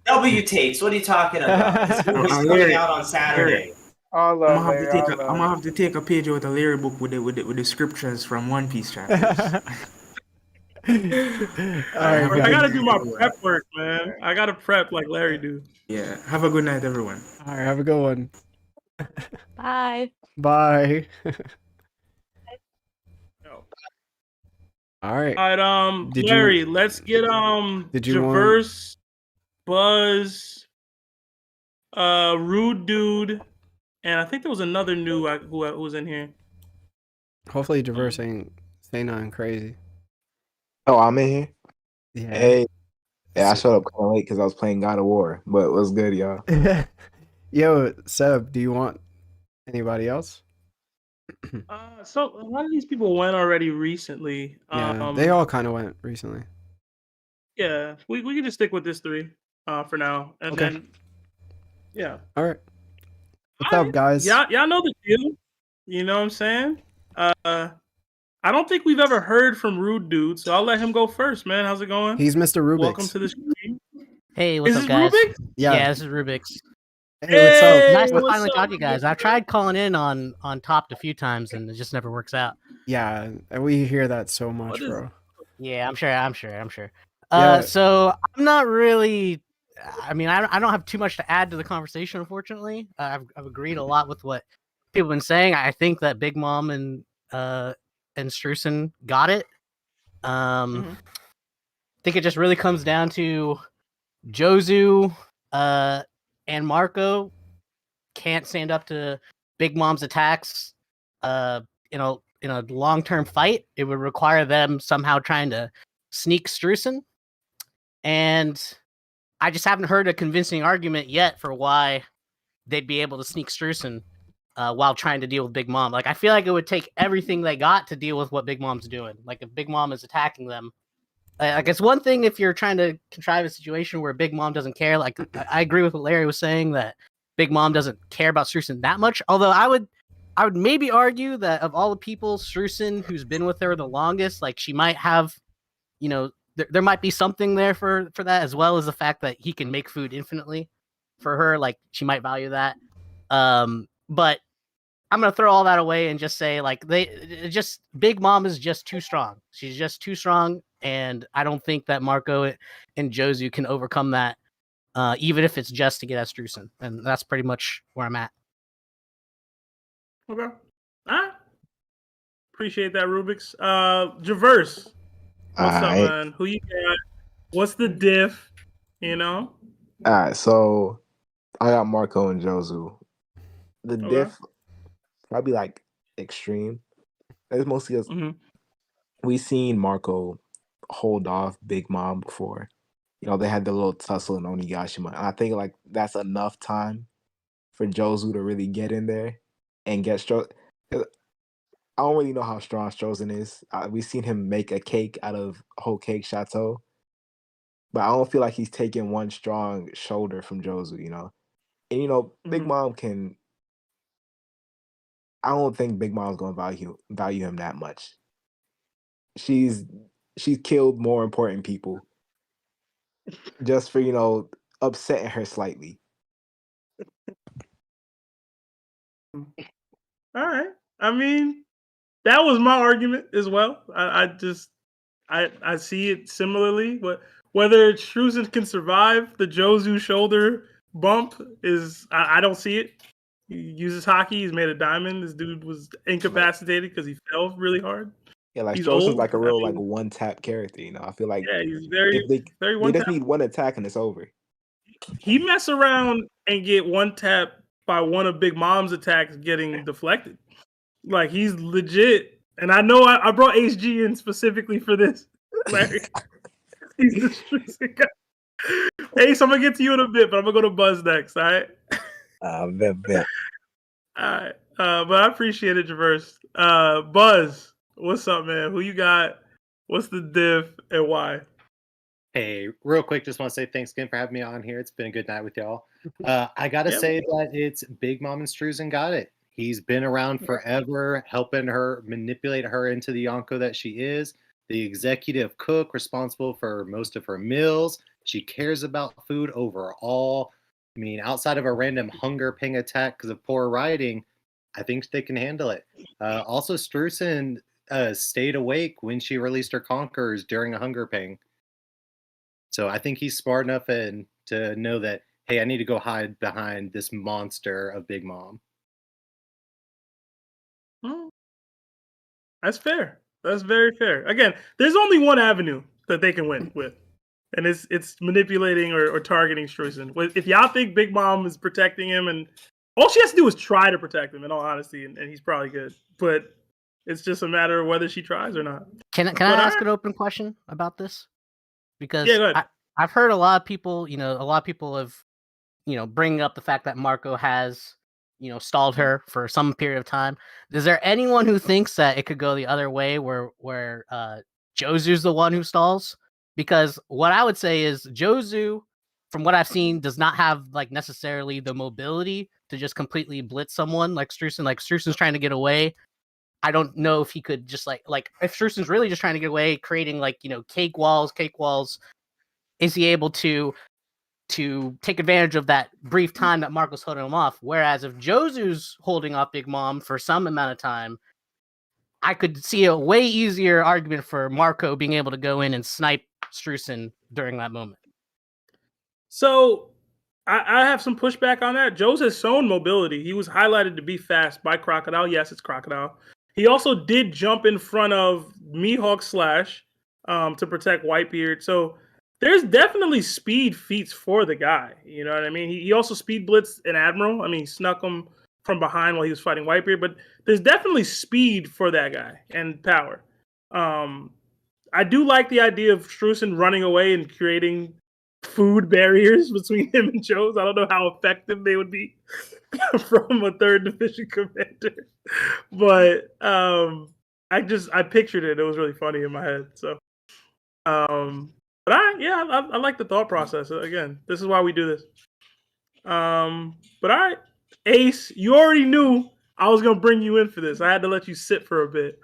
W takes. What are you talking about? This movie's coming out on Saturday. I'm gonna have to take a page out of the Larry book with the scriptures from OnePiece chapters. I gotta do my prep work, man. I gotta prep like Larry do. Yeah. Have a good night, everyone. All right, have a good one. Bye. Bye. All right. All right, Did Larry, you- let's get Did you want- Traverse, Buzz, Rude Dude, and I think there was another new who was in here. Hopefully, Diverse ain't say nothing crazy. Oh, I'm in here. Yeah. Hey, I showed up kind of late because I was playing God of War, but what's good, y'all? Yo, Seb, do you want anybody else? So a lot of these people went already recently. Yeah, they all kind of went recently. Yeah, we can just stick with this three for now, and Okay. then yeah. All right. What's up, guys? Y'all know the deal. You know what I'm saying? I don't think we've ever heard from Rude Dude, so I'll let him go first, man. How's it going? He's Mr. Rubik's. Welcome to the stream. Hey, what's Is up, this guys? Rubik's? Yeah. This is Rubik's. Hey, what's up? Nice to what's finally up, talk to you guys. I've tried calling in on Topped a few times, and it just never works out. Yeah, and we hear that so much, What is- bro. Yeah, I'm sure. Yeah. So I'm not really. I mean, I don't have too much to add to the conversation, unfortunately. I've agreed a lot with what people have been saying. I think that Big Mom and Struesen got it. I think it just really comes down to Jozu and Marco can't stand up to Big Mom's attacks in a long-term fight. It would require them somehow trying to sneak Struesen, and I just haven't heard a convincing argument yet for why they'd be able to sneak Struesen while trying to deal with Big Mom. Like, I feel like it would take everything they got to deal with what Big Mom's doing. Like, if Big Mom is attacking them, like, it's one thing if you're trying to contrive a situation where Big Mom doesn't care. Like, I agree with what Larry was saying, that Big Mom doesn't care about Struesen that much. Although I would maybe argue that of all the people, Struesen, who's been with her the longest, like, she might have, there might be something there for that, as well as the fact that he can make food infinitely for her. Like, she might value that. But I'm gonna throw all that away and just say, like, Big Mom is just too strong. She's just too strong, and I don't think that Marco and Jozu can overcome that, even if it's just to get at Struesen. And that's pretty much where I'm at. Okay. All right. Appreciate that, Rubik's. Javerse, what's up, man? Who you got? What's the diff? All right, so I got Marco and Jozu. The diff probably like extreme. It's mostly because we've seen Marco hold off Big Mom before. They had the little tussle in Onigashima. And I think like that's enough time for Jozu to really get in there and get Struesen. I don't really know how strong Struesen is. We've seen him make a cake out of whole cake chateau. But I don't feel like he's taking one strong shoulder from Jozu, And Big Mom can. I don't think Big Mom's gonna value him that much. She's killed more important people just for upsetting her slightly. All right. I mean, that was my argument as well. I see it similarly, but whether Struesen can survive the Jozu shoulder bump is I don't see it. He uses hockey. He's made a diamond. This dude was incapacitated because he fell really hard. Yeah, like He's Struesen's old. like a real like one tap character. I feel like he's very they one just tap. need one attack and it's over. He mess around and get one tap by one of Big Mom's attacks getting deflected. Like, he's legit. And I know I brought HG in specifically for this, Larry. He's the Struesen guy. Ace, I'm gonna get to you in a bit, but I'm gonna go to Buzz next. All right. Bet. All right. But I appreciate it, Javerse. Buzz, what's up, man? Who you got? What's the diff and why? Hey, real quick, just want to say thanks again for having me on here. It's been a good night with y'all. I gotta say that it's Big Mom and Struesen got it. He's been around forever, helping her manipulate her into the Yonko that she is. The executive cook responsible for most of her meals. She cares about food overall. I mean, outside of a random hunger ping attack because of poor writing, I think they can handle it. Also, Struesen stayed awake when she released her conquerors during a hunger ping. So I think he's smart enough to know that, hey, I need to go hide behind this monster of Big Mom. That's fair. That's very fair. Again, there's only one avenue that they can win with, and it's manipulating or targeting Struesen. If y'all think Big Mom is protecting him, and all she has to do is try to protect him, in all honesty, and he's probably good. But it's just a matter of whether she tries or not. Can I ask an open question about this? Because go ahead. I've heard a lot of people, have, bringing up the fact that Marco has, stalled her for some period of time. Is there anyone who thinks that it could go the other way where Jozu's the one who stalls? Because what I would say is Jozu, from what I've seen, does not have like necessarily the mobility to just completely blitz someone like Struesen. Like, Struesen's trying to get away. I don't know if he could just like if Struesen's really just trying to get away, creating cake walls, is he able to take advantage of that brief time that Marco's holding him off? Whereas if Jozu's holding off Big Mom for some amount of time, I could see a way easier argument for Marco being able to go in and snipe Struesen during that moment. So I have some pushback on that. Jozu has shown mobility. He was highlighted to be fast by Crocodile. Yes, it's Crocodile. He also did jump in front of Mihawk Slash to protect Whitebeard. So there's definitely speed feats for the guy. You know what I mean? He also speed blitzed an admiral. I mean, he snuck him from behind while he was fighting Whitebeard. But there's definitely speed for that guy and power. I do like the idea of Struesen running away and creating food barriers between him and Joes. I don't know how effective they would be from a third division commander, but I pictured it. It was really funny in my head. So, but I like the thought process. Again, this is why we do this. But all right, Ace, you already knew I was gonna bring you in for this. I had to let you sit for a bit.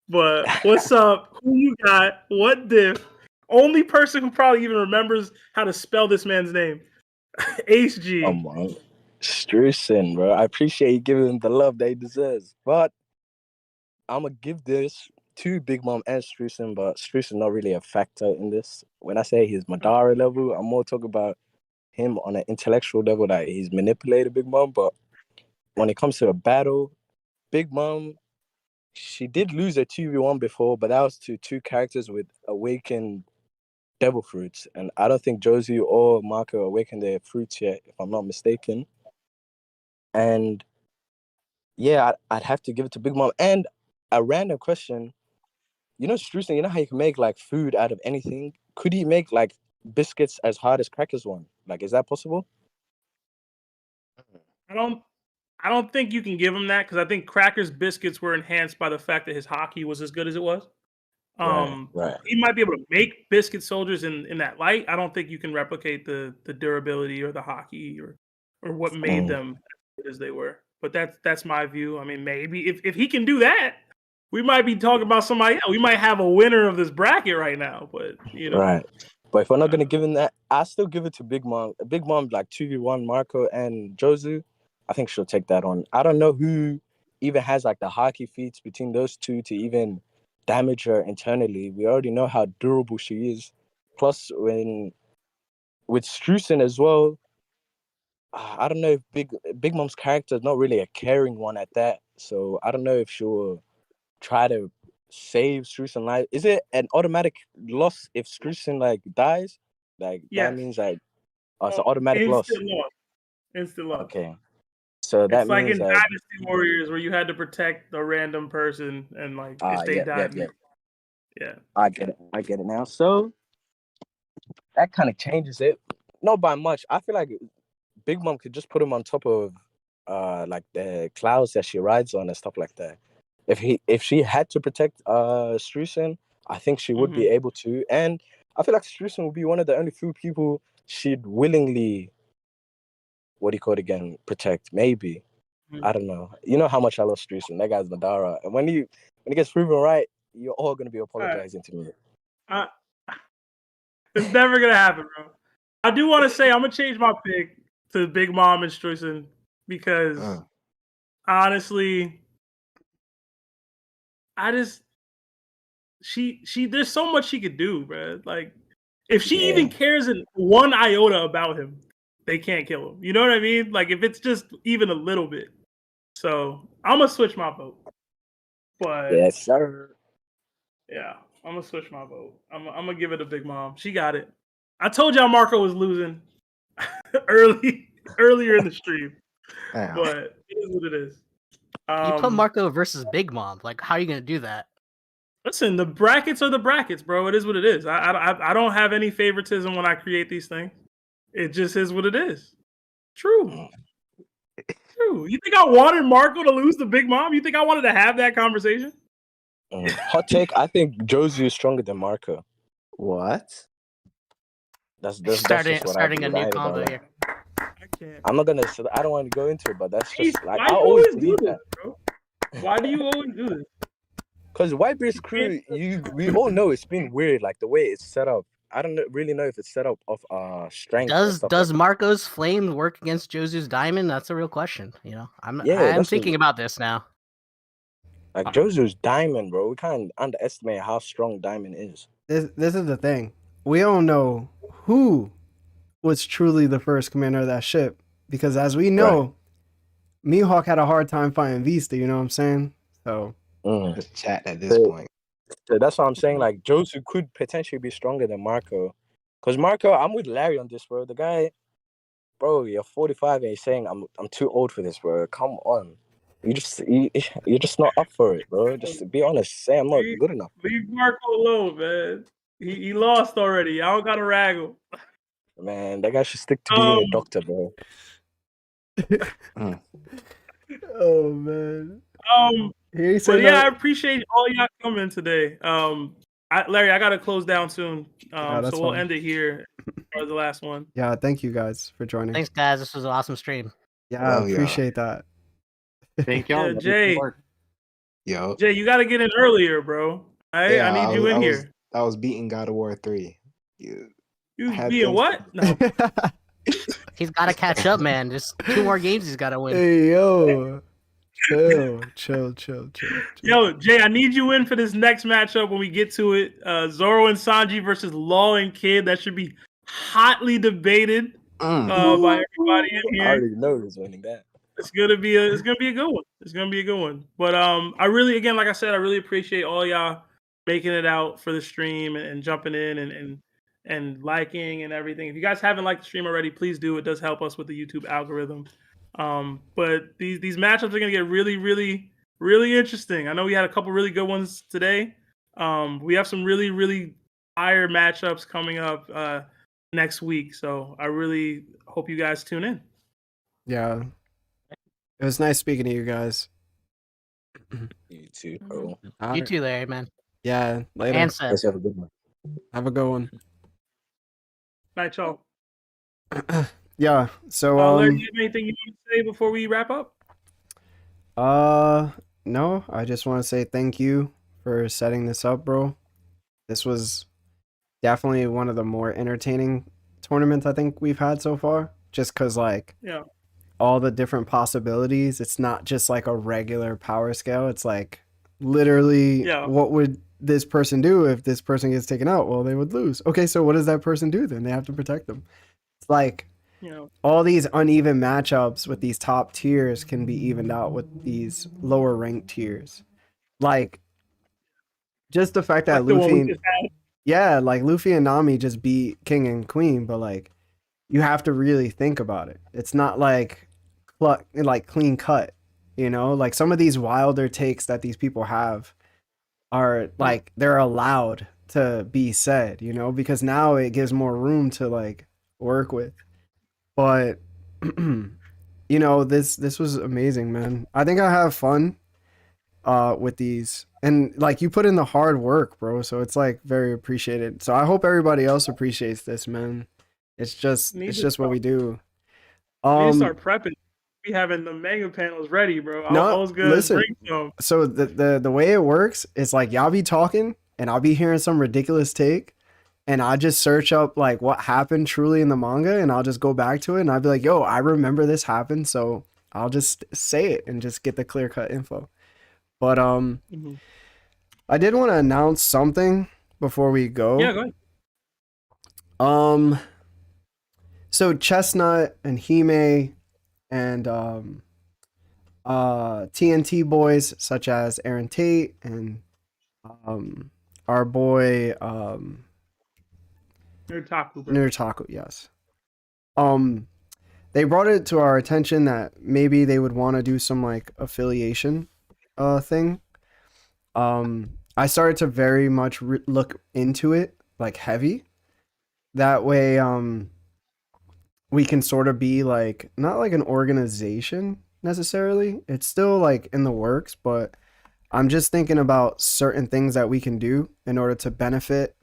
But what's up? Who you got? What diff? Only person who probably even remembers how to spell this man's name. Ace G. Come on. Struesen, bro. I appreciate you giving him the love that he deserves. But I'm going to give this to Big Mom and Struesen, but Struesen not really a factor in this. When I say he's Madara level, I'm more talking about him on an intellectual level that he's manipulated Big Mom. But when it comes to a battle, Big Mom, she did lose a 2v1 before, but that was to two characters with awakened devil fruits. And I don't think Jozu or Marco awakened their fruits yet, if I'm not mistaken. And yeah, I'd have to give it to Big Mom. And a random question, you know, Struesen, you know how you can make like food out of anything? Could he make like biscuits as hard as crackers one? Like, is that possible? I don't think you can give him that because I think Cracker's biscuits were enhanced by the fact that his hockey was as good as it was. Right. He might be able to make biscuit soldiers in that light. I don't think you can replicate the durability or the hockey or what made them as good as they were. But that's my view. I mean, maybe if he can do that, we might be talking about somebody else. We might have a winner of this bracket right now. But you know, Right. But if we're not gonna give him that, I still give it to Big Mom. Big Mom like 2v1 Marco and Jozu. I think she'll take that on. I don't know who even has like the hockey feats between those two to even damage her internally. We already know how durable she is. Plus, with Struesen as well, I don't know if Big Mom's character is not really a caring one at that. So I don't know if she'll try to save Struesen life. Is it an automatic loss if Struesen like dies? Like that means like it's an automatic loss. Instant loss. Okay. So that it's like means in that Dynasty Warriors where you had to protect a random person and like if they died. Yeah. I get it now. So that kind of changes it. Not by much. I feel like Big Mom could just put him on top of like the clouds that she rides on and stuff like that. If she had to protect Struesen, I think she would be able to. And I feel like Struesen would be one of the only few people she'd willingly protect. Maybe. I don't know. You know how much I love Struesen. That guy's Madara. And when he gets proven right, you're all gonna be apologizing to me. It's never gonna happen, bro. I do want to say I'm gonna change my pick to Big Mom and Struesen because honestly, she there's so much she could do, bro. Like if she even cares in one iota about him, they can't kill him. You know what I mean? Like if it's just even a little bit. So I'm gonna switch my vote. But yes, sir. Yeah, I'm gonna switch my vote. I'm gonna give it to Big Mom. She got it. I told y'all Marco was losing earlier in the stream, but it is what it is. You put Marco versus Big Mom. Like, how are you gonna do that? Listen, the brackets are the brackets, bro. It is what it is. I don't have any favoritism when I create these things. It just is what it is. True. You think I wanted Marco to lose to Big Mom? You think I wanted to have that conversation? Hot take, I think Jozu is stronger than Marco. What? That's starting just what I a new combo here. I'm not gonna. I don't want to go into it, but that's just like why I do you always do believe this, that. bro? Why do you always do this? Because Whitebeard's crew, we all know it's been weird, like the way it's set up. I don't really know if it's set up of strength. Does Marco's flame work against Jozu's diamond? That's a real question. You know, I'm thinking about this now. Like Jozu's diamond, bro. We can't underestimate how strong diamond is. This is the thing. We don't know who was truly the first commander of that ship because, as we know, Mihawk had a hard time finding Vista. You know what I'm saying? So chat at this point. So that's what I'm saying. Like Jozu could potentially be stronger than Marco, because Marco, I'm with Larry on this, bro. The guy, bro, you're 45 and you're saying I'm too old for this, bro. Come on, you're just not up for it, bro. Just be honest. Say I'm not good enough. Leave Marco alone, man. He lost already. I don't gotta rag him. Man, that guy should stick to being a doctor, bro. Oh man. He But said yeah, I that. appreciate all y'all coming today. Larry, I gotta close down soon. that's So we'll fine. end it here for the last one. Yeah, thank you guys for joining. Thanks, guys. This was an awesome stream. Yeah, I appreciate that. Thank y'all. Yeah, Jay. Yo. Jay, you gotta get in earlier, bro. I need you in here. I was beating God of War 3. You being what? No. He's got to catch up, man. Just 2 more games he's got to win. Hey, yo. Chill. Yo, Jay, I need you in for this next matchup when we get to it. Zoro and Sanji versus Law and Kid. That should be hotly debated by everybody in here. I already know who's winning that. It's gonna be a good one. It's gonna be a good one. But I really, again, like I said, I really appreciate all y'all making it out for the stream and jumping in and liking and everything. If you guys haven't liked the stream already, please do. It does help us with the YouTube algorithm. But these matchups are gonna get really, really, really interesting. I know we had a couple really good ones today. We have some really, really fire matchups coming up next week. So I really hope you guys tune in. Yeah. It was nice speaking to you guys. You too, bro. You too, Larry, man. Yeah, later. And Seth. Let's have a good one. Have a good one. Night, y'all. Yeah, so Larry, do you have anything you want to say before we wrap up? No, I just want to say thank you for setting this up, bro. This was definitely one of the more entertaining tournaments I think we've had so far, just cuz like Yeah. all the different possibilities. It's not just like a regular power scale. It's like literally what would this person do if this person gets taken out? Well, they would lose. Okay, so what does that person do then? They have to protect them. It's like all these uneven matchups with these top tiers can be evened out with these lower ranked tiers. Like just the fact that Like the one we Luffy, just had. yeah, like Luffy and Nami just beat King and Queen, but like you have to really think about it. It's not like clean cut, you know? Like some of these wilder takes that these people have are like they're allowed to be said, you know, because now it gives more room to like work with. But you know, this was amazing, man. I think I have fun with these, and like you put in the hard work, bro, so it's like very appreciated. So I hope everybody else appreciates this, man. It's just what we do. We need to start prepping. We having the manga panels ready, bro. I was gonna listen. bring some. So the way it works is like y'all be talking and I'll be hearing some ridiculous take and I just search up like what happened truly in the manga and I'll just go back to it and I'll be like, yo, I remember this happened, so I'll just say it and just get the clear cut info. But I did want to announce something before we go. Yeah, go ahead. So Chestnut and Hime and TNT boys such as Aaron Tate and our boy Nurtaku, yes. They brought it to our attention that maybe they would want to do some like affiliation thing. I started to very much look into it like heavy. That way we can sort of be like not like an organization necessarily. It's still like in the works, but I'm just thinking about certain things that we can do in order to benefit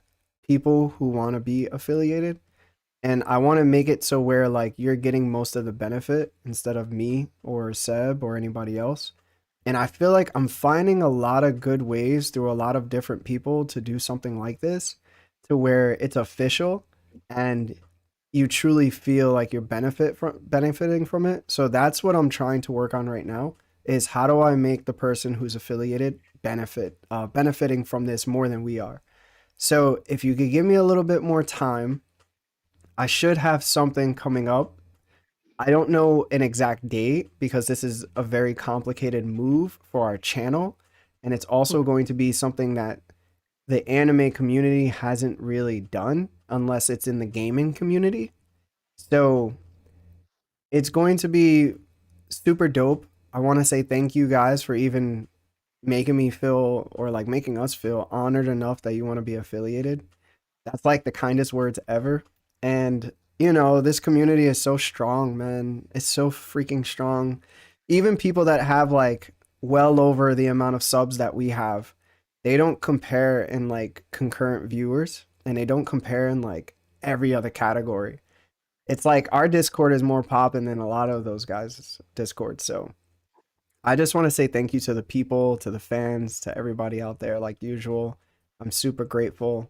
people who want to be affiliated. And I want to make it so where like you're getting most of the benefit instead of me or Seb or anybody else. And I feel like I'm finding a lot of good ways through a lot of different people to do something like this to where it's official and you truly feel like you're benefiting from it. So that's what I'm trying to work on right now is how do I make the person who's affiliated benefiting from this more than we are. So if you could give me a little bit more time, I should have something coming up. I don't know an exact date because this is a very complicated move for our channel. And it's also going to be something that the anime community hasn't really done unless it's in the gaming community. So it's going to be super dope. I want to say thank you guys for even making me feel, or like making us feel honored enough that you want to be affiliated. That's like the kindest words ever. And you know, this community is so strong, man. It's so freaking strong. Even people that have like well over the amount of subs that we have, they don't compare in like concurrent viewers, and they don't compare in like every other category. It's like our Discord is more popping than a lot of those guys' Discord. So I just want to say thank you to the people, to the fans, to everybody out there, like usual. I'm super grateful,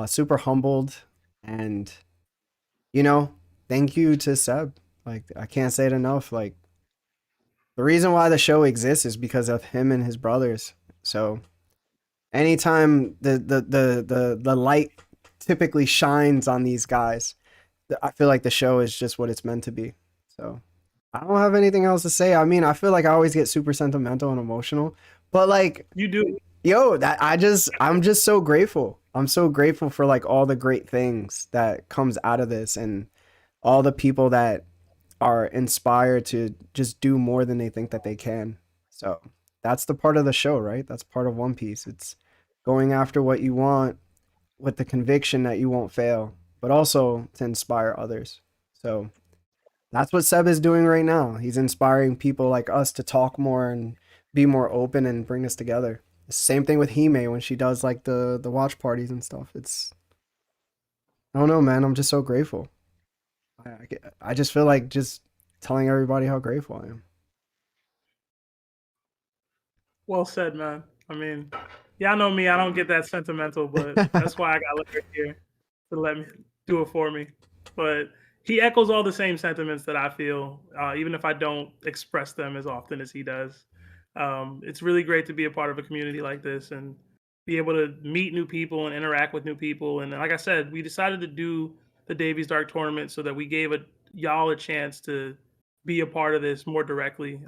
super humbled, and you know, thank you to Seb. Like, I can't say it enough. Like, the reason why the show exists is because of him and his brothers. So anytime the light typically shines on these guys, I feel like the show is just what it's meant to be. So I don't have anything else to say. I mean, I feel like I always get super sentimental and emotional, but like you do, yo, I'm just so grateful. I'm so grateful for like all the great things that comes out of this, and all the people that are inspired to just do more than they think that they can. So that's the part of the show, right? That's part of One Piece. It's going after what you want with the conviction that you won't fail, but also to inspire others. So that's what Seb is doing right now. He's inspiring people like us to talk more and be more open and bring us together. Same thing with Hime when she does like the watch parties and stuff. It's, I don't know, man. I'm just so grateful. I just feel like just telling everybody how grateful I am. Well said, man. I mean, y'all know me. I don't get that sentimental, but that's why I got Larry here to let me do it for me. But he echoes all the same sentiments that I feel, even if I don't express them as often as he does. It's really great to be a part of a community like this and be able to meet new people and interact with new people. And like I said, we decided to do the Davies Dark tournament so that we gave y'all a chance to be a part of this more directly,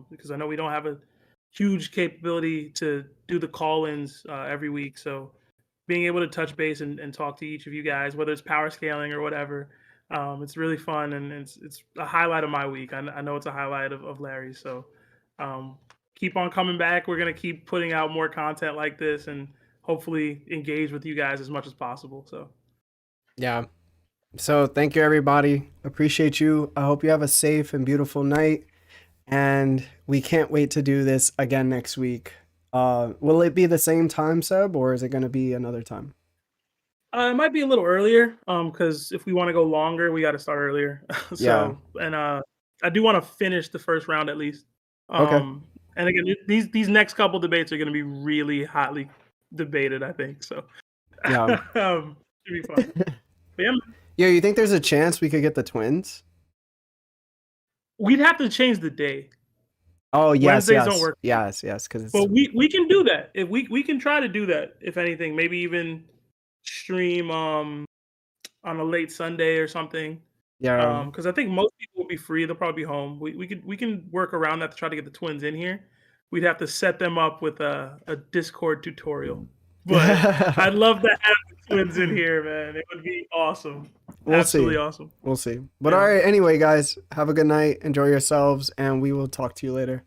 because I know we don't have a huge capability to do the call-ins every week. So being able to touch base and talk to each of you guys, whether it's power scaling or whatever, it's really fun, and it's a highlight of my week. I know it's a highlight of Larry's. So keep on coming back. We're gonna keep putting out more content like this, and hopefully engage with you guys as much as possible. So yeah. So thank you, everybody. Appreciate you. I hope you have a safe and beautiful night. And we can't wait to do this again next week. Will it be the same time, Seb, or is it going to be another time? It might be a little earlier, because if we want to go longer, we got to start earlier. So, yeah. And I do want to finish the first round at least. Okay. And again, these next couple debates are going to be really hotly debated, I think. So, yeah, should be fun. Yeah. Yeah, you think there's a chance we could get the twins? We'd have to change the day. Oh yes, Wednesdays yes, don't work. yes, because it's. But we can do that. If we can try to do that. If anything, maybe even stream on a late Sunday or something. Yeah. Because I think most people will be free. They'll probably be home. We can work around that to try to get the twins in here. We'd have to set them up with a Discord tutorial. But I'd love to have the twins in here, man. It would be awesome. Absolutely awesome. We'll see. But all right, anyway, guys, have a good night. Enjoy yourselves, and we will talk to you later.